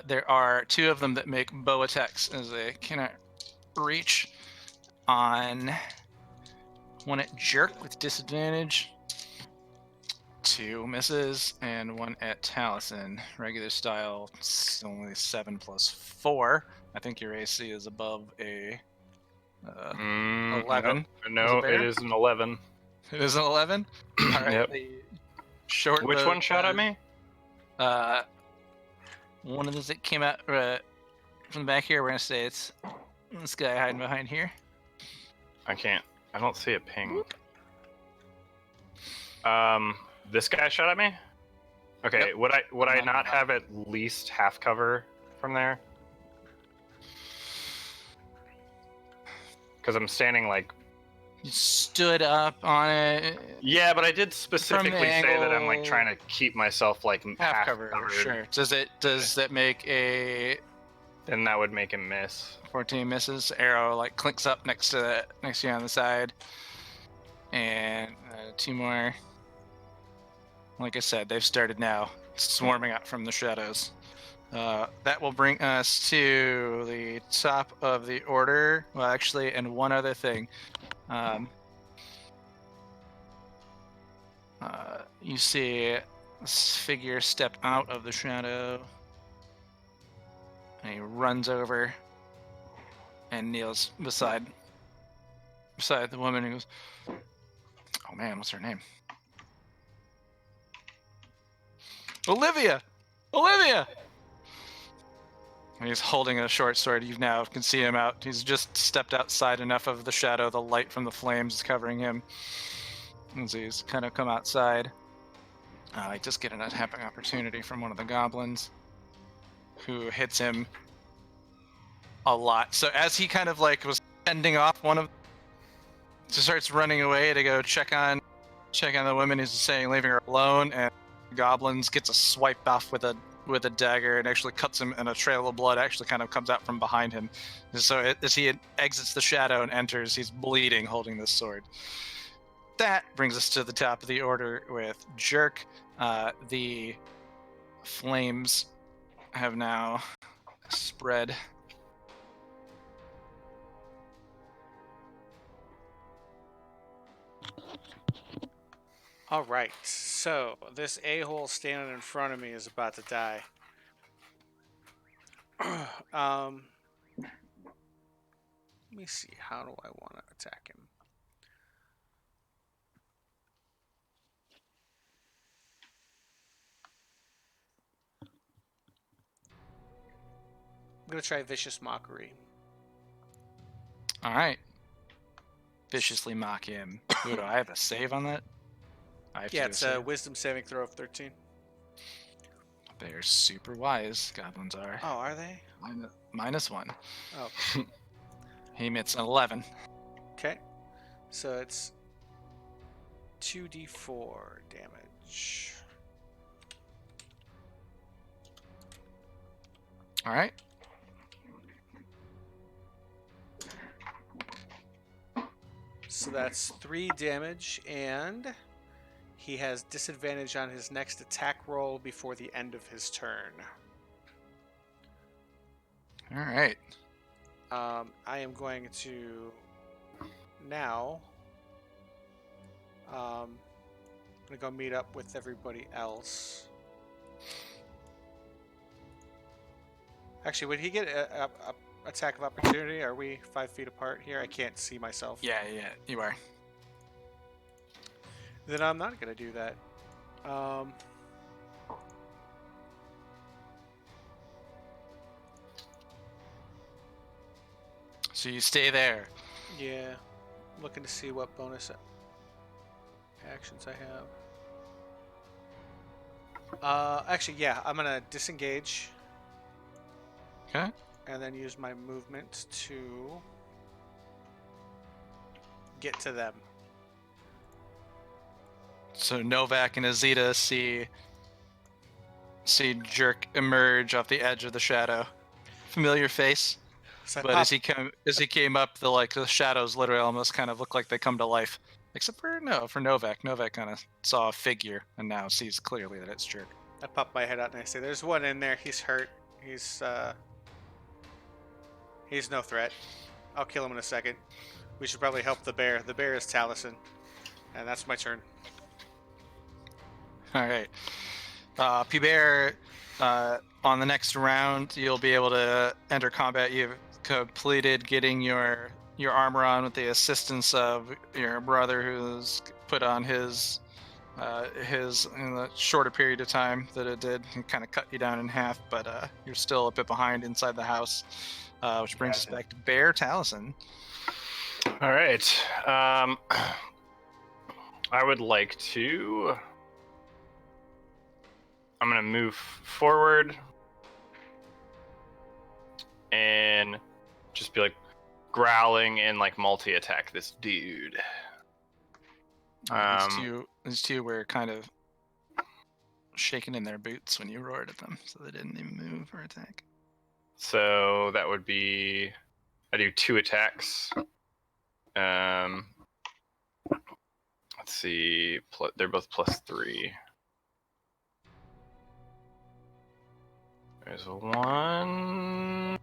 There are 2 of them that make bow attacks as they cannot reach on one at Jerk with disadvantage. 2 misses and 1 at Taliesin. Regular style, it's only 7 plus 4. I think your AC is above a 11. No, Is it it bear? is an 11. It is an 11? All right. Yep. The short Which bow one shot at me? One of those that came out from the back here. We're going to say it's this guy hiding behind here. I don't see a ping. This guy shot at me? Okay, Yep. would I not have at least half cover from there? Because I'm standing like... You stood up on it. Yeah, but I did specifically say that I'm like angle- trying to keep myself like Half cover, covered. sure. Does that make a Then that would make him miss. 14 misses? Arrow like clinks up next to you on the side, and 2 more. Like I said, they've started now swarming out from the shadows. That will bring us to the top of the order. Well, actually, and one other thing. You see this figure step out of the shadow, and he runs over and kneels beside the woman. Who goes, "Oh man, what's her name? Olivia! Olivia!" And he's holding a short sword. You now can see him out. He's just stepped outside enough of the shadow. The light from the flames is covering him. As he's kind of come outside. I just get an attacking opportunity from one of the goblins, who hits him a lot. So as he kind of like was fending off one of, just starts running away to go check on the woman who's saying leaving her alone, and the goblins gets a swipe off with a with a dagger and actually cuts him, and a trail of blood actually kind of comes out from behind him. And so as he exits the shadow and enters, he's bleeding, holding this sword. That brings us to the top of the order with Jerk. The flames have now spread. All right, so this a-hole standing in front of me is about to die. Let me see. How do I want to attack him? I'm gonna try Vicious Mockery. All right. Viciously mock him. Ooh, do I have a save on that? I have to Yeah, do it's a a save. Wisdom saving throw of 13. They're super wise, goblins are. Oh, are they? -1. Oh, He emits an 11. okay. So it's 2d4 damage. All right. So that's 3 damage, and he has disadvantage on his next attack roll before the end of his turn. All right. I am going to now. I'm gonna go meet up with everybody else. Actually, would he get a attack of opportunity? Are we 5 feet apart here? I can't see myself. Yeah, you are. Then I'm not gonna do that. So you stay there. Yeah, I'm looking to see what bonus actions I have. Actually, yeah, I'm gonna disengage Okay. and then use my movement to get to them. So Novak and Azita see Jerk emerge off the edge of the shadow. Familiar face, So I but pop, as he came up, the shadows literally almost kind of look like they come to life. Except for Novak. Novak kind of saw a figure and now sees clearly that it's Jerk. I pop my head out and I say, "There's one in there. He's hurt. He's no threat. I'll kill him in a second. We should probably help the bear. The bear is Taliesin, and that's my turn." All right. P-Bear, on the next round, you'll be able to enter combat. You've completed getting your armor on with the assistance of your brother, who's put on his in the shorter period of time that it did, and kind of cut you down in half. But you're still a bit behind inside the house, which brings us back to Bear Taliesin. All right. I would like to. I'm gonna move forward and just be like growling and like multi-attack this dude. These two were kind of shaking in their boots when you roared at them, so they didn't even move or attack. So that would be, I do 2 attacks. Let's see, they're both +3. There's 1,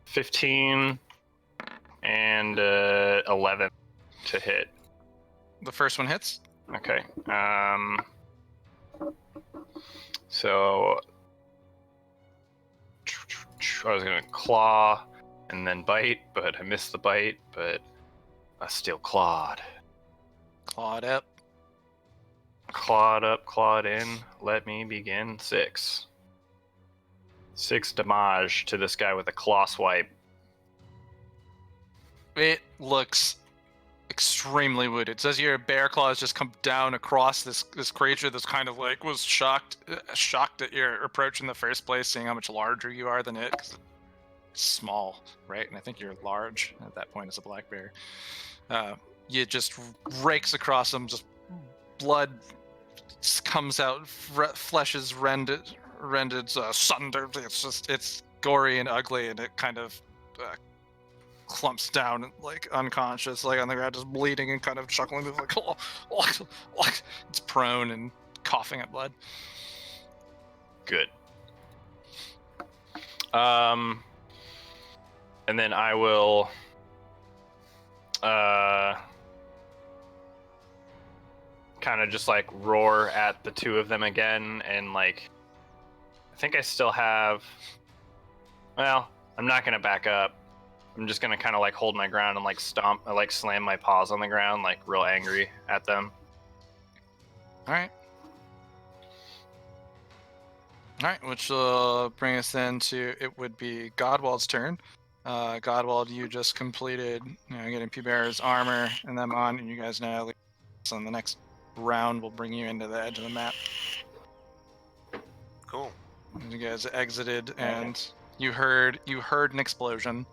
15, and 11 to hit. The first one hits. Okay. So I was gonna claw and then bite, but I missed the bite, but I still clawed. Clawed up. Clawed up, clawed in. Let me begin. 6 damage to this guy with a claw swipe. It looks extremely wounded. It says your bear claws just come down across this creature that's kind of like was shocked at your approach in the first place, seeing how much larger you are than it. 'Cause it's small, right? And I think you're large at that point as a black bear. You just rakes across him, just blood comes out, flesh is rendered sundered. It's gory and ugly, and it kind of clumps down like unconscious, like on the ground, just bleeding and kind of chuckling. It's like it's prone and coughing up blood. Good. And then I will kind of just like roar at the two of them again, and like I think I still have, well, I'm not gonna back up. I'm just gonna kind of like hold my ground and like stomp, like slam my paws on the ground, like real angry at them. All right. All right, which will bring us then to, it would be Godwald's turn. Godwald, you just completed, getting P-Bear's armor and them on, and you guys now. So the next round will bring you into the edge of the map. Cool. You guys exited, and you heard an explosion.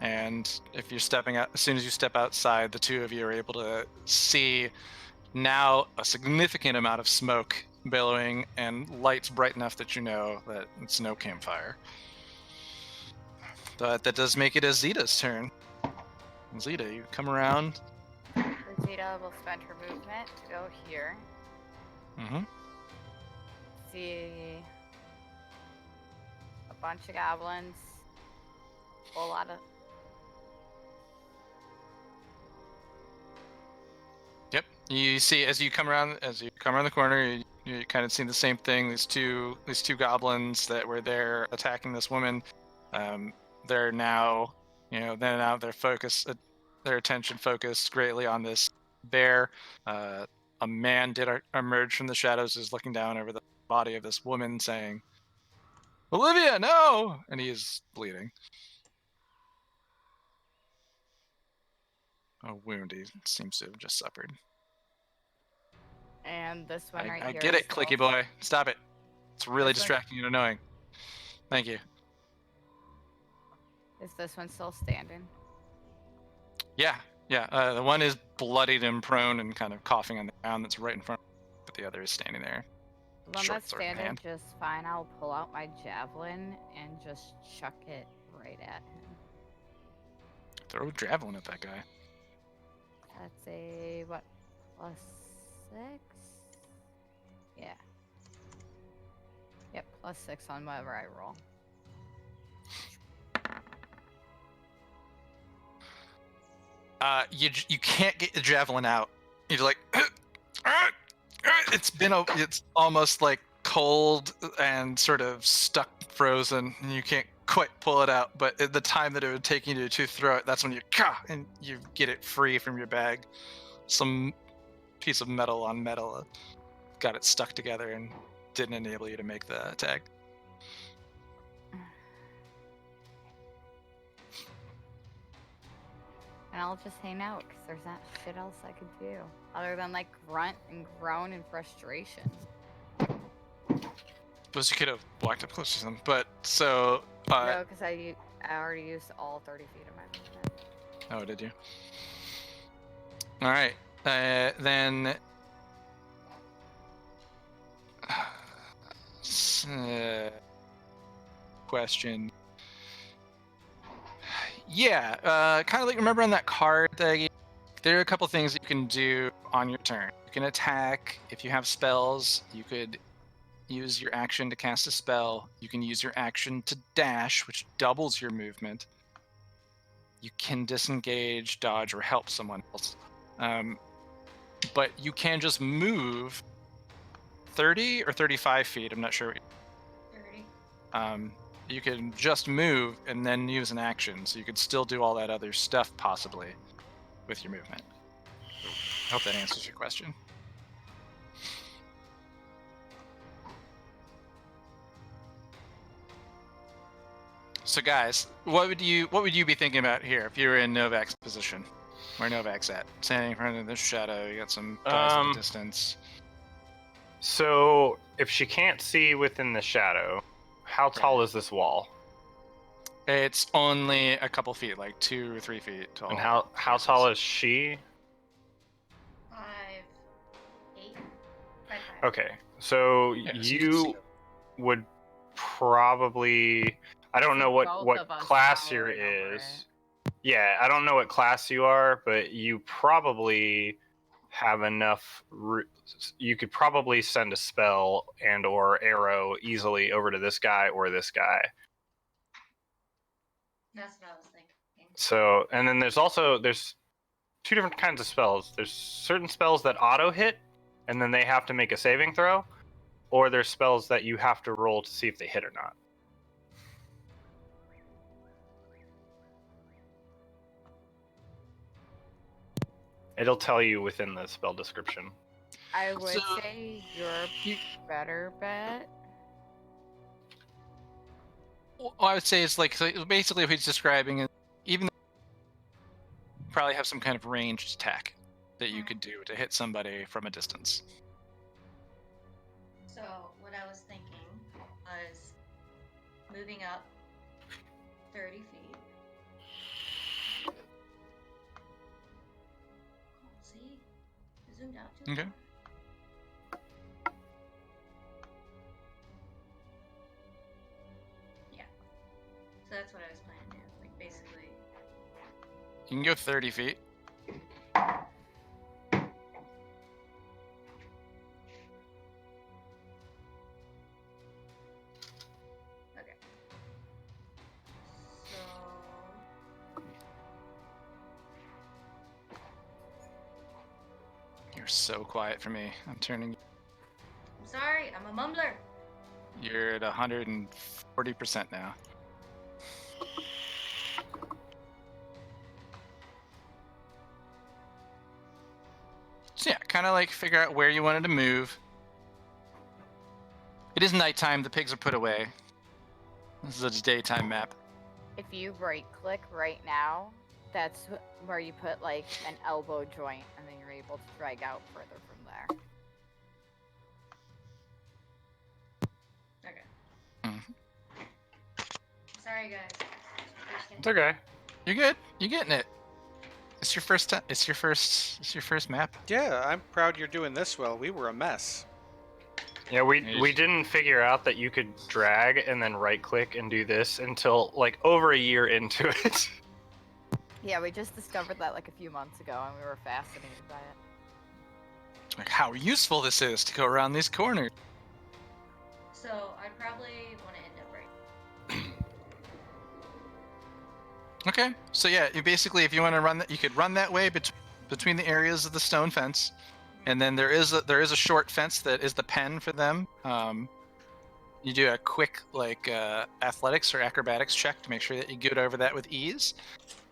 And if you're stepping out, as soon as you step outside, the two of you are able to see now a significant amount of smoke billowing and lights bright enough that you know that it's no campfire. But that does make it Azita's turn. Azita, you come around. Azita will spend her movement to go here. Mm-hmm. See a bunch of goblins. A lot of. Yep. You see as you come around the corner, you kind of see the same thing. These two goblins that were there attacking this woman. They're now, their attention focused greatly on this bear. A man did emerge from the shadows, is looking down over the body of this woman, saying, "Olivia, no!" And he is bleeding. A wound he seems to have just suffered. And this one right I here. get is it, Clicky still- boy. Stop it. It's really This one- distracting and annoying. Thank you. Is this one still standing? Yeah. The one is bloodied and prone and kind of coughing on the ground that's right in front of him, but the other is standing there. The one Short that's sword in standing hand. just fine. I'll pull out my javelin and just chuck it right at him. Throw a javelin at that guy. That's a what? +6? Yeah. Yep, +6 on whatever I roll. You can't get the javelin out. You're like, it's almost like cold and sort of stuck, frozen, and you can't quite pull it out. But at the time that it would take you to throw it, that's when you get it free from your bag. Some piece of metal on metal got it stuck together and didn't enable you to make the attack. And I'll just hang out because there's not shit else I could do other than like grunt and groan in frustration. Suppose you could have walked up close to them, but so. No, because I already used all 30 feet of my movement. Oh, did you? All right, then. Question. Yeah, kind of like remember on that card that there are a couple things that you can do on your turn. You can attack. If you have spells, you could use your action to cast a spell. You can use your action to dash, which doubles your movement. You can disengage, dodge, or help someone else. But you can just move 30 or 35 feet. I'm not sure. 30. You can just move and then use an action, so you could still do all that other stuff possibly with your movement. I hope that answers your question. So guys, what would you be thinking about here if you were in Novak's position? Where Novak's at? Standing in front of the shadow, you got some guys at a distance. So if she can't see within the shadow, how tall is this wall? It's only a couple feet, like 2 or 3 feet tall. And how tall is she? 5'8". 5'5". Okay, so Yeah, so you can see you it. would probably. I don't know Both what of us class you're following over is. it. Yeah, I don't know what class you are, but you probably have enough. You could probably send a spell and or arrow easily over to this guy or this guy. That's what I was thinking. So, and then there's two different kinds of spells. There's certain spells that auto hit, and then they have to make a saving throw, or there's spells that you have to roll to see if they hit or not. It'll tell you within the spell description. I would So, say your you- better bet. Well, I would say it's like so basically what he's describing is even probably have some kind of ranged attack that you could do to hit somebody from a distance. So what I was thinking was moving up 30 feet. See? I zoomed out too Okay. far. Yeah. So that's what I was planning to do. Like basically. You can go 30 feet. Okay. So. You're so quiet for me. I'm turning. I'm sorry, I'm a mumbler. You're at 140% now. So yeah, kind of like figure out where you wanted to move. It is nighttime. The pigs are put away. This is a daytime map. If you right click right now, that's where you put like an elbow joint, and then you're able to drag out further from there. Okay. Mhm. Sorry, guys. It's okay. You're good. You're getting it. It's your first time. It's your first map. Yeah, I'm proud you're doing this well. We were a mess. Yeah, we Yes. didn't figure out that you could drag and then right click and do this until like over a year into it. Yeah, we just discovered that like a few months ago, and we were fascinated by it. Like how useful this is to go around these corners. So I'd probably want to end up right. Okay, so yeah, you basically, if you want to run that, you could run that way between the areas of the stone fence, and then there is a short fence that is the pen for them. You do a quick like athletics or acrobatics check to make sure that you get over that with ease.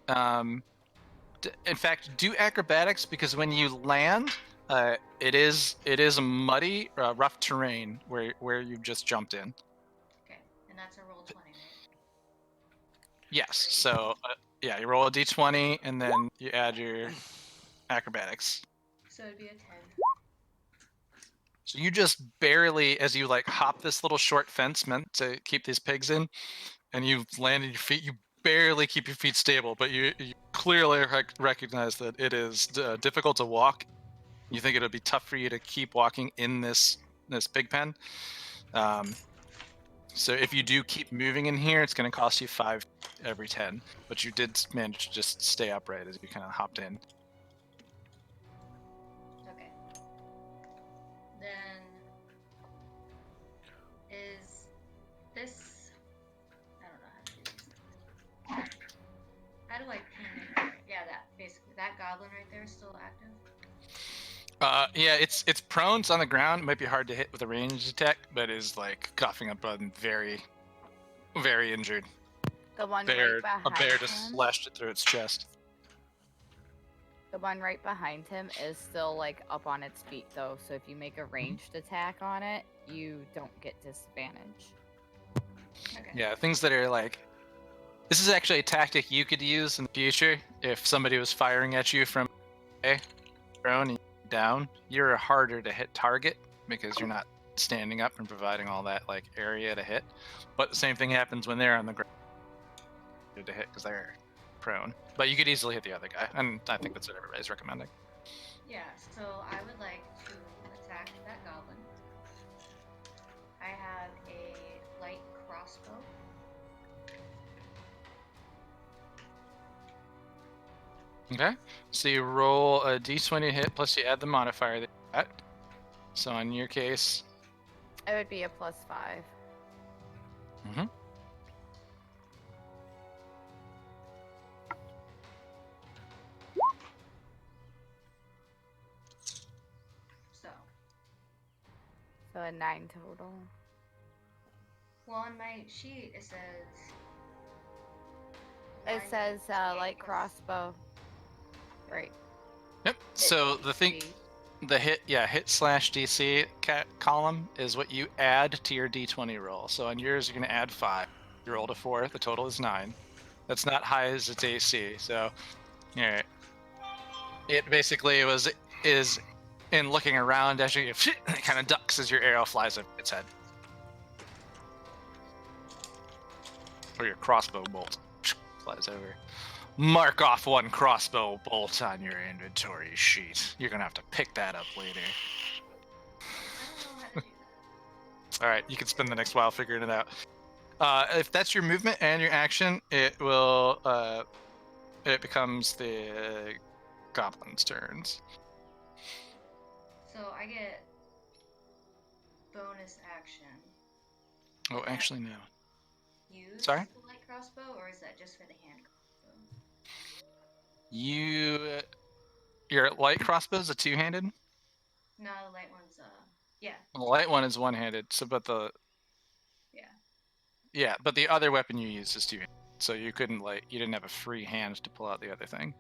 In fact, do acrobatics because when you land, it is a muddy, rough terrain where you just jumped in. Okay, and that's a roll 20, right? Yes. So yeah, you roll a d20 and then you add your acrobatics. So it'd be a 10. So you just barely, as you like hop this little short fence meant to keep these pigs in, and you land on your feet. You barely keep your feet stable, but you clearly recognize that it is difficult to walk. You think it'll be tough for you to keep walking in this pig pen. So if you do keep moving in here, it's going to cost you 5 every 10. But you did manage to just stay upright as you kind of hopped in. Okay. Then is this? I don't know how to do this. How do I pin it? Yeah, that basically that goblin right there is still active. Yeah, it's prone. It's on the ground. It might be hard to hit with a ranged attack, but is like coughing up blood and very, very injured. The one A right behind bear just him. slashed it through its chest. The one right behind him is still like up on its feet though, so if you make a ranged attack on it, you don't get disadvantage. Okay. Yeah, things that are like. This is actually a tactic you could use in the future if somebody was firing at you from prone and down. You're harder to hit target because you're not standing up and providing all that like area to hit. But the same thing happens when they're on the ground to hit because they're prone. But you could easily hit the other guy, and I think that's what everybody's recommending. Yeah. So I would like to attack that goblin. I have a light crossbow. Okay. So you roll a d20 hit plus you add the modifier that you got. So in your case, It would be a +5. mhm. So, So a 9 total. well, on my sheet it says. It 1 says D8 light plus- crossbow. Right. Yep. So the thing, DC. hit slash DC column is what you add to your d20 roll. So on yours, you're going to add 5. You rolled a 4. The total is 9. That's not high as its AC. So, yeah, it basically is in looking around as you it kind of ducks as your arrow flies over its head, or your crossbow bolt flies over. Mark off 1 crossbow bolt on your inventory sheet. You're gonna have to pick that up later. I don't know how to do that. All right, you can spend the next while figuring it out. If that's your movement and your action, it will it becomes the goblins' turns. So I get bonus action. Oh, Okay. actually, no. Use Sorry? the light crossbow, or is that just for the hand crossbow? Your light crossbow is a 2-handed. No, the light one's yeah. The light one is 1-handed. So, but but the other weapon you use is 2-handed. So you didn't have a free hand to pull out the other thing.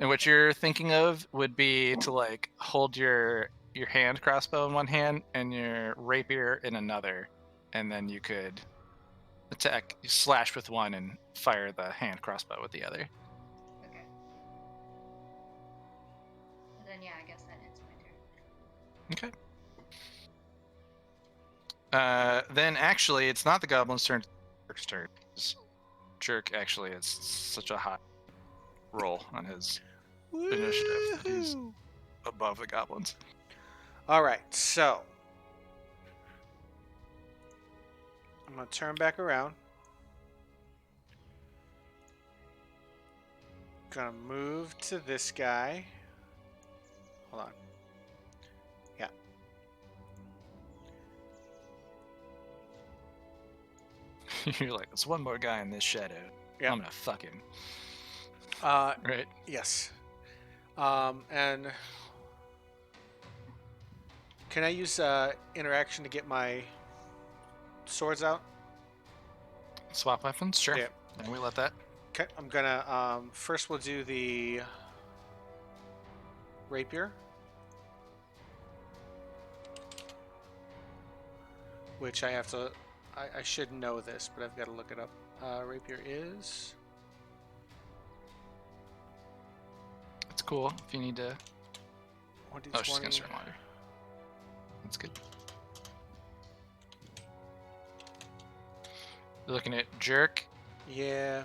And what you're thinking of would be to hold your hand crossbow in one hand and your rapier in another, and then you could slash with one and fire the hand crossbow with the other. Okay. Then yeah, I guess that ends my turn. Okay. Then actually, it's not the goblin's turn. It's Jerk's turn. Jerk actually has such a high roll on his initiative that he's Woohoo! above the goblins. All right, so I'm gonna turn back around. Gonna move to this guy. Hold on. Yeah. You're like, there's one more guy in this shadow. Yeah. I'm gonna fuck him. Right. Yes. And can I use interaction to get my swords out? Swap weapons, sure. Yeah. And we let that. Okay, I'm gonna first we'll do the rapier, which I have to. I should know this, but I've got to look it up. Rapier is. It's cool if you need to. 1d20. Oh, she's gonna start water. That's good. You're looking at Jerk Yeah,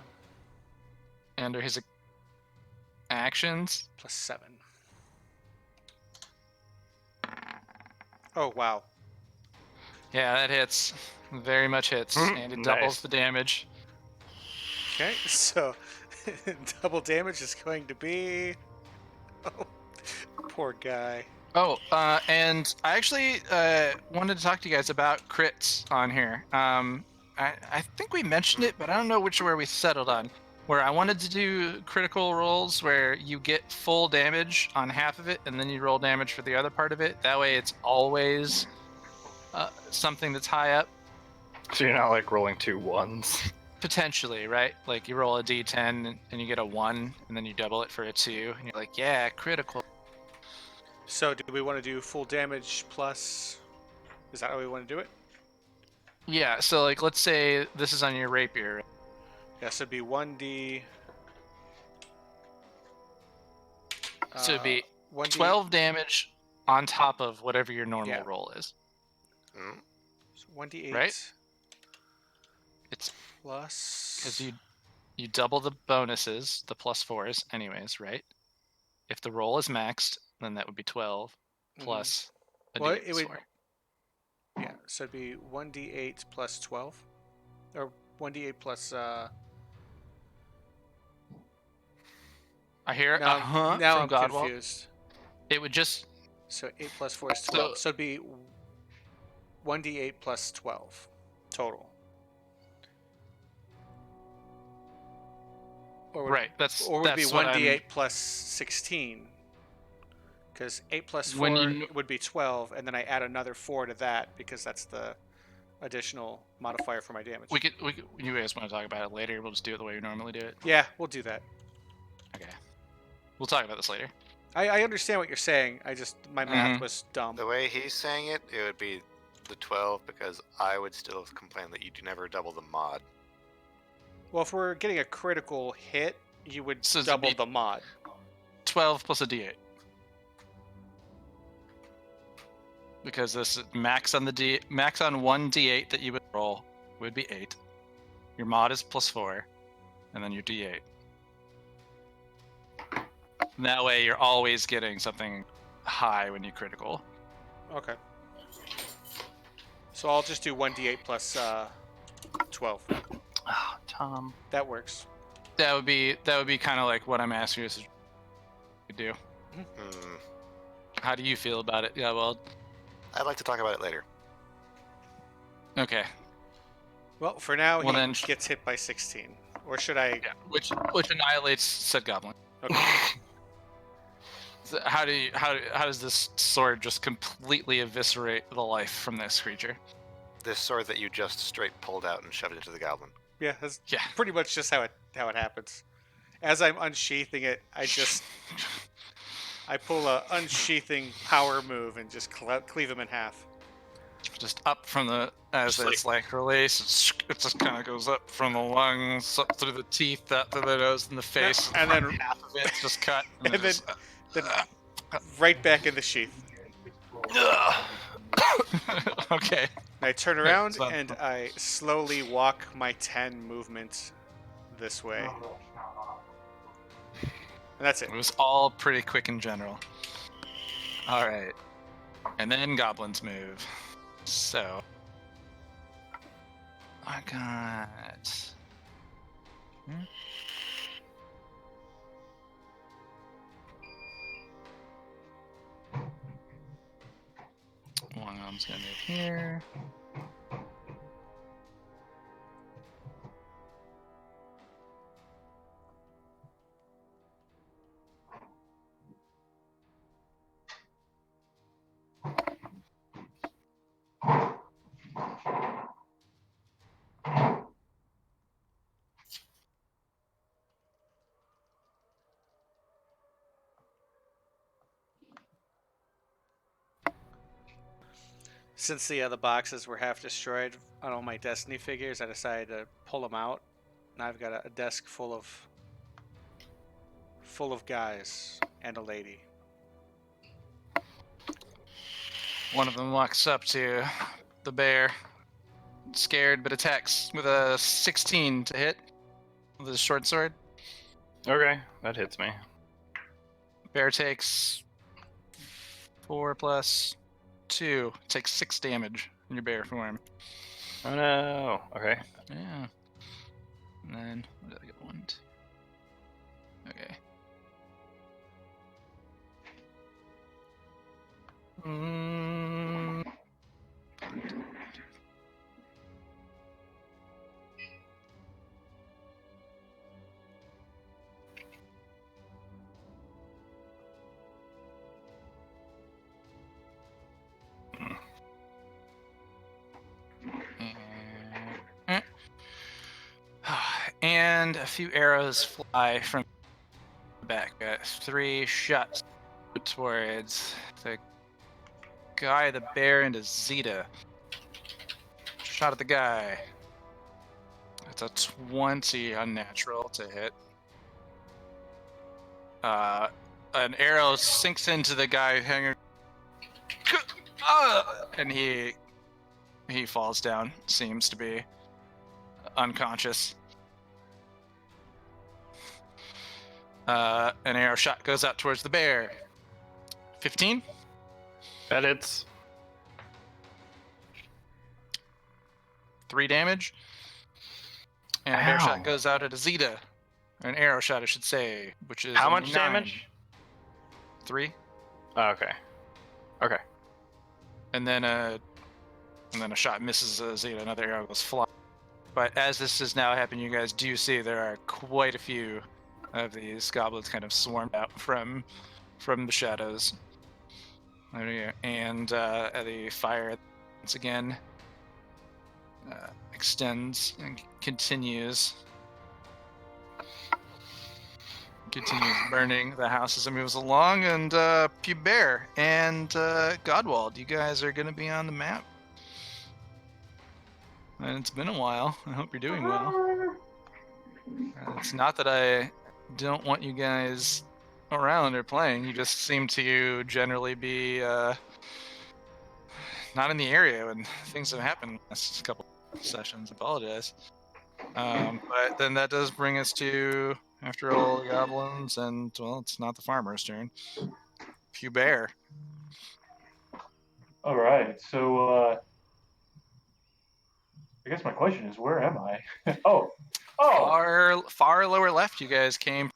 under his actions. +7. Oh wow. Yeah, that hits. Very much hits. And it doubles Nice. the damage. Okay, so double damage is going to be. Oh, poor guy. Oh, and I actually wanted to talk to you guys about crits on here. I think we mentioned it, but I don't know where we settled on. Where I wanted to do critical rolls where you get full damage on half of it, and then you roll damage for the other part of it. That way, it's always something that's high up. So you're not like rolling 2 1s. Potentially, right? Like you roll a d10 and you get a 1, and then you double it for a 2, and you're like, yeah, critical. So do we want to do full damage plus? Is that how we want to do it? Yeah, so like let's say this is on your rapier. Yes, it'd be 1d. So it'd be 1d. 12 damage on top of whatever your normal Yeah. roll is. Mm. So 1d8. Right? It's plus. because you double the bonuses, the +4s, anyways, right? If the roll is maxed, then that would be 12 plus a Well, d8 it would- score. Yeah, so it'd be 1d8 plus 12, or 1d8 plus I hear Now, uh-huh now from I'm Godwall. confused. It would just So 8 plus 4 is 12. So it'd be 1d8 plus 12 total. Or would, right. That's or would it be what 1d8 plus 16? Because 8 plus When 4 you- would be 12, and then I add another 4 to that because that's the additional modifier for my damage. we could you guys want to talk about it later? We'll just do it the way we normally do it. Yeah, we'll do that. Okay. We'll talk about this later. I understand what you're saying. I just my math was dumb. The way he's saying it, it would be the 12 because I would still complain that you do never double the mod. Well, if we're getting a critical hit, you would So it'd double be- the mod. 12 plus a d8. Because this is max on one d8 that you would roll would be 8. Your mod is plus 4, and then your d8. And that way, you're always getting something high when you critical. Okay. So I'll just do 1d8 plus 12. Oh, Tom. That works. That would be kind of like what I'm asking you to do. Hmm. How do you feel about it? Yeah, well, I'd like to talk about it later. okay. Well, for now, Well, he then- gets hit by 16. Or should I? Yeah, which annihilates said goblin. Okay. So how does this sword just completely eviscerate the life from this creature? This sword that you just straight pulled out and shoved into the goblin. Yeah, that's Yeah. pretty much just how it happens. As I'm unsheathing it, I pull a unsheathing power move and just cleave him in half. Just up from as Just it's like released, it just kind of goes up from the lungs, up through the teeth, out through the nose and the face, and then half of it's just cut, and then just- right back in the sheath. okay. And I turn around so- and I slowly walk my 10 movements this way. And that's it. It was all pretty quick in general. All right, and then goblins move. So I got. One of them's gonna move here. Since the boxes were half destroyed on all my Destiny figures, I decided to pull them out. Now I've got a desk full of guys and a lady. One of them walks up to the bear, scared, but attacks with a 16 to hit with a short sword. Okay, that hits me. Bear takes 4 plus 2, takes 6 damage in your bear form. Oh no. Okay. Yeah. And then, what did I get? 1, 2. Okay. Mm. And a few arrows fly from the back. Got 3 shots towards the guy, the bear, and a Zeta. Shot at the guy. It's a 20 unnatural to hit. An arrow sinks into the guy hanging, and he falls down. Seems to be unconscious. An arrow shot goes out towards the bear. 15. That hits. 3 damage. And a bear Ow. shot goes out at a Zeta. an arrow shot, I should say, which is How a much 9. damage? 3, Oh, okay. Okay. and then a shot misses Zeta. Another arrow goes flying. But as this is now happening, you guys do see there are quite a few of these goblins kind of swarmed out from the shadows. And the fire once again extends and continues burning the house as it moves along. And Bear and Godwald, you guys are going to be on the map. And it's been a while. I hope you're doing well. It's not that I don't want you guys around or playing. You just seem to generally be not in the area when things have happened last couple sessions. Apologize. But then that does bring us to, after all, the goblins, and well, it's not the farmer's turn. Bear. All right. So I guess my question is, where am I? oh. Far lower left, you guys came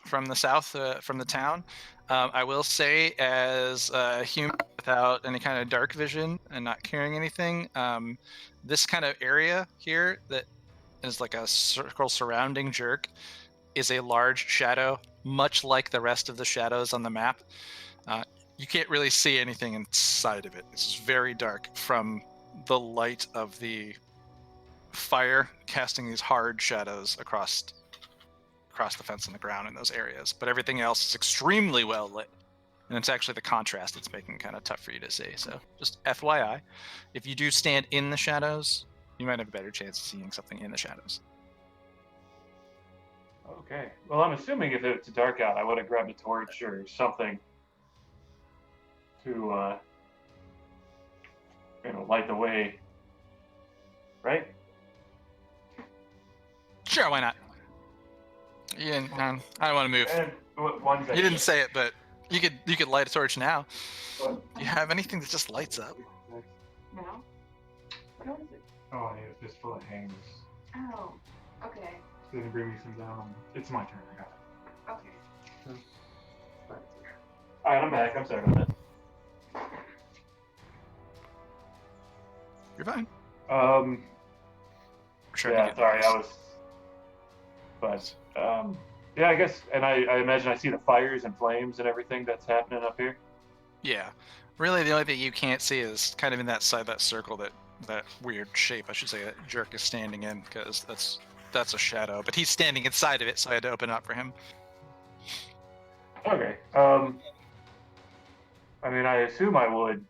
from the south, from the town. I will say, as a human without any kind of dark vision and not carrying anything, this kind of area here that is like a circle surrounding Jerk is a large shadow, much like the rest of the shadows on the map. You can't really see anything inside of it. It's very dark from the light of the fire casting these hard shadows across the fence on the ground in those areas, but everything else is extremely well lit, and it's actually the contrast that's making it kind of tough for you to see. So just FYI, if you do stand in the shadows, you might have a better chance of seeing something in the shadows. Okay. Well, I'm assuming if it's dark out, I would have grabbed a torch or something to light the way. Right? Sure, why not? You didn't, I don't want to move. And one You didn't say it, but you could light a torch now. Do you have anything that just lights up? No? What is it? Oh, it's just full of hangs. Oh, okay. Then you bring me some down. It's my turn. I got it. Okay. All right, I'm back. I'm sorry about that. You're fine. Sure, Yeah, sorry, I was. But yeah, I guess, and I imagine I see the fires and flames and everything that's happening up here. Yeah. Really, the only thing you can't see is kind of in that circle, that weird shape, I should say, that Jerk is standing in, because that's a shadow. But he's standing inside of it, so I had to open up for him. Okay. I mean, I assume I would.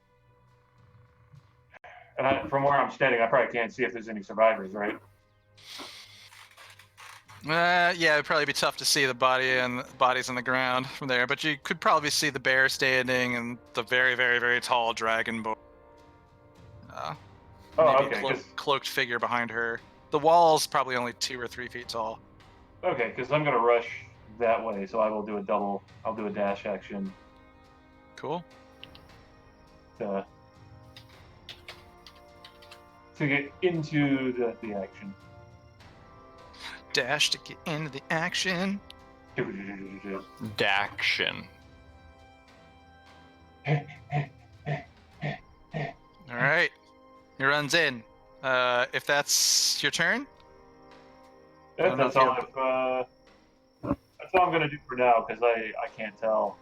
And from where I'm standing, I probably can't see if there's any survivors, right? Yeah, it'd probably be tough to see the bodies on the ground from there, but you could probably see the bear standing and the very, very, very tall dragon boy. Maybe okay. Cloaked figure behind her. The wall's probably only 2 or 3 feet tall. Okay, because I'm gonna rush that way, so I will do I'll do a dash action. Cool. To get into the action. Dash to get into the action. Daction. All right. He runs in. If that's your turn. That's all. That's all I'm gonna do for now, because I can't tell.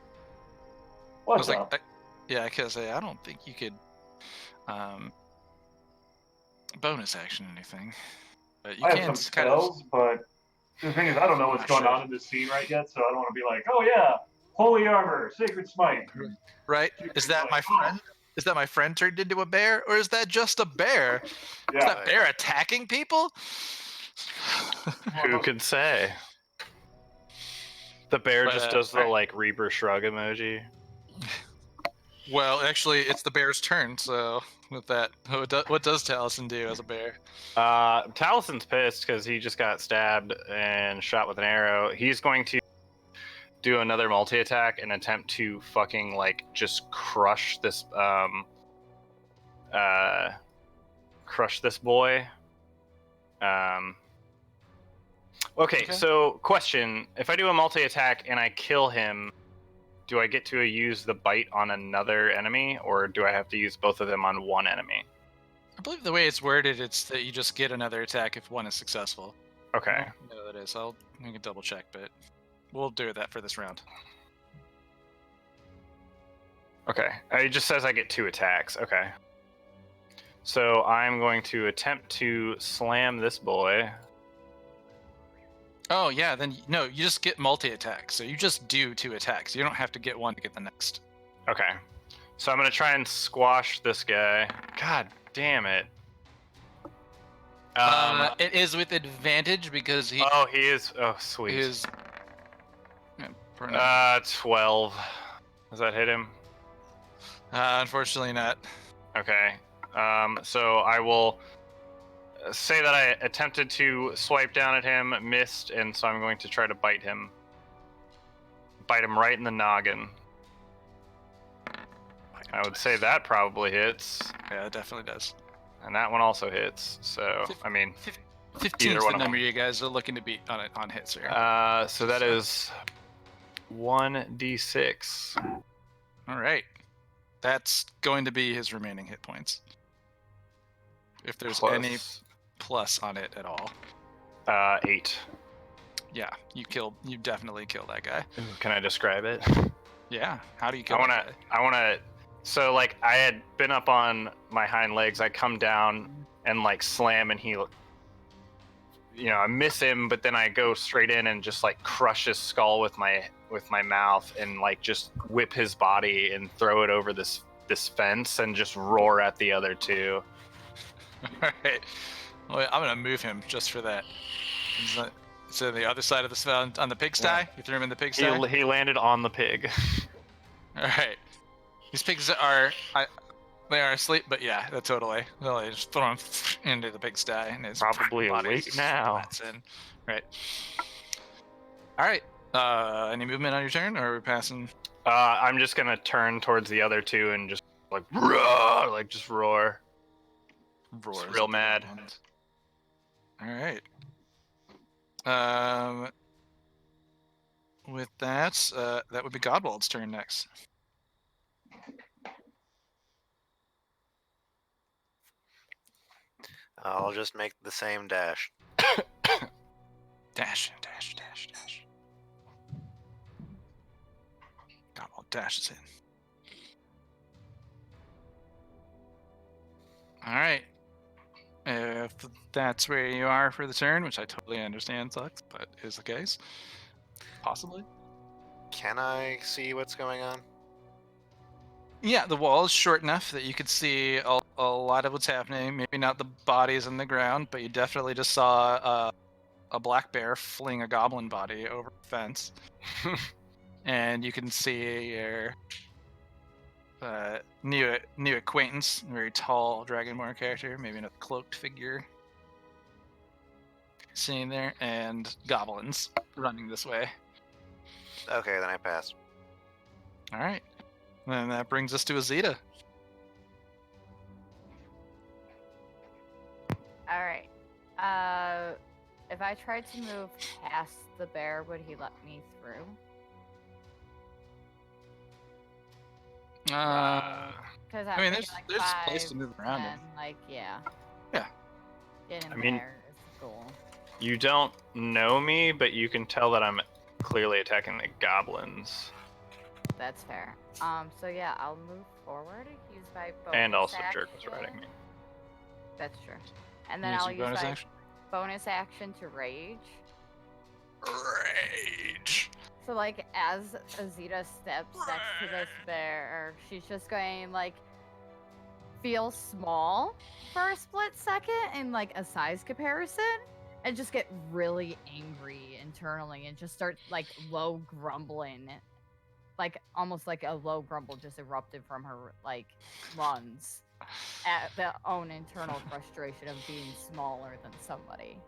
What's up? I could say I don't think you could bonus action anything, but you I can have some kind of. spells, but the thing is, I don't know what's going on in this scene right yet, so I don't want to be like, oh yeah, holy armor, sacred smite. Right? Is that my friend? Is that my friend turned into a bear, or is that just a bear? Yeah. Is that bear attacking people? Who could say? The bear But, just does the like Reaper shrug emoji. Well, actually, it's the bear's turn. So, with that, what does Taliesin do as a bear? Talison's pissed because he just got stabbed and shot with an arrow. He's going to do another multi-attack and attempt to fucking like just crush this Okay, Okay. so question: if I do a multi-attack and I kill him, do I get to use the bite on another enemy, or do I have to use both of them on one enemy? I believe the way it's worded, it's that you just get another attack if one is successful. Okay. I don't know what that is. I can double check, but we'll do that for this round. Okay. It just says I get 2 attacks. Okay. So I'm going to attempt to slam this boy. Oh yeah, then no, you just get multi-attack. So you just do 2 attacks. You don't have to get one to get the next. Okay. So I'm going to try and squash this guy. God damn it. It is with advantage because he Oh, he is. Oh, sweet. is. Yeah, 12. Does that hit him? unfortunately not. Okay. So I will say that I attempted to swipe down at him, missed, and so I'm going to try to bite him. Bite him right in the noggin. I would say that probably hits, Yeah, it definitely does. and that one also hits. So, I mean, 15 Either is one the of number them. you guys are looking to beat on hits here. so that is 1d6. All right, that's going to be his remaining hit points. If there's any Plus, plus on it at all, 8. yeah, you definitely kill that guy. Can I describe it? Yeah, how do you kill? I wanna. So like I had been up on my hind legs. I come down and like slam, and he, I miss him, but then I go straight in and just like crush his skull with my mouth, and like just whip his body and throw it over this fence and just roar at the other 2. All right, well, I'm gonna move him just for that. So the other side of the on the pigsty. Yeah. You threw him in the pigsty. He landed on the pig. All right. These pigs are asleep, but yeah, that's totally. Well, they just throw them into the pigsty, and his Probably body awake just now. flats in. Right. All right. Any movement on your turn, or are we passing? I'm just gonna turn towards the other 2 and just like roar, like just roar. Roars real at the mad. goblins. All right. With that, that would be Godwald's turn next. I'll just make the same dash. Dash. Godwald dashes in. All right. If that's where you are for the turn, which I totally understand sucks, but is the case, possibly. Can I see what's going on? Yeah, the wall is short enough that you could see a lot of what's happening. Maybe not the bodies on the ground, but you definitely just saw a black bear fling a goblin body over a fence. And you can see your new acquaintance, very tall Dragonborn character, maybe a cloaked figure sitting there, and goblins running this way. Okay, then I pass. All right. And that brings us to Azita. All right. If I tried to move past the bear, would he let me through? Because I mean, there's place to move around and like yeah. Yeah. Getting I mean- there is the goal. You don't know me, but you can tell that I'm clearly attacking the goblins. That's fair. So yeah, I'll move forward. Use my bonus And also action. Jerk was riding me. That's true. And then Use I'll your use bonus my action. bonus action to rage. Rage. So like as Azita steps next to this bear, she's just going like feel small for a split second in like a size comparison and just get really angry internally and just start like low grumbling. Like almost like a low grumble just erupted from her like lungs at the own internal frustration of being smaller than somebody.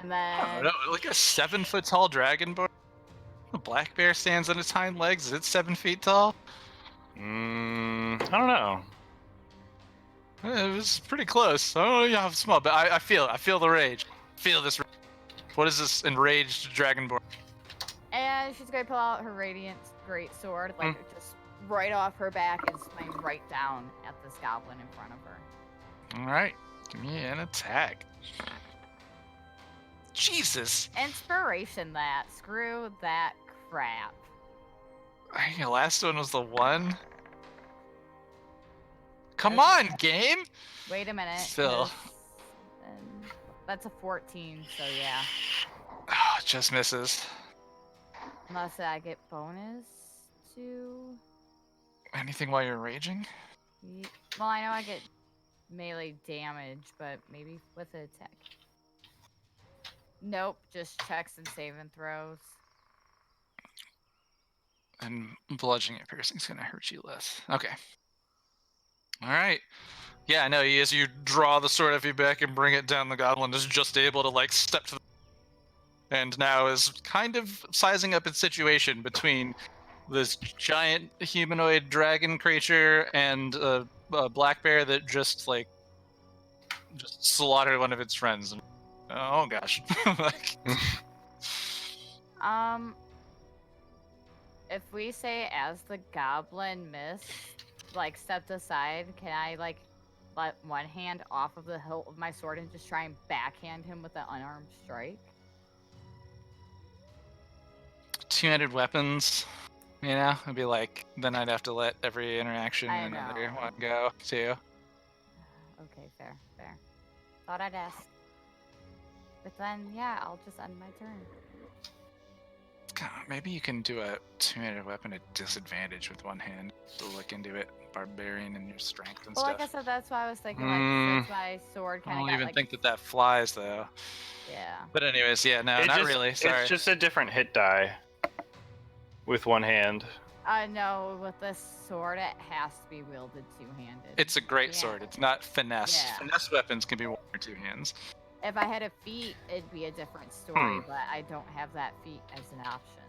And then I don't know, like a 7 foot tall dragonborn. A black bear stands on its hind legs. Is it 7 feet tall? I don't know. It was pretty close. I don't know how small, but I feel the rage. feel this. What is this enraged dragonborn? And she's gonna pull out her radiant great sword, like just right off her back, and swing right down at this goblin in front of her. All right, give me an attack. Jesus. Inspiration that. Screw that crap. I think the last one was the one. Come Okay. on, game. Wait a minute. Still. 'cause then that's a 14, so yeah. Oh, it just misses. Unless I get bonus to... Anything while you're raging? Well, I know I get melee damage, but maybe with an attack. Nope, just checks and saving throws. And bludgeoning and piercing's gonna hurt you less. Okay. All right. Yeah, no. As you draw the sword off your back and bring it down, the goblin is just able to like step to the, and now is kind of sizing up its situation between this giant humanoid dragon creature and a black bear that just slaughtered one of its friends. Oh gosh. Like, If we say as the goblin missed, like stepped aside, can I like let one hand off of the hilt of my sword and just try and backhand him with an unarmed strike? two-handed weapons, you know, it'd be like, then I'd have to let every interaction I and another know. one go too. Okay, fair. Thought I'd ask. But then, yeah, I'll just end my turn. God, maybe you can do a two-handed weapon at disadvantage with one hand. To look into it, barbarian and your strength and Well, stuff. like I said, that's why I was thinking, like, since my sword I kind of don't got, even like... think that flies though. Yeah. But anyways, yeah, no, not really. Sorry. It's just a different hit die with one hand. No, with this sword, it has to be wielded two-handed. It's a great Yeah. sword. It's not finesse. Yeah. Finesse weapons can be one or two hands. If I had a feat, it'd be a different story, but I don't have that feat as an option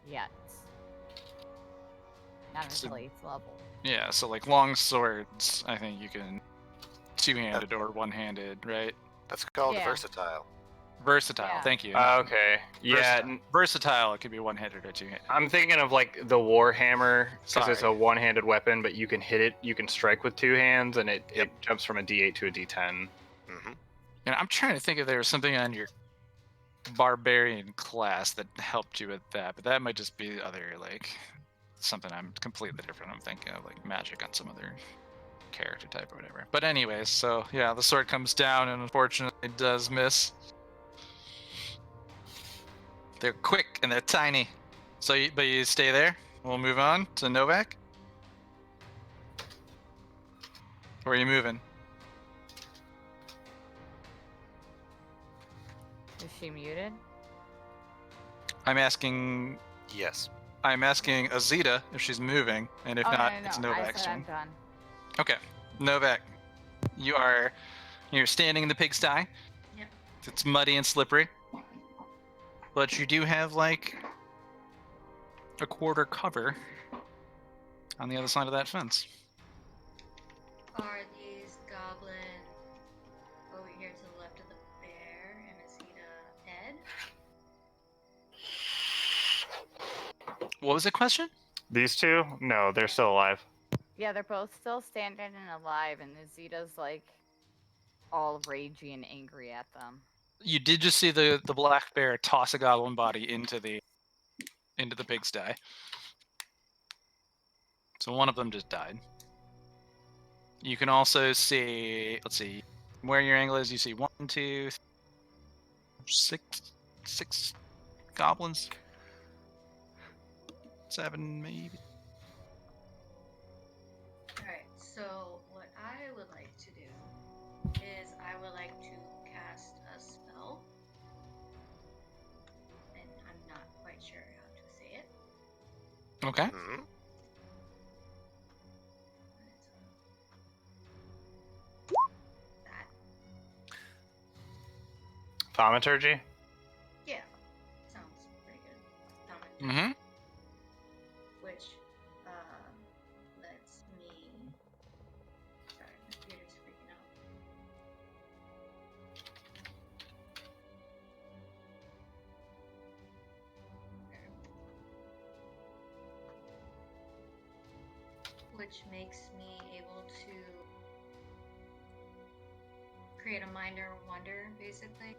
yet. Not So- until 8th level. Yeah, so like long swords, I think you can two-handed or one-handed, right? That's called Yeah. versatile. Versatile. Yeah. Thank you. Okay. Yeah. Versatile. Versatile. It could be one-handed or two-handed. I'm thinking of like the Warhammer because it's a Sorry. one-handed weapon, but you can hit it. You can strike with two hands, and it Yep. jumps from a D8 to a D10. Hmm. And I'm trying to think if there was something on your barbarian class that helped you with that, but that might just be other like something I'm completely different. I'm thinking of like magic on some other character type or whatever. But anyways, so yeah, the sword comes down and unfortunately does miss. They're quick and they're tiny. So, but you stay there. We'll move on to Novak. Where are you moving? Is she muted? I'm asking Yes. Azita if she's moving, and if Oh, not, no. it's I Novak's said I'm turn. done. Okay, Novak, you're standing in the pigsty. Yep. It's muddy and slippery, but you do have like a quarter cover on the other side of that fence. Are these goblins over here to the left of the bear and Azita dead? What was the question? These two? No, they're still alive. Yeah, they're both still standing and alive, and Azita's like all ragey and angry at them. You did just see the black bear toss a goblin body into the pigsty. So one of them just died. You can also see, let's see, where your angle is. You see 1, 2, 6 goblins, 7 maybe. Alright, so what I would like to do is I would like to cast a spell. And I'm not quite sure how to say it. Okay. Hmm. That, Thaumaturgy? yeah, sounds pretty good. Thaumaturgy, Mm-hmm. which lets me. Sorry, my computer's freaking out. which makes me able to create a minor wonder, basically.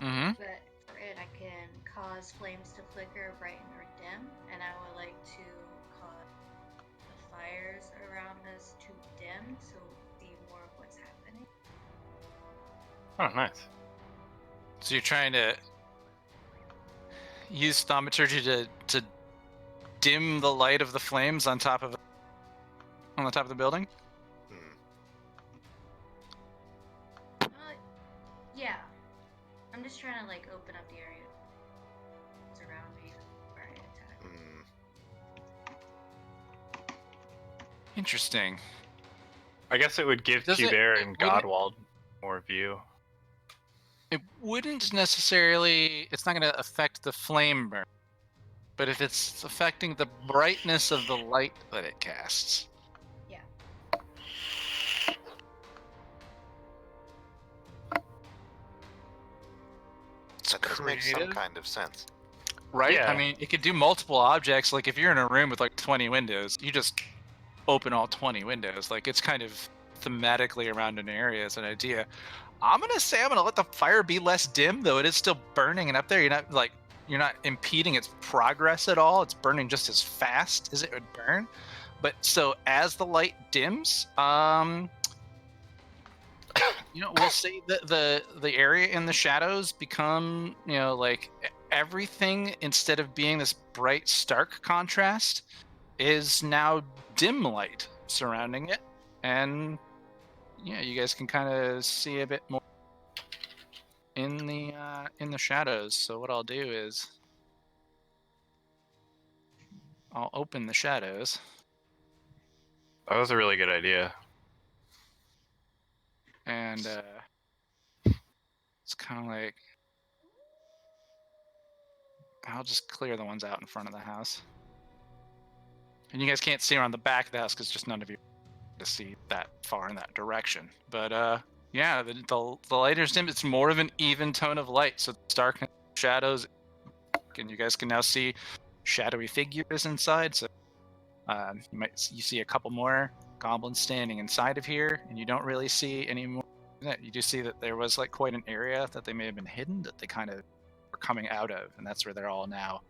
Mm-hmm. But for it, I can cause flames to flicker, brighten, or dim, and I would like to cause the fires around us to dim, so we see more of what's happening. Oh, nice. So you're trying to use thaumaturgy to dim the light of the flames on the top of the building? Hmm. Yeah. I'm just trying to like open up the area around me before I attack. Hmm. Interesting. I guess it would give Does it- Cubair it and wouldn't- Godwald more view. It wouldn't necessarily. It's not going to affect the flame burn, but if it's affecting the brightness of the light that it casts. Yeah. That does make some creative. kind of sense. Right? Yeah. I mean, it could do multiple objects. Like if you're in a room with like 20 windows, you just open all 20 windows. Like it's kind of thematically around an area as an idea. I'm gonna say I'm gonna let the fire be less dim, though it is still burning and up there. You're not impeding its progress at all. It's burning just as fast as it would burn. But so as the light dims, we'll say that the area in the shadows become, like everything, instead of being this bright, stark contrast, is now dim light surrounding it, and you guys can kind of see a bit more in the shadows. So what I'll do is I'll open the shadows. That was a really good idea. And it's kind of like I'll just clear the ones out in front of the house. And you guys can't see around the back of the house because just none of you to see that far in that direction. But yeah, the lighter's dim. It's more of an even tone of light. So it's dark and shadows, and you guys can now see shadowy figures inside. So you see a couple more goblins standing inside of here, and you don't really see any more. You do see that there was like quite an area that they may have been hidden, that they kind of were coming out of, and that's where they're all now,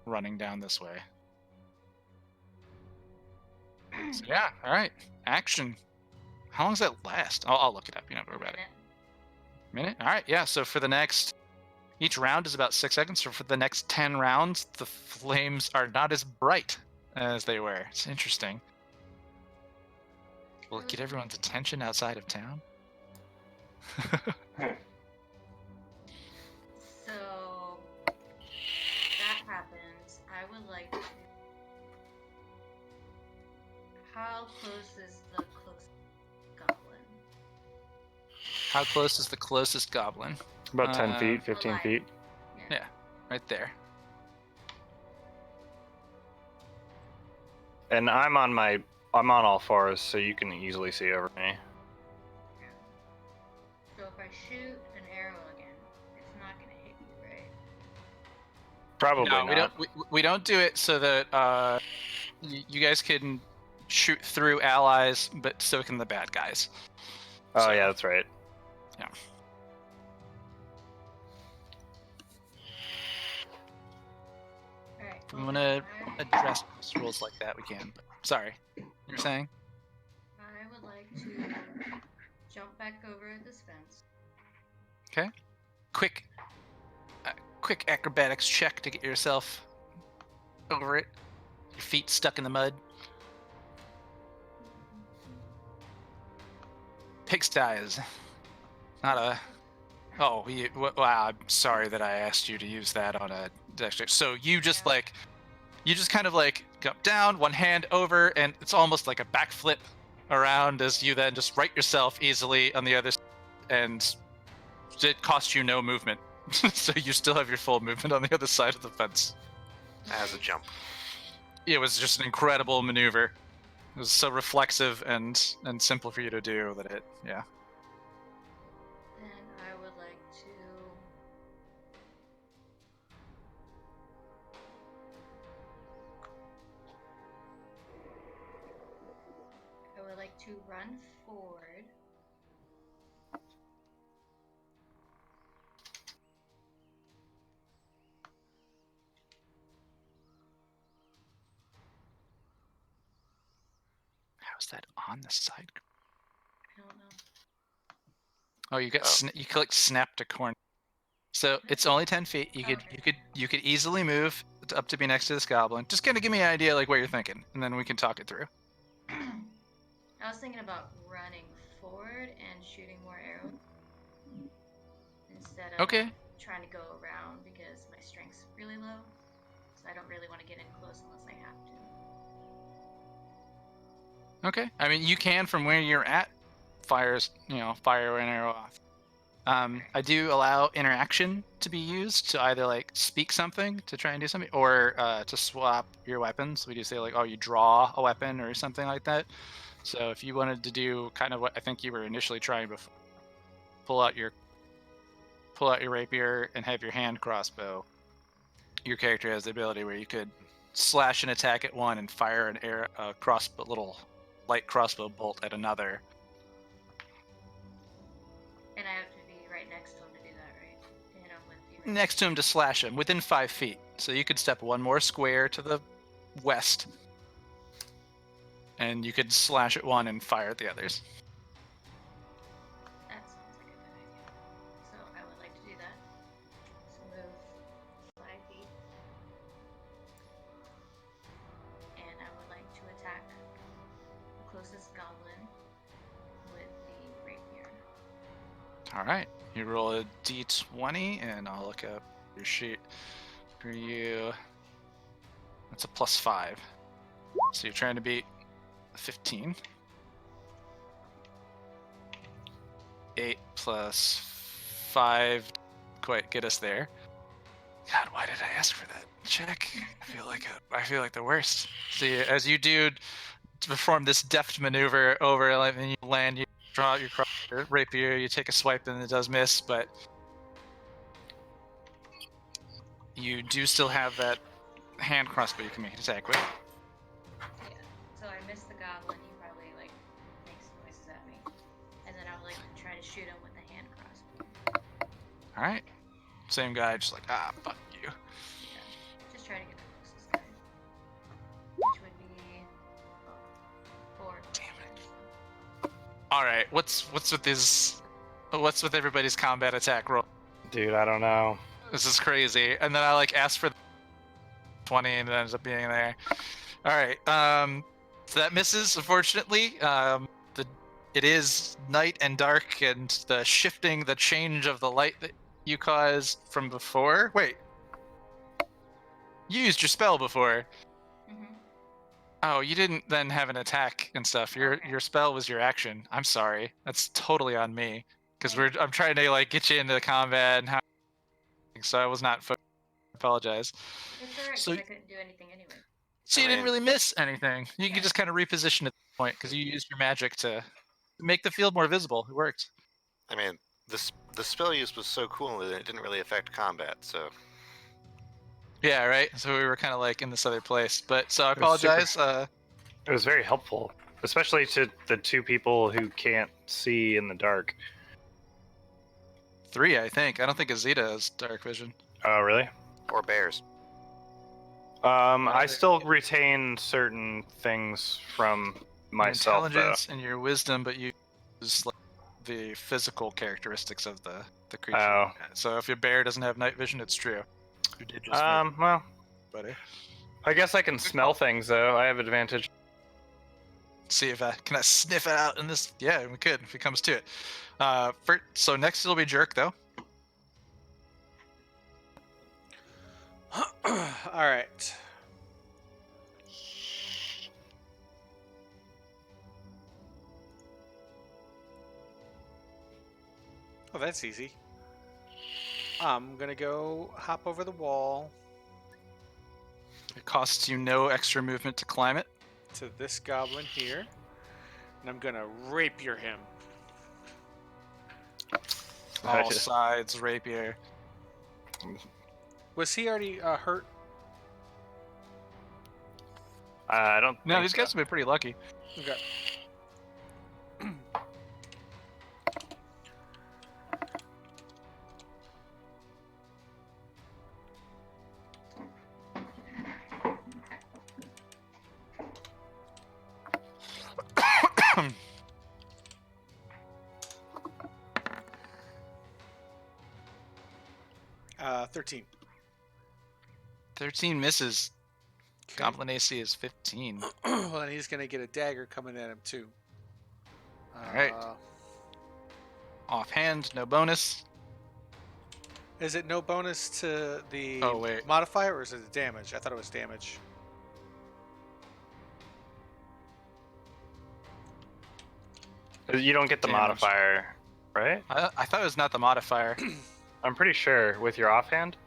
running down this way. So yeah, all right, action. How long does that last? I'll look it up. Don't worry about it. Minute? All right, yeah. So for the next, each round is about 6 seconds. So for the next 10 rounds, the flames are not as bright as they were. It's interesting. Will it get everyone's attention outside of town? So that happens. I would like to. How close is the closest goblin? How close is the closest goblin? About 10 feet, 15 alive. feet. Yeah, right there. And I'm on all fours, so you can easily see over me. Yeah. So if I shoot an arrow again, it's not gonna hit you, right? Probably No, not. we don't do it so that you guys can shoot through allies, but so can the bad guys. Oh So- yeah, that's right. Yeah. Alright. If we want to address rules like that, we can. But sorry, you're saying? I would like to jump back over this fence. Okay. Quick acrobatics check to get yourself over it. Your feet stuck in the mud. Pigsty is not a. Oh, wow! I'm sorry that I asked you to use that on a. So you just kind of like go down, one hand over, and it's almost like a backflip around as you then just right yourself easily on the other side, and it costs you no movement. So you still have your full movement on the other side of the fence. As a jump. It was just an incredible maneuver. It was so reflexive and simple for you to do that yeah. Then I would like to. to run forward. How's that on the side? I don't know. Oh, you got Oh. you click snap to corner. So it's only 10 feet. You could easily move up to be next to this goblin. Just kind of give me an idea like what you're thinking, and then we can talk it through. I was thinking about running forward and shooting more arrows instead of Okay. trying to go around because my strength's really low. So I don't really want to get in close unless I have to. Okay. I mean, you can from where you're at fire an arrow off. I do allow interaction to be used to either like speak something to try and do something, or to swap your weapons. We do say like, oh, you draw a weapon or something like that. So if you wanted to do kind of what I think you were initially trying before, pull out your rapier and have your hand crossbow. Your character has the ability where you could slash an attack at one and fire an arrow, little light crossbow bolt at another. And I have to be right next to him to do that, right? To hit him with the Next to him to slash him within 5 feet. So you could step one more square to the west, and you could slash at one and fire at the others. That sounds like a good idea. So I would like to do that. So move 5 feet. And I would like to attack the closest goblin with the rapier. All right, you roll a d20, and I'll look up your sheet for you. That's a +5. So you're trying to beat a 15. 8 plus 5 quite get us there. God, why did I ask for that check? I feel like the worst. See, as you do perform this deft maneuver over, and you land, you draw out your rapier, you take a swipe, and it does miss, but you do still have that hand crossbow you can make an attack with. Yeah. So I missed the goblin. He probably like makes noises at me. And then I would like to try to shoot him with a hand crossbow. All right, same guy, just like fuck you. Yeah. Just try to get the closest guy. Which would be 4. Damn it. All right, what's with everybody's combat attack roll? Dude, I don't know. This is crazy. And then I like asked for 20, and it ends up being there. All right, so that misses, unfortunately. It is night and dark, and the change of the light that you caused from before. Wait, you used your spell before. Mm-hmm. Oh, you didn't then have an attack and stuff. Your spell was your action. I'm sorry. That's totally on me. Because I'm trying to like get you into the combat and how. So I was not. Apologize. It's alright, So- because I couldn't do anything anyway. So you I didn't mean- really miss anything. You Yeah. can just kind of reposition at this point because you used your magic to make the field more visible. It worked. I mean, the spell use was so cool that it didn't really affect combat. So Yeah, right. So we were kind of like in this other place. But so I It was super- apologize. It was very helpful, especially to the 2 people who can't see in the dark. 3, I think. I don't think Azita has dark vision. Oh, really? or bears. I still retain certain things from Your myself, though. intelligence and your wisdom, but you use like, the physical characteristics of the creature. Oh. So if your bear doesn't have night vision, it's true. You did just Well, buddy. I guess I can smell things, though. I have advantage. See if can I sniff it out in this? Yeah, we could if it comes to it. So next it'll be Jerk though. All right. Oh, that's easy. I'm gonna go hop over the wall It costs you no extra movement to climb it. to this goblin here, and I'm gonna rapier him. All Gotcha. sides, rapier. Was he already hurt? I don't. No, think these so. guys have been pretty lucky. Okay. 13. 13 misses. Okay. Goblin AC is 15. Well, then he's gonna get a dagger coming at him too. Alright. Offhand, no bonus. Is it no bonus to the Oh, wait. modifier, or is it damage? I thought it was damage. You don't get the Damage. modifier, right? I thought it was not the modifier. I'm pretty sure with your offhand.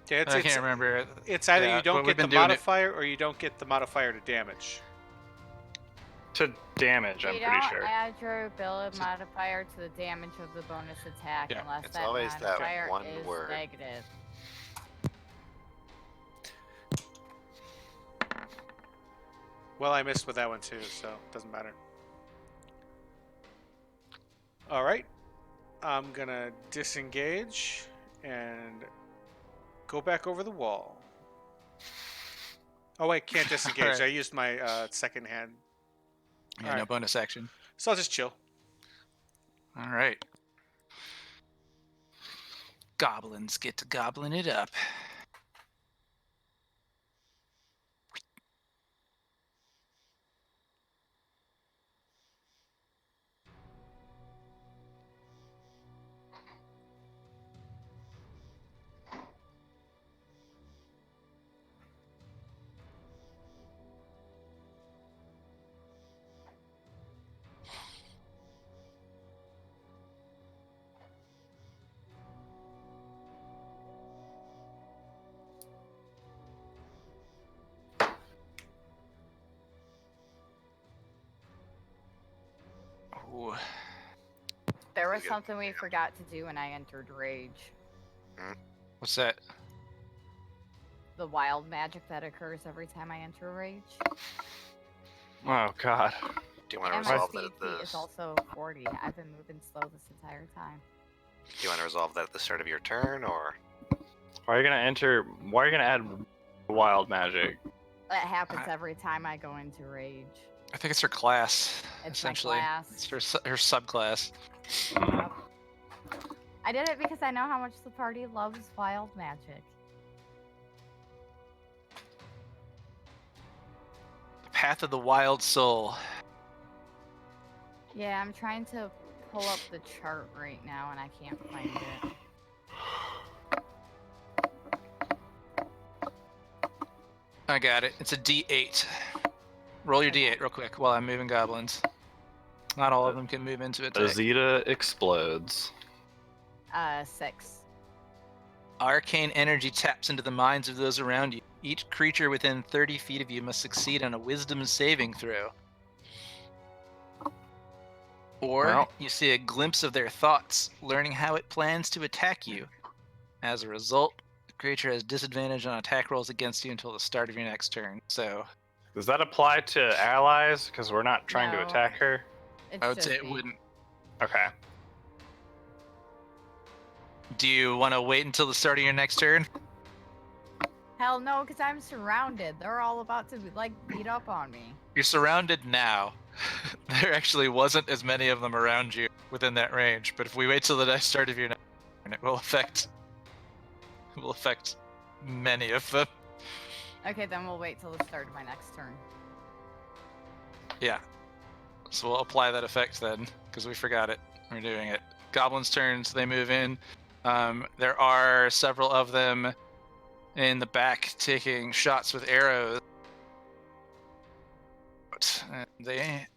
Yeah, I can't remember. It's either Yeah, you don't but we've get the been doing it- modifier or you don't get the modifier to damage. To damage, I'm You pretty don't sure. add your ability modifier to the damage of the bonus attack Yeah, unless it's that always that modifier one is word. negative. Well, I missed with that one too, so it doesn't matter. All right, I'm gonna disengage and go back over the wall. Oh wait, can't disengage. Alright. I used my second hand, Yeah, no Alright. bonus action. so I'll just chill. All right. Goblins get to goblin it up. Ooh. There was Good. something we forgot to do when I entered Rage. What's that? The wild magic that occurs every time I enter Rage. Oh god. Do you want to And my resolve speed that? feet is also 40. I've been moving slow this entire time. Do you want to resolve that at the start of your turn, or Why are you gonna add wild magic? That happens I- every time I go into Rage. I think it's her class, It's my essentially. It's class. her subclass. Yep. I did it because I know how much the party loves wild magic. The Path of the Wild Soul. Yeah, I'm trying to pull up the chart right now and I can't find it. I got it. It's a D8. Roll your Okay. D8 real quick while I'm moving goblins. Not all of them can move into attack. Azita explodes. 6. Arcane energy taps into the minds of those around you. Each creature within 30 feet of you must succeed on a wisdom saving throw. Or Well. you see a glimpse of their thoughts, learning how it plans to attack you. As a result, the creature has disadvantage on attack rolls against you until the start of your next turn. So Does that apply to allies? Because we're not trying to No. attack her. It's I would just say it me. wouldn't. Okay. Do you want to wait until the start of your next turn? Hell no, because I'm surrounded. They're all about to like beat up on me. You're surrounded now. There actually wasn't as many of them around you within that range, but if we wait till the next start of your next turn, it will affect many of them. Okay, then we'll wait till the start of my next turn. Yeah. So we'll apply that effect then, because we forgot it. We're doing it. Goblins' turns, they move in. There are several of them in the back taking shots with arrows. And they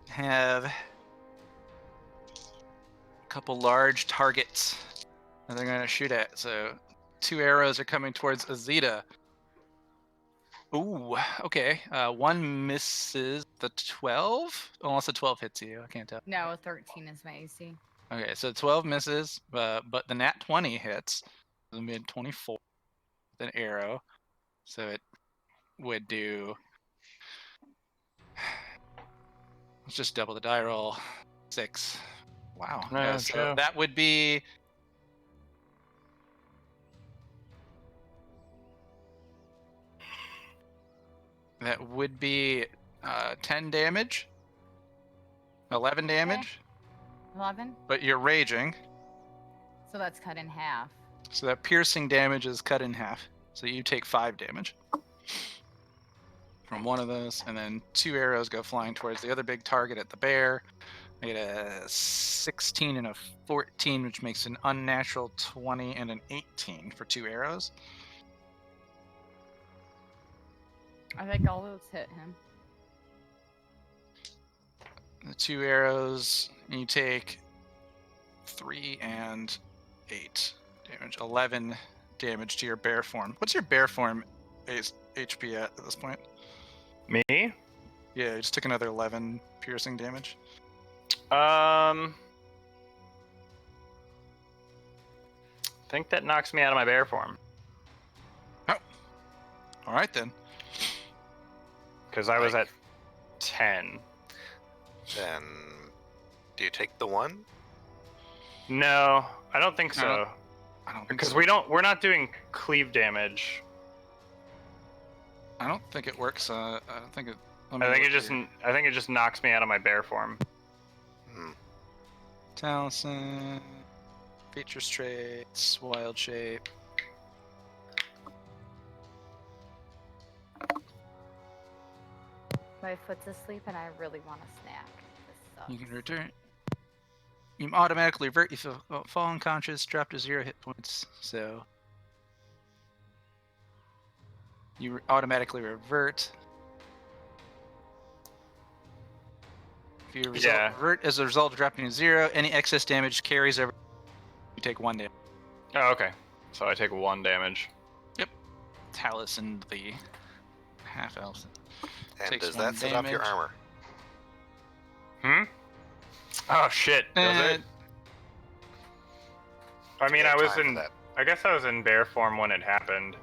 have a couple large targets that they're going to shoot at. So 2 arrows are coming towards Azita. Ooh, okay. One misses the 12? Unless the 12 hits you, I can't tell. No, 13 is my AC. Okay, so 12 misses, but the nat 20 hits. The mid 24 with an arrow. So it would do. Let's just double the die roll. 6. Wow. Yeah, so true. that would be. That would be 10 damage. 11 damage. 11. But you're raging. So that's cut in half. So that piercing damage is cut in half. So you take 5 damage from one of those, and then 2 arrows go flying towards the other big target at the bear. I get a 16 and a 14, which makes an unnatural 20 and an 18 for 2 arrows. I think all those hit him. The 2 arrows, and you take 3 and 8 damage. 11 damage to your bear form. What's your bear form HP at this point? Me? Yeah, you just took another 11 piercing damage. I think that knocks me out of my bear form. All right then. Because I was at 10. Then, do you take the 1? No, I don't think so. I don't think Because so. we're not doing cleave damage. I don't think it works. I don't think it. I think it just knocks me out of my bear form. Hmm. Taliesin, features traits, wild shape. My foot's asleep and I really want a snack. This sucks. You can return. You automatically revert if you fall unconscious, drop to 0 hit points. So you automatically revert. If you revert as a result of dropping to 0, any excess damage carries over. You take 1 damage. Oh, okay. So I take 1 damage. Taliesin, the half elf. And Takes does 1 that set off your damage. armor? Oh shit, does it? I Do mean, you I have was time for in. that? I guess I was in bear form when it happened.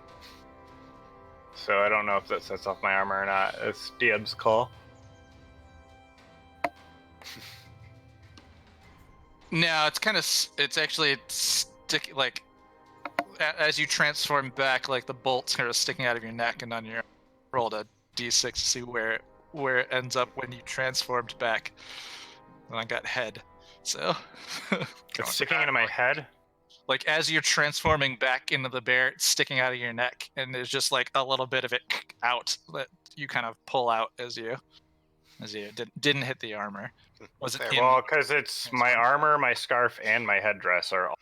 So I don't know if that sets off my armor or not. It's Diab's call. No, it's kind of. It's actually stick like as you transform back, like the bolts kind of sticking out of your neck and on your rolled a d6 to see where it ends up when you transformed back. And I got head, so It's sticking into my head. like as you're transforming back into the bear, it's sticking out of your neck, and there's just like a little bit of it out that you kind of pull out as you didn't hit the armor. Was it Fair. in- Well, because it's my armor, my scarf, and my headdress are all.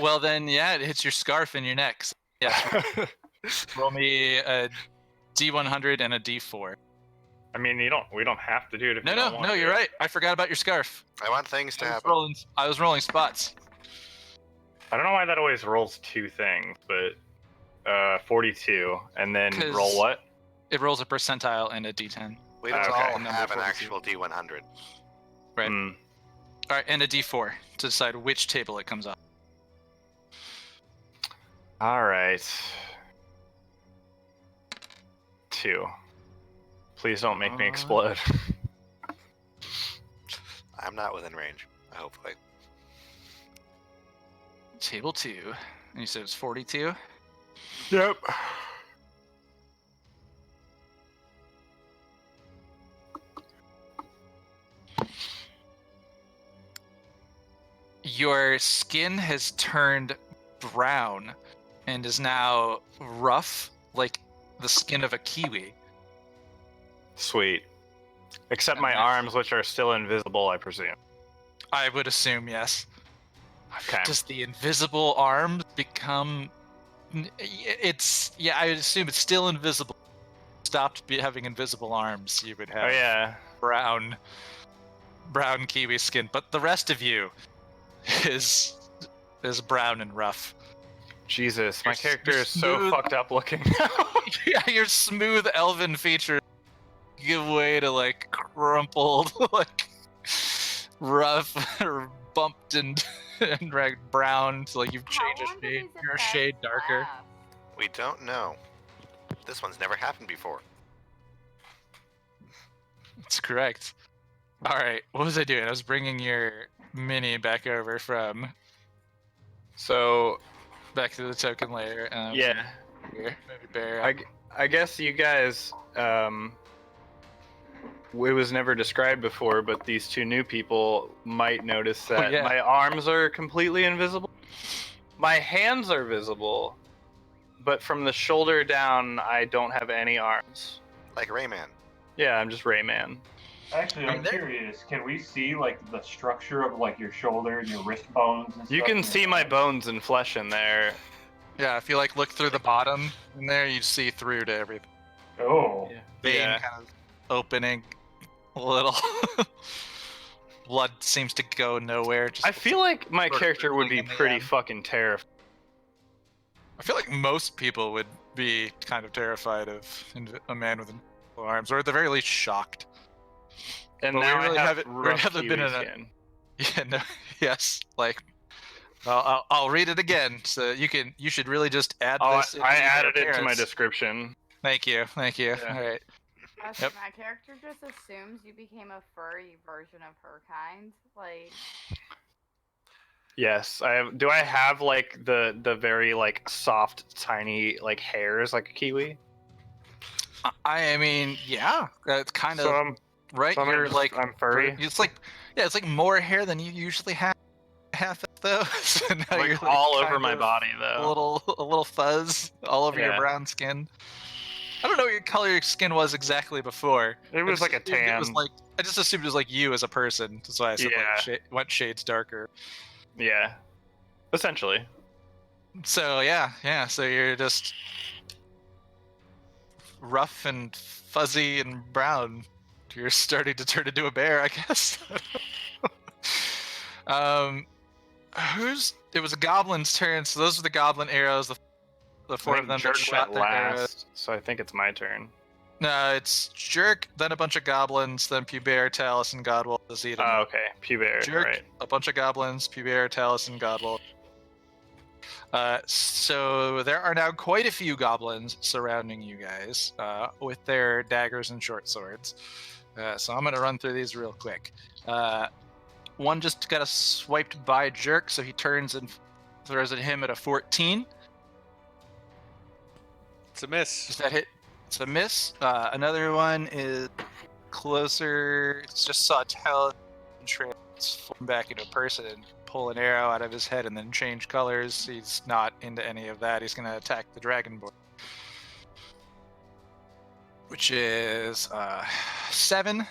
well then, yeah, it hits your scarf and your neck. So, yeah, roll me a d100 and a d4. I mean, we don't have to do it if you don't want No, to. you're right. I forgot about your scarf. I want things to happen. I was rolling spots. I don't know why that always rolls 2 things, but 42, and then 'Cause- roll what? It rolls a percentile and a d10. We don't Okay. all Number have an 42. actual D100. Right. Hmm. All right, and a d4 to decide which table it comes on. All right. 2. Please don't make me explode. I'm not within range, hopefully. Table 2. And you said it's 42? Yep. Your skin has turned brown and is now rough, like the skin of a kiwi. Sweet. Except my Okay. arms, which are still invisible, I presume. I would assume, yes. Okay. Does the invisible arm become... It's... Yeah, I would assume it's still invisible. Stopped having invisible arms, you would have Oh yeah. brown kiwi skin. But the rest of you is brown and rough. Jesus, my You're character is so smooth. fucked up looking. Yeah, your smooth elven features give way to like crumpled, like rough, or bumped and like brown. So like you've changed a shade. You're a shade darker. We don't know. This one's never happened before. That's correct. All right, what was I doing? I was bringing your mini back over from So back to the token layer. yeah, Here, maybe bear. I guess you guys. It was never described before, but these 2 new people might notice that yeah. my arms are completely invisible. my hands are visible, but from the shoulder down, I don't have any arms. Like Rayman. Yeah, I'm just Rayman. Actually, I'm curious. Can we see like the structure of like your shoulder and your wrist bones and You stuff? can and your see my hands? bones and flesh in there. Yeah, if you like look through the bottom in there, you see through to everything. Oh. Vein Yeah. kind of opening a little. Blood seems to go nowhere. Just I feel like my sort of character would be in the pretty end. fucking terrified. I feel like most people would be kind of terrified of a man with invisible arms, or at the very least shocked. And But we now really I have haven't- we rough haven't been kiwi in a- skin. Yeah, no, yes, like. I'll read it again, so you should really just add Oh, this. I into your added it to my appearance. description. Thank you. Yeah. All right. Also, Yep. my character just assumes you became a furry version of her kind. Like, Yes, I have. Do I have like the very like soft, tiny like hairs like a kiwi? I mean, yeah, it's kind So of I'm right. so You're like I'm furry. It's like it's like more hair than you usually have though. So now Like you're all over kind my of body a though. little fuzz all over your Yeah. brown skin. I don't know what your color your skin was exactly before. It was I like a just assumed It was tan. like I just assumed it was like you as a person. That's why I said Yeah. like went shades darker. Yeah, essentially. So yeah. So you're just rough and fuzzy and brown. You're starting to turn into a bear, I guess. It was a goblin's turn, so those are the goblin arrows. The four I of them think that Jerk shot went their arrows. last, so I think it's my turn. No, it's Jerk, then a bunch of goblins, then Pubert, Talus, and Godwall. Zeta. Oh, okay. Pubert, Jerk, right. a bunch of goblins, Pubert, Talus, and Godwall. So there are now quite a few goblins surrounding you guys with their daggers and short swords. So I'm going to run through these real quick. One just got swiped by Jerk, so he turns and throws at him at a 14. It's a miss. Does that hit? It's a miss. Another one is closer. It's just saw Talus transform back into a person and pull an arrow out of his head and then change colors. He's not into any of that. He's going to attack the Dragonborn, which is 7.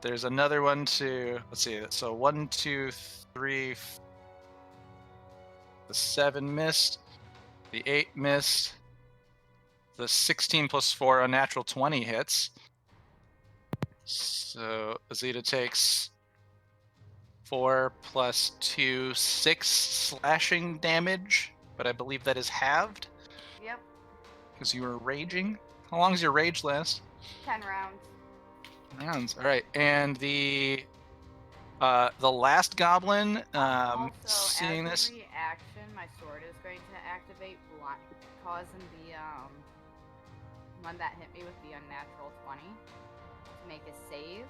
There's another one to, let's see, so 1, 2, 3, the 7 missed, the 8 missed, the 16 plus 4, a natural 20 hits. So Azita takes 4 plus 2, 6 slashing damage, but I believe that is halved yep, because you were raging. How long does your rage last? 10 rounds. Rounds. All right, and the last goblin, Also, seeing as this, a reaction, my sword is going to activate, causing the one that hit me with the unnatural 20 to make a save.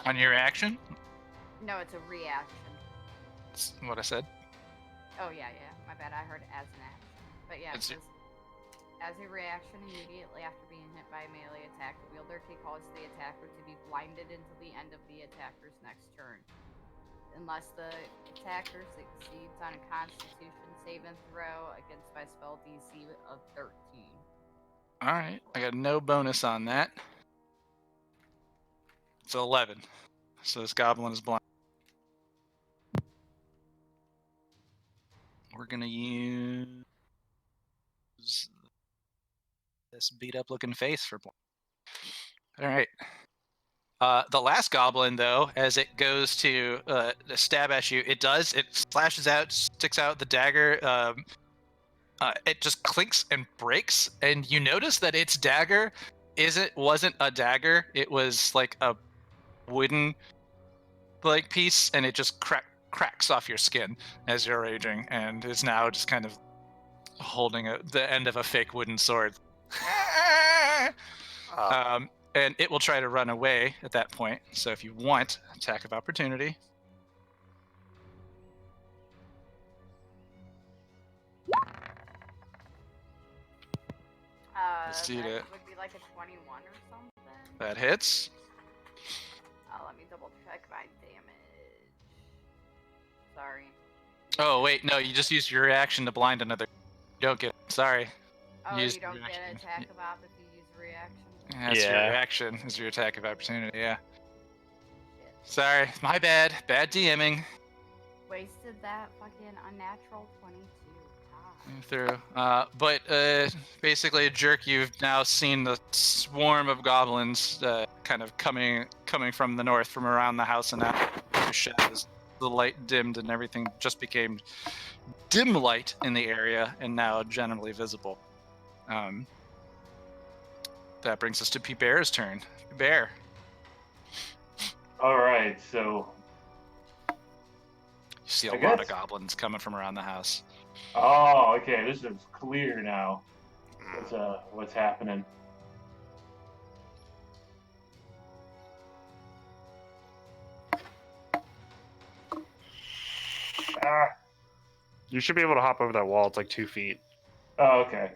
on your action. No, it's a reaction. That's what I said. Oh yeah, my bad. I heard as an action. But yeah, it It's- says, as a reaction, immediately after being hit by a melee attack, the wielder can cause the attacker to be blinded until the end of the attacker's next turn. Unless the attacker succeeds on a Constitution saving throw against my spell DC of 13. All right, I got no bonus on that. It's 11. So this goblin is blind. We're gonna use this beat up looking face for blind. All right. The last goblin, though, as it goes to stab at you, it slashes out, sticks out the dagger. It just clinks and breaks, and you notice that its dagger wasn't a dagger. It was like a wooden piece, and it just cracks off your skin as you're raging, and is now just kind of holding the end of a fake wooden sword. And it will try to run away at that point. So if you want attack of opportunity, Let's see that that. would be like a 21 or something. that hits. Let me double check my damage. Sorry. Oh wait, no, you just used your reaction to blind another. You don't get. Sorry. Oh, Use you don't get reaction. an attack of op if you use a reaction? That's your Yeah. reaction. Is your attack of opportunity? Yeah. Shit. Sorry, my bad. Bad DMing. Wasted that fucking unnatural 22. God. Through. But basically, Jerk, you've now seen the swarm of goblins kind of coming from the north, from around the house, and now the shadows, the light dimmed, and everything just became dim light in the area, and now generally visible. That brings us to P Bear's turn. Bear. All right, so You see a I lot guess- of goblins coming from around the house. oh, okay, this is clear now. Mm. What's happening? Ah, You should be able to hop over that wall. It's like 2 feet. oh, okay.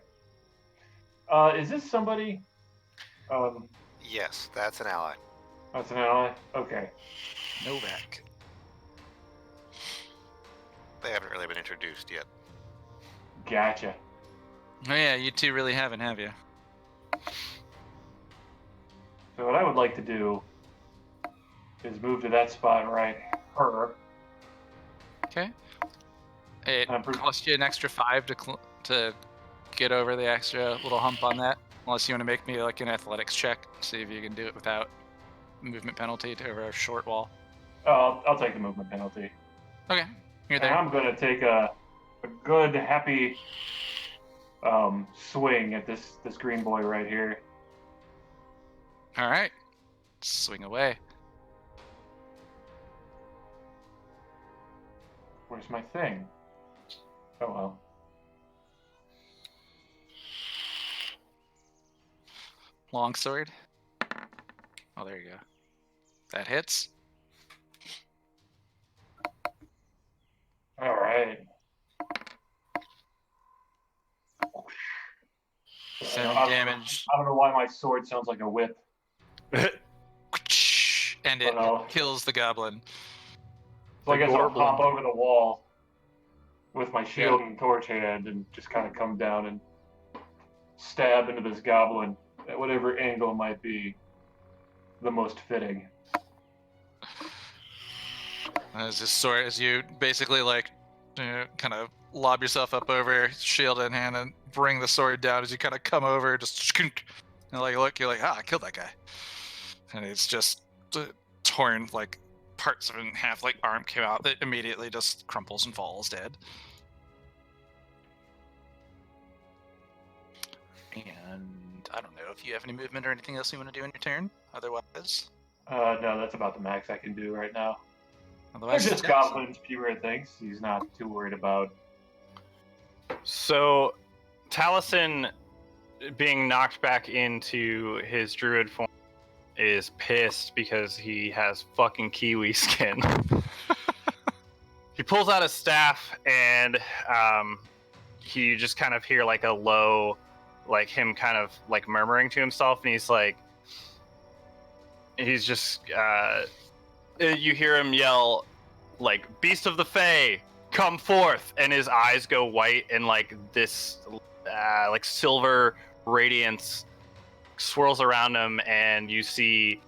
Is this somebody? Yes, that's an ally. That's an ally. Okay. Novak. They haven't really been introduced yet. Gotcha. Oh yeah, you two really haven't, have you? So what I would like to do is move to that spot right her. Okay. It I'm pre- costs you an extra 5 to get over the extra little hump on that. Unless you want to make me like an athletics check, see if you can do it without movement penalty to over a short wall. Oh, I'll take the movement penalty. Okay, you're And there. I'm gonna take a good happy swing at this green boy right here. All right, swing away. Where's my thing? Oh well. Longsword. Oh, there you go. That hits. All right. 7 I don't- damage. I don't know why my sword sounds like a whip. And it Oh, no. kills the goblin. So I The guess I'll Gorblin. hop over the wall with my shield and torch hand and just kind of come down and stab into this goblin at whatever angle might be the most fitting. As this sword, as you basically like, kind of lob yourself up over, shield in hand, and bring the sword down as you kind of come over, just and like look, you're like, I killed that guy, and it's just torn like parts of it in half, like arm came out, that immediately just crumples and falls dead. And I don't know if you have any movement or anything else you want to do in your turn. Otherwise, No, that's about the max I can do right now. They're otherwise, just yeah. goblins, fewer things. He's not too worried about. So, Taliesin, being knocked back into his druid form, is pissed because he has fucking kiwi skin. He pulls out his staff and you just kind of hear like a low, like him kind of like murmuring to himself, and he's just you hear him yell like, "Beast of the Fae, come forth!" And his eyes go white, and like this like silver radiance swirls around him, and you see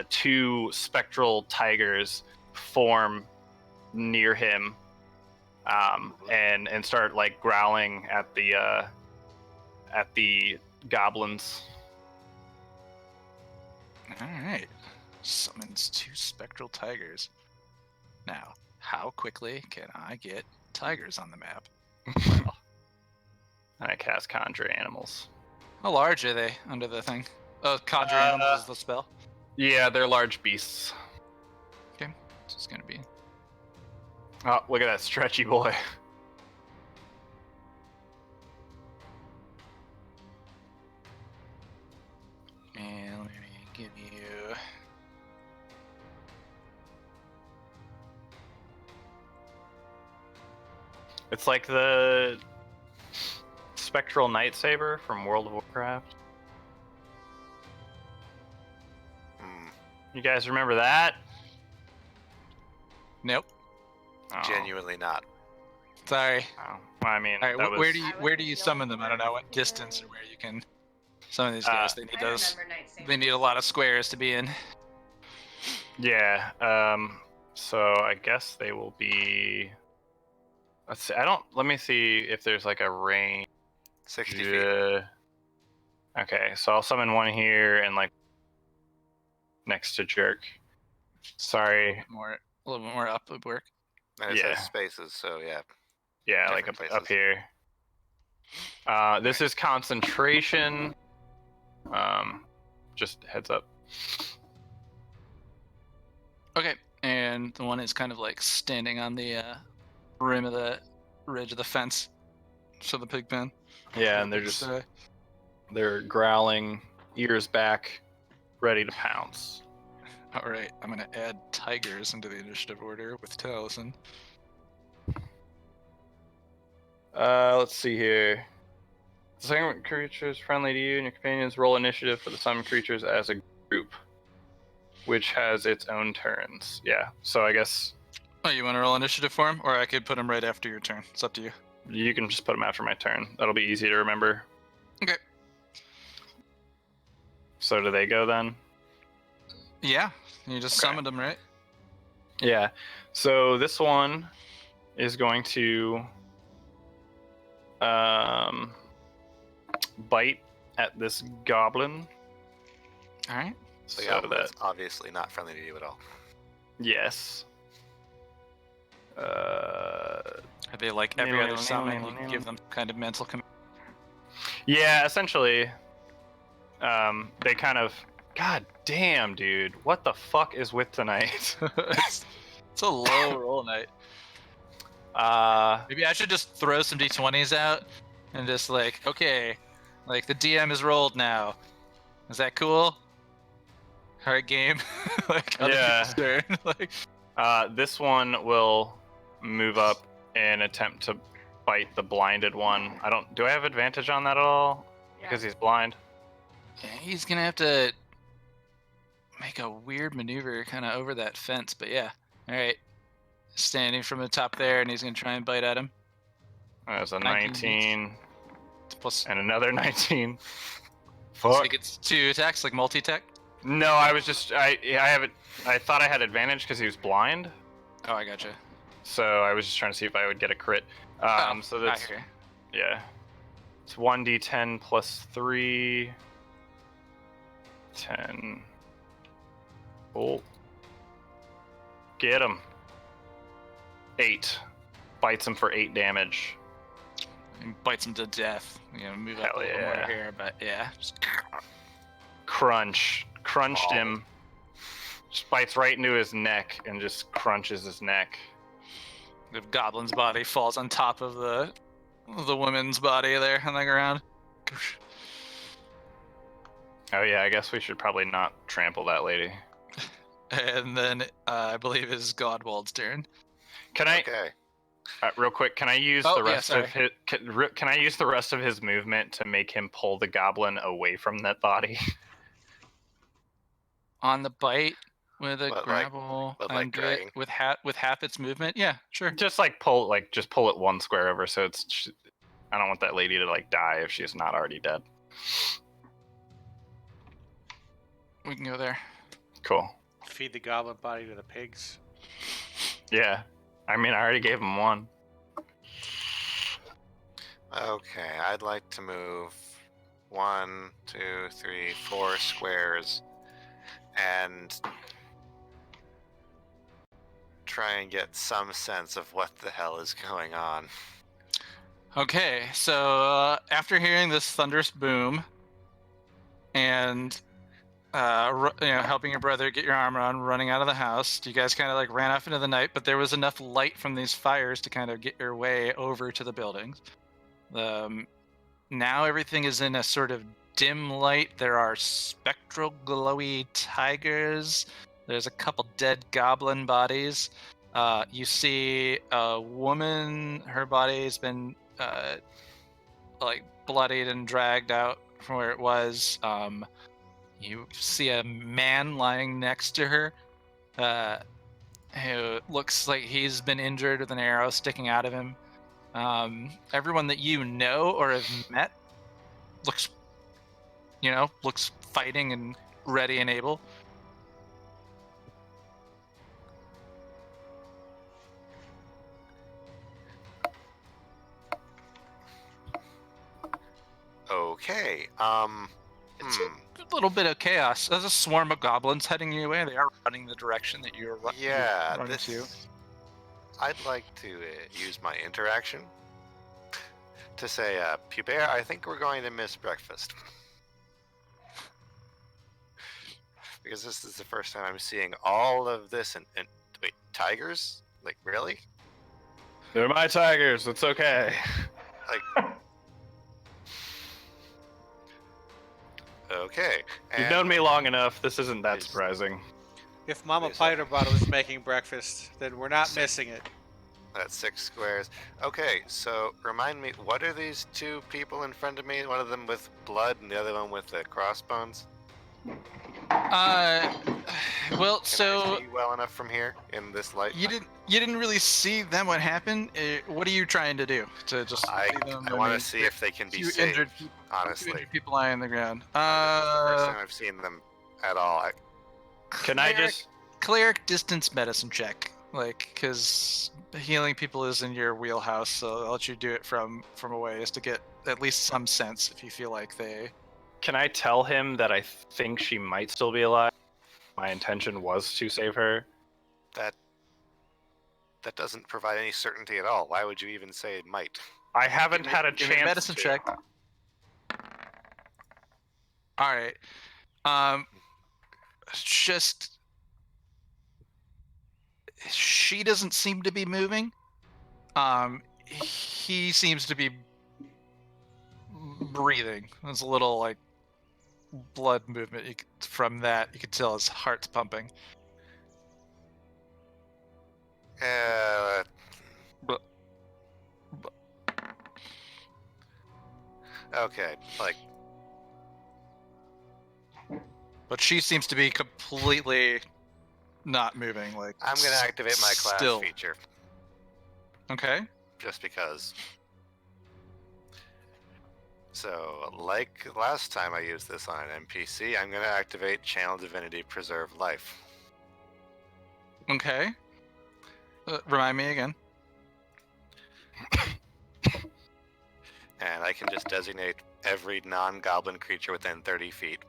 2 spectral tigers form near him, and start like growling at the goblins. All right. Summons 2 spectral tigers. Now, how quickly can I get tigers on the map? And I cast Conjure Animals. How large are they under the thing? Oh, Conjure Animals is the spell. Yeah, they're large beasts. Okay, so it's gonna be. Oh, look at that stretchy boy. And let me give you. It's like the Spectral Nightsaber from World of Warcraft. Hmm. You guys remember that? Nope. Oh, Genuinely not. Sorry. oh. Well, I mean, All right, that was. where do you I where was do you the summon only them? I don't know what one distance or here. where you can summon these guys. They need I those. remember Night Savers. They need a lot of squares to be in. Yeah. So I guess they will be. Let's see. Let me see if there's like a range. 60 feet. Okay, so I'll summon one here and like next to Jerk. Sorry. A little bit more up would work. And it Yeah. says spaces, so yeah. Yeah, like Different up places. here. This is concentration. Just heads up. Okay, and the one is kind of like standing on the rim of the ridge of the fence. So the pig pen. Yeah, and they're growling, ears back, ready to pounce. All right, I'm gonna add tigers into the initiative order with Taliesin. Let's see here. The summoned creatures friendly to you and your companions roll initiative for the summoned creatures as a group, which has its own turns. Yeah, so I guess Oh, you want to roll initiative for him, or I could put him right after your turn. It's up to you. you can just put them after my turn. That'll be easy to remember. Okay. So do they go then? Yeah, you just Okay. summoned him, right? Yeah. So this one is going to bite at this goblin. All right. So So yeah, that that's obviously not friendly to you at all. yes. Are they like every other summon? You can give them kind of mental command. Yeah, essentially. They kind of. God damn, dude! What the fuck is with tonight? It's a low roll night. Maybe I should just throw some d20s out and just like, okay, like the DM is rolled now. Is that cool? All right, game. Like other Yeah. people's turn. Like, This one will move up and attempt to bite the blinded one. Do I have advantage on that at all? Because he's blind. yeah, he's gonna have to make a weird maneuver kind of over that fence, but yeah. All right, standing from the top there, and he's gonna try and bite at him. There's a 19 19 It's plus. and another 19. So Fuck. he gets 2 attacks, like multi-attack. No, I was just I have it. I thought I had advantage because he was blind, Oh, I gotcha. so I was just trying to see if I would get a crit. So that's I hear. yeah. It's 1d10 plus 3. 10. Bolt. Get him. 8. Bites him for 8 damage. He bites him to death. You know, move up Hell a little more yeah. here, but yeah. Crunched him. Just bites right into his neck and just crunches his neck. The goblin's body falls on top of the woman's body there on the ground. Oh yeah, I guess we should probably not trample that lady. And then I believe it's Godwald's turn. Can I Okay. real quick? Can I use Oh, the yeah, rest of his? Can I use the rest of his movement to make him pull the goblin away from that body? On the bite with a What, like- grapple what, like and do dragging? it with half its movement. Yeah, sure. just pull it one square over, so it's. I don't want that lady to like die if she's not already dead. We can go there. Cool. Feed the goblin body to the pigs. Yeah. I mean, I already gave him one. Okay, I'd like to move 1, 2, 3, 4 squares and try and get some sense of what the hell is going on. Okay, so after hearing this thunderous boom and helping your brother get your armor on, running out of the house, you guys kind of like ran off into the night, but there was enough light from these fires to kind of get your way over to the buildings. Now everything is in a sort of dim light. There are spectral glowy tigers. There's a couple dead goblin bodies. You see a woman, her body's been like bloodied and dragged out from where it was. You see a man lying next to her. who looks like he's been injured with an arrow sticking out of him. Everyone that you know or have met looks fighting and ready and able. Okay. It's a little bit of chaos. There's a swarm of goblins heading your way. They are running the direction that you're Yeah, running to. I'd like to use my interaction to say, Pubert, I think we're going to miss breakfast. Because this is the first time I'm seeing all of this. And wait, tigers? Like, really? They're my tigers. It's okay. Like, okay. You've and- known me long enough. This isn't that Is- surprising. If Mama Please, Piterbottom is making breakfast, then we're not Six. missing it. That's 6 squares. Okay, so remind me, what are these 2 people in front of me? One of them with blood and the other one with the crossbones? Well, Can so I see well enough from here in this light? you didn't really see them. What happened? What are you trying to do? To just I see them? want mean, to see if they can be two saved. injured people. Honestly, Two injured people lying on the ground. this is the first time I've seen them at all. Can I just? Cleric distance medicine check, like, because healing people is in your wheelhouse, so I'll let you do it from a ways to get at least some sense if you feel like they. Can I tell him that I think she might still be alive? My intention was to save her. That doesn't provide any certainty at all. Why would you even say it might? I haven't had a Give me a chance. medicine to. check. All right. Just she doesn't seem to be moving. He seems to be breathing. There's a little like blood movement. From that, you can tell his heart's pumping. But Okay, like, but she seems to be completely not moving. Like I'm gonna activate my class still. feature Okay. just because. So, like last time I used this on an NPC, I'm gonna activate Channel Divinity Preserve Life. Okay. Remind me again. And I can just designate every non-goblin creature within 30 feet.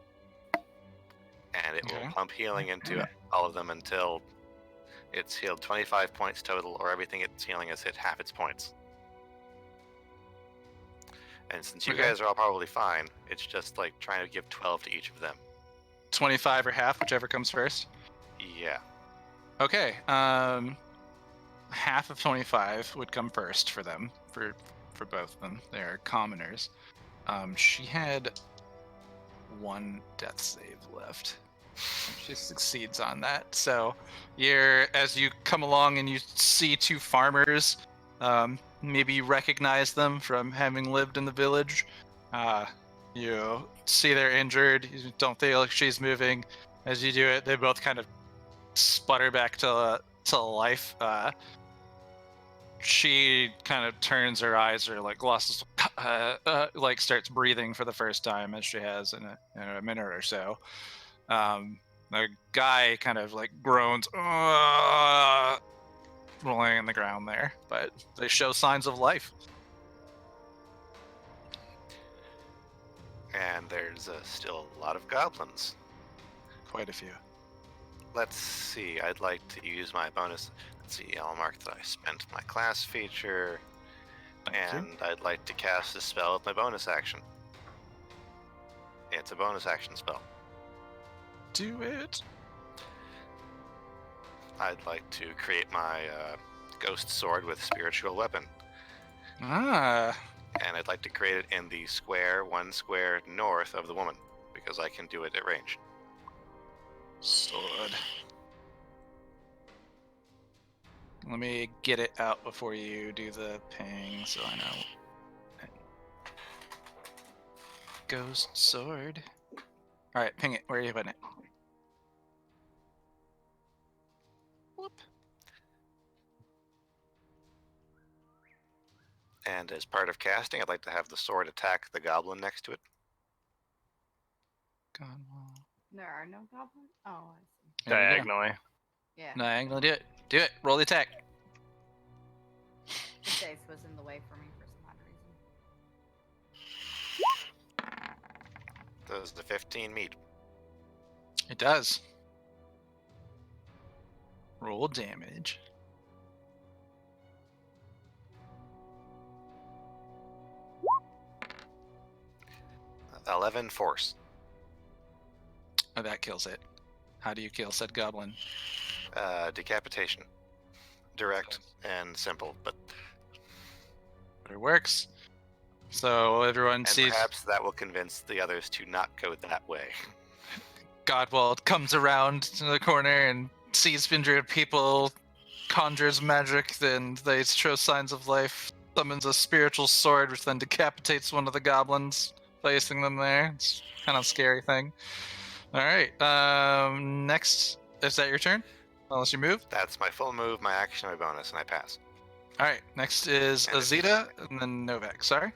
And it Okay. will pump healing into all of them until it's healed 25 points total, or everything it's healing has hit half its points. And since you Okay. guys are all probably fine, it's just like trying to give 12 to each of them. 25 or half, whichever comes first. Yeah. Okay. Half of 25 would come first for them, for both of them. They're commoners. She had 1 death save left. She succeeds on that. So as you come along and you see 2 farmers, maybe you recognize them from having lived in the village. You see they're injured. You don't feel like she's moving. As you do it, they both kind of sputter back to life. She kind of turns her eyes, or like glosses, like starts breathing for the first time, as she has in a minute or so. The guy kind of like groans, rolling on the ground there, but they show signs of life. And there's still a lot of goblins. Quite a few. Let's see, I'd like to use my bonus. Let's see, I'll mark that I spent my class feature. Thank you. And I'd like to cast a spell with my bonus action. It's a bonus action spell. Do it. I'd like to create my ghost sword with spiritual weapon. Ah, And I'd like to create it in the square, 1 square north of the woman, because I can do it at range. sword. Let me get it out before you do the ping, so I know. Ghost sword. All right, ping it. Where are you putting it? Whoop. And as part of casting, I'd like to have the sword attack the goblin next to it. God, well, There are no goblins? Oh, I see. there you go. Diagonally. Yeah. Diagonal, do it. Do it. Roll the attack. The dice was in the way for me for some odd reason. Does the 15 meet? It does. Roll damage. Uh, 11 force. Oh, that kills it. How do you kill said goblin? Decapitation. Direct and simple, but It works. So everyone and sees perhaps that will convince the others to not go that way. Godwald comes around to the corner and sees kindred people, conjures magic, then they show signs of life, summons a spiritual sword, which then decapitates one of the goblins, placing them there. It's kind of a scary thing. All right. Next, is that your turn? Unless you move. That's my full move, my action, my bonus, and I pass. All right. Next is And it's- Azita, and then Novak. Sorry.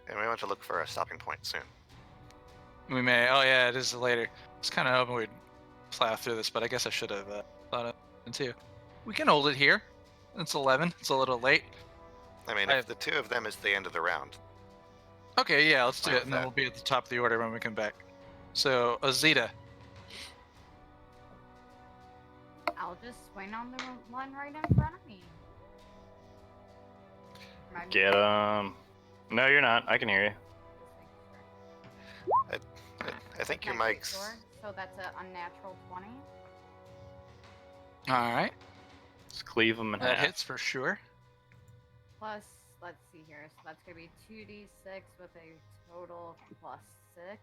And we want to look for a stopping point soon. We may. Oh yeah, it is later. I was kind of hoping we'd plow through this, but I guess I should have thought of it too. We can hold it here. It's 11. It's a little late. I mean, if the two of them is the end of the round, Okay, yeah, let's do Fine it, with and then that. we'll be at the top of the order when we come back. So, Azita. I'll just swing on the one right in front of me. Am I Get moving? No, you're not. I can hear you. Just making sure. I think your My great mic's. sword, so that's an unnatural 20. All right, Just cleave them in that half. hits for sure. Plus, let's see here. So that's gonna be 2d6 with a total plus 6.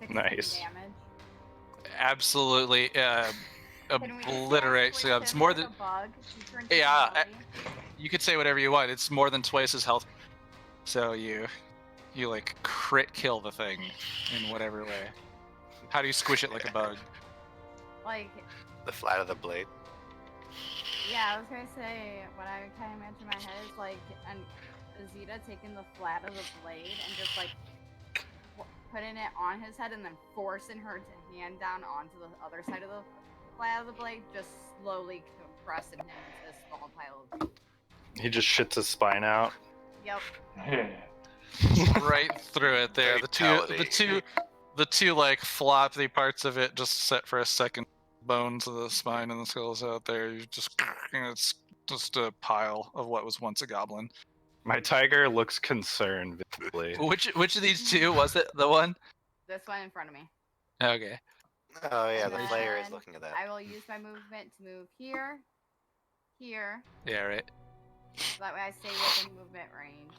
Nice. Damage. Absolutely, Can we just say obliterate. So affliction it's more with than. a bug? He turns Yeah, into a buggy? You could say whatever you want. It's more than twice his health. So you like crit kill the thing in whatever way. How do you squish it like a bug? Like, The flat of the blade. yeah, I was gonna say what I kind of imagine in my head is like an Azita taking the flat of the blade and just like putting it on his head and then forcing her to hand down onto the other side of the flat of the blade, just slowly compressing him into a small pile of. He just shits his spine out. Yep. Yeah. Right through it there. Fatality. The two like floppy parts of it just set for a second. Bones of the spine and the skulls out there. You just it's just a pile of what was once a goblin. My tiger looks concerned visibly. Which of these two was it? The one? This one in front of me. Okay. Oh yeah, And the player is then looking at that. I will use my movement to move here, here, Yeah. Right. so that way I stay within movement range.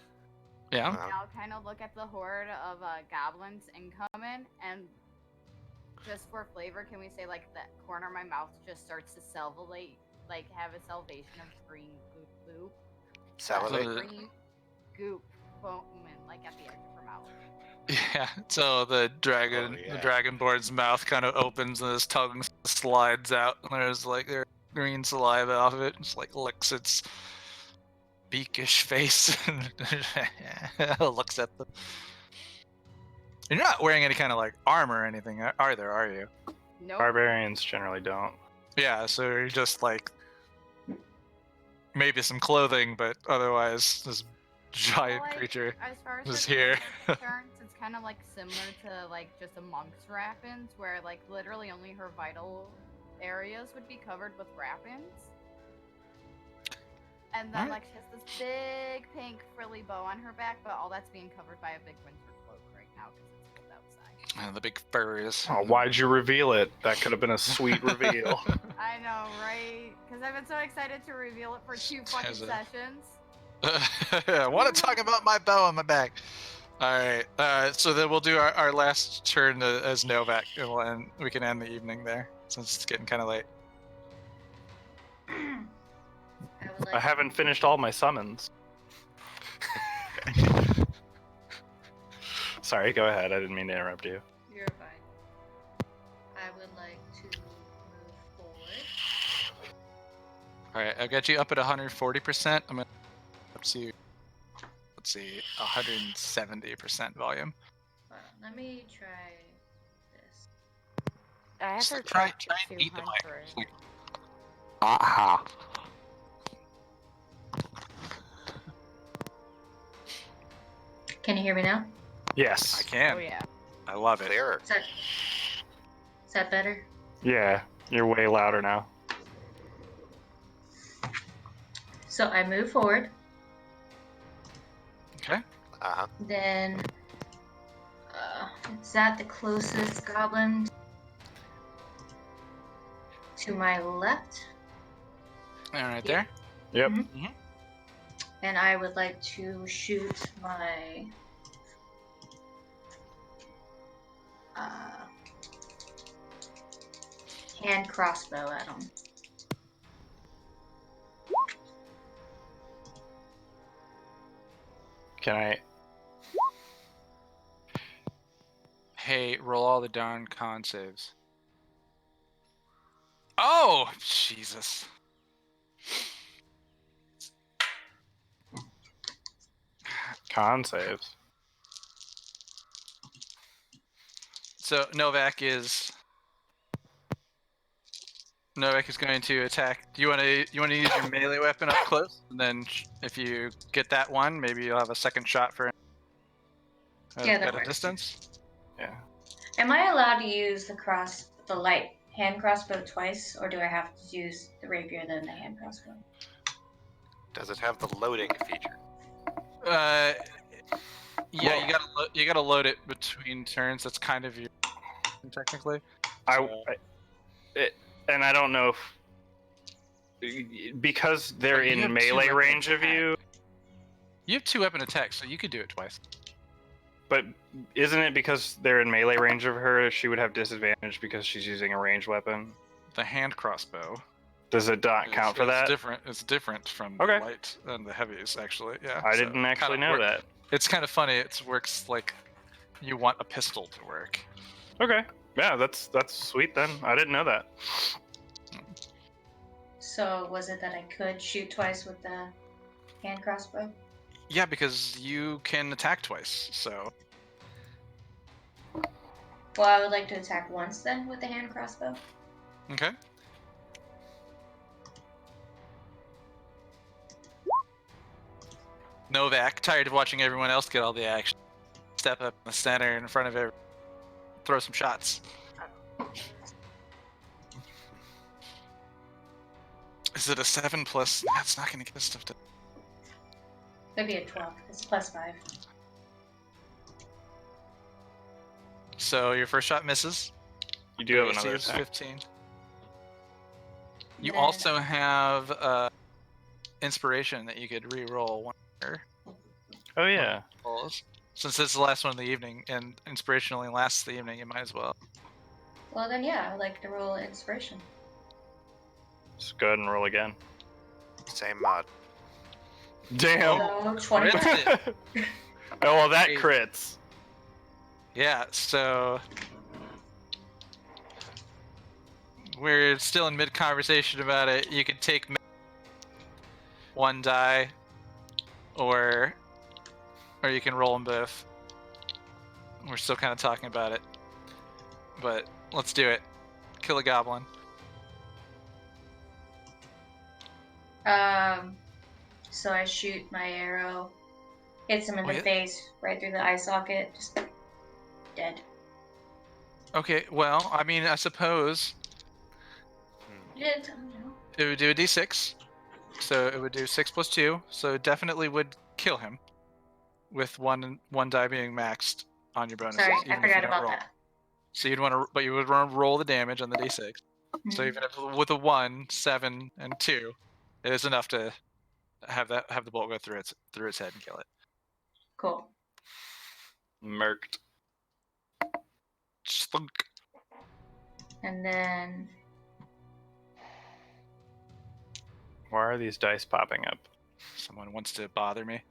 Yeah. Uh-huh. And I'll kind of look at the horde of goblins incoming, and just for flavor, can we say like that corner of my mouth just starts to salivate, like have a salvation of green goop, Salivate. So- green goop foaming like at the edge of her mouth. Yeah. So the dragon, Oh, yeah. the dragonborn's mouth kind of opens and his tongue slides out, and there's green saliva off of it. Just like licks its beakish face and looks at them. You're not wearing any kind of like armor or anything, are there? Are you? Nope. Barbarians generally don't. Yeah. So you're just like maybe some clothing, but otherwise this giant Like, creature. As far as is the here. clothing is concerned, it's kind of like similar to like just a monk's wrappings, where like literally only her vital areas would be covered with wrappings. And then Alright. like she has this big pink frilly bow on her back, but all that's being covered by a big winter cloak right now because it's cold outside. The big furs. Oh, why'd you reveal it? That could have been a sweet reveal. I know, right? Because I've been so excited to reveal it for 2 fucking Has a- sessions. I want to talk about my bow on my back. All right. So then we'll do our last turn as Novak, and we can end the evening there since it's getting kind of late. I would like I haven't finished all my summons. Sorry, go ahead. I didn't mean to interrupt you. You're fine. I would like to move forward. All right, I'll get you up at 140%. I'm gonna up to, let's see, 170% volume. Hold on, let me try this. I have Just her try tracked and to eat the mic. 200. Aha. Can you hear me now? Yes. I can. Oh yeah. I love it. Clearer. Is that better? Yeah, you're way louder now. So I move forward, Okay. Uh-huh. then is that the closest goblin to my left? All right, Yeah. there. Yep. And I would like to shoot my hand crossbow at him. Can I? Hey, roll all the darn con saves. Oh, Jesus. Con saves. So Novak is going to attack. Do you want to use your melee weapon up close, and then if you get that one, maybe you'll have a second shot for Yeah, that at a works. distance. Yeah. Am I allowed to use the light hand crossbow twice, or do I have to use the rapier then the hand crossbow? Does it have the loading feature? Yeah, you gotta load it between turns. That's kind of your technically. And I don't know if because they're But you have in two melee weapon range of attack. you. You have 2 weapon attacks, so you could do it twice. But isn't it because they're in melee range of her, she would have disadvantage because she's using a ranged weapon? The hand crossbow. Does it not count for that? Different. It's different from Okay. the light and the heavies, actually. Yeah. I so didn't actually kinda know work- that. It's kind of funny. It works like you want a pistol to work. Okay. Yeah, that's sweet then. I didn't know that. So was it that I could shoot twice with the hand crossbow? Yeah, because you can attack twice. So Well, I would like to attack once then with the hand crossbow. okay. Novak, tired of watching everyone else get all the action, step up in the center in front of everyone, throw some shots. Is it a 7 plus? That's not going to get us stuff to. It'd be a 12. It's +5. So your first shot misses. You do have Your AC another is attack. 15. You Then- also have inspiration that you could re-roll one of your Oh yeah. rolls. Since this is the last one of the evening, and inspiration only lasts the evening, you might as well. Well, then yeah, I would like to roll inspiration. Just go ahead and roll again. Same mod. Damn. So 20. Crit. Oh well, that Hey. crits. Yeah, so we're still in mid-conversation about it. You could take one die, or you can roll them both. We're still kind of talking about it, but let's do it. Kill a goblin. So I shoot my arrow, hits him in Oh, the yeah. face, right through the eye socket, just dead. Okay, well, I mean, I suppose You didn't tell me, no. it would do a d6, so it would do 6 plus 2, so it definitely would kill him, with one die being maxed on your bonuses. Sorry, even I if you forgot don't about roll. that. So you'd want to, but you would want to roll the damage on the d6. So Mhm. even if with a 1, 7, and 2, it is enough to have the bolt go through its head and kill it. Cool. Merked. Slunk. And then Why are these dice popping up? Someone wants to bother me.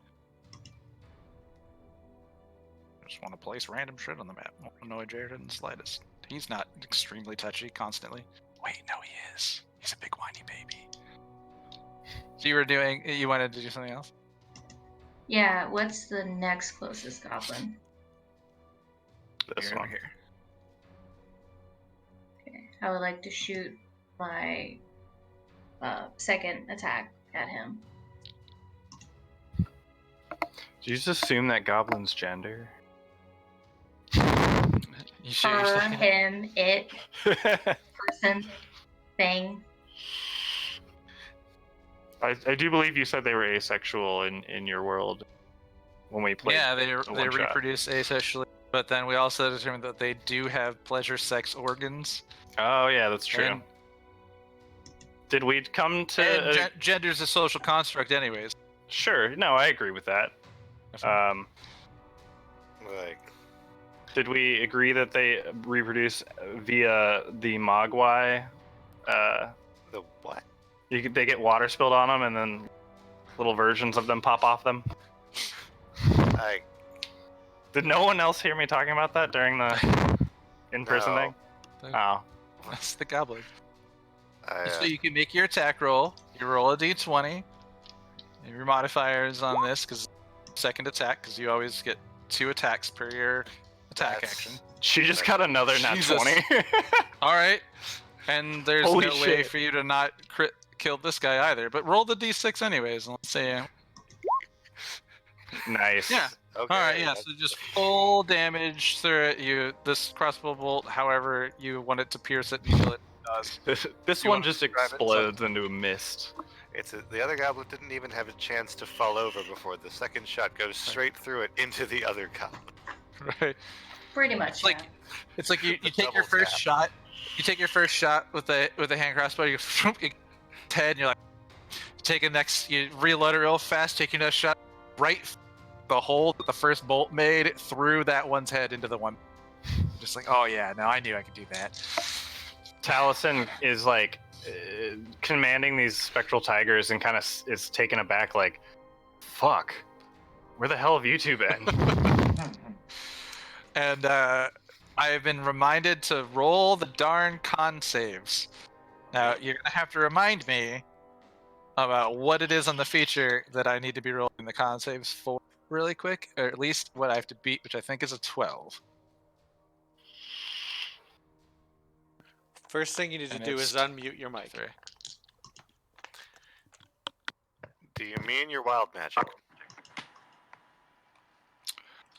just want to place random shit on the map. Won't annoy Jared in the slightest. He's not extremely touchy constantly. Wait, no, he is. He's a big whiny baby. So you wanted to do something else? Yeah, what's the next closest goblin? This Here, one. here. Okay. I would like to shoot my second attack at him. Did you just assume that goblin's gender? You sure? Her, him, it, person, thing. I do believe you said they were asexual in your world when we played. Yeah, they the one-shot. reproduce asexually, but then we also determined that they do have pleasure sex organs. Oh yeah, that's true. And, Did we come to? and gender's a social construct, anyways. Sure. No, I agree with that. Like, Did we agree that they reproduce via the Mogwai? the what? They get water spilled on them, and then little versions of them pop off them. I Did no one else hear me talking about that during the in-person No. thing? No. Oh, That's the goblin. I, So you can make your attack roll. You roll a d20. And your modifiers on this, because second attack, because you always get 2 attacks per your attack That's- action. she just got another nat Jesus. 20. All right. And there's Holy no way shit. for you to not crit kill this guy either. But roll the d6 anyways. And let's say. Nice. Yeah. okay. All right. Yeah. that's- So just full damage through it. This crossbow bolt, however you want it to pierce it until it does. This You one wanna just describe it? explodes into a mist. the other goblin didn't even have a chance to fall over before the second shot goes straight through it into the other goblin. Right. Pretty much. It's like yeah. it's like you The take your double first tap. shot. You take your first shot with the hand crossbow. You head. And you're like, take a next. You reload it real fast. Take your next shot. Right, the hole that the first bolt made through that one's head into the one. Just like, oh yeah, no, I knew I could do that. Taliesin is like commanding these spectral tigers and kind of is taken aback, like, fuck, where the hell have you two been? And I have been reminded to roll the darn con saves. Now you're gonna have to remind me about what it is on the feature that I need to be rolling the con saves for really quick, or at least what I have to beat, which I think is a 12. First thing you need to And do it's is unmute your mic. Three. Do you mean your wild magic?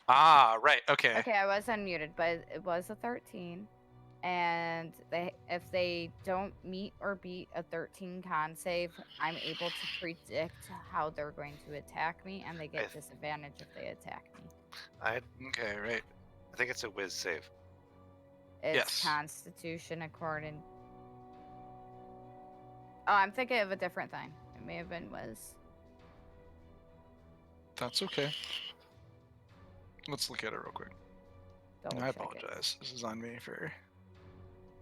Ah, right. Okay. Okay, I was unmuted, but it was a 13. And if they don't meet or beat a 13 con save, I'm able to predict how they're going to attack me, and they get I- disadvantage if they attack me. Okay. Right. I think it's a whiz save. It's Yes. Constitution according. Oh, I'm thinking of a different thing. It may have been was. That's okay. Let's look at it real quick. Double I check it. apologize. This is on me for.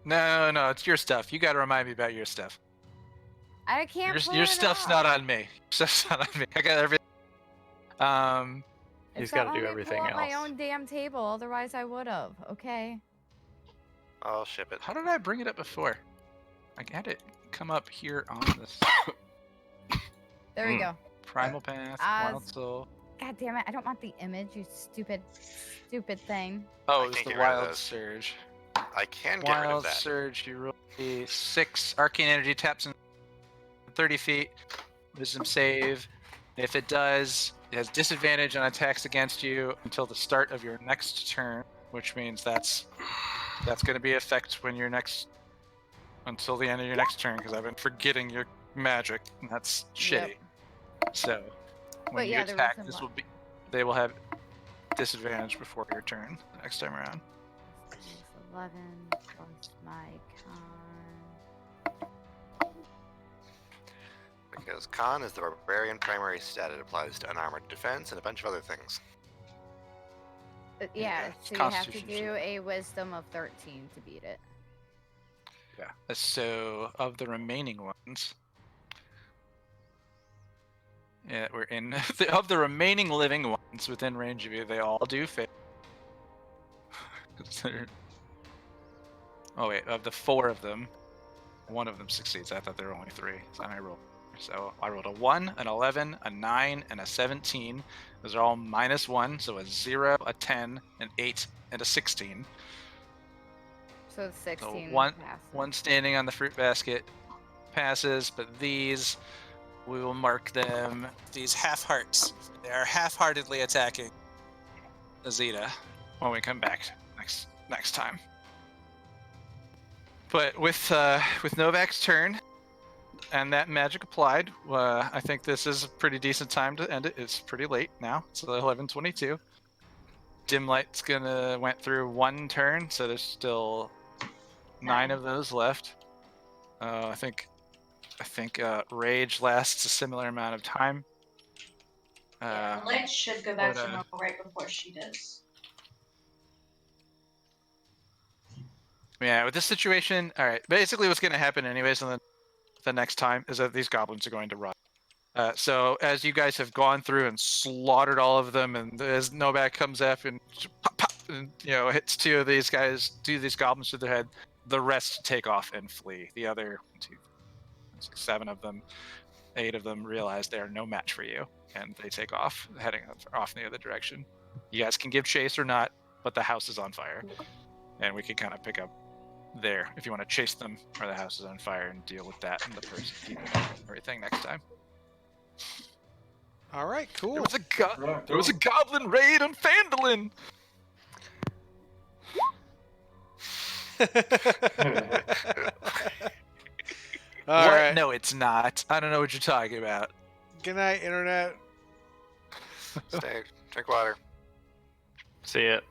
No, it's your stuff. You got to remind me about your stuff. I can't. pull Your it stuff's up. not on me. Your stuff's not on me. I got everything. It's He's not gotta do letting me everything pull up my else. own damn table. Otherwise, I would have. Okay. I'll ship it. How did I bring it up before? I had it come up here on this There we Hmm. go. primal path, As- wild soul. God damn it! I don't want the image. You stupid, stupid thing. Oh, I it was can't the get rid of wild those. surge. I can get rid of Wild that. surge. You roll a 6 arcane energy taps in 30 feet. Wisdom save. If it does, it has disadvantage on attacks against you until the start of your next turn, which means that's going to be effect when your next until the end of your next turn, because I've been forgetting your magic, and that's shitty. Yep. So when But you yeah, there was attack, a this lot. will be they will have disadvantage before your turn the next time around. It's 11 plus my con. Because con is the barbarian primary stat. It applies to unarmored defense and a bunch of other things. Yeah, it's so you have to Constitution do save. a wisdom of 13 to beat it. Yeah. So of the remaining ones, yeah, we're in of the remaining living ones within range of you. They all do fail. Oh wait, of the 4 of them, 1 of them succeeds. I thought there were only 3. So I rolled. So I rolled a 1, an 11, a 9, and a 17. Those are all -1, so a 0, a 10, an 8, and a 16. So 16 one passes. standing on the fruit basket passes, but these, we will mark them these half hearts. They are half-heartedly attacking Azita when we come back next time. But with Novak's turn and that magic applied, I think this is a pretty decent time to end it. It's pretty late now. It's 11:22. Dim Light's went through 1 turn, so there's still 9 of those left. I think Rage lasts a similar amount of time. Yeah, the light should go back but, to normal right before she does. Yeah, with this situation, all right. Basically, what's going to happen, anyways, on the next time is that these goblins are going to run. So as you guys have gone through and slaughtered all of them, and as Novak comes up and pop, pop, and hits 2 of these guys, 2 of these goblins through their head, the rest take off and flee. The other 2, 6, 7 of them, 8 of them realize they are no match for you, and they take off, heading off in the other direction. You guys can give chase or not, but the house is on fire, and we can kind of pick up there if you want to chase them, or the house is on fire, and deal with that and the person keeping everything next time. All right, cool. There was a goblin raid on Phandalin. All What? right. No, it's not. I don't know what you're talking about. Good night, internet. Stay. Drink water. See it.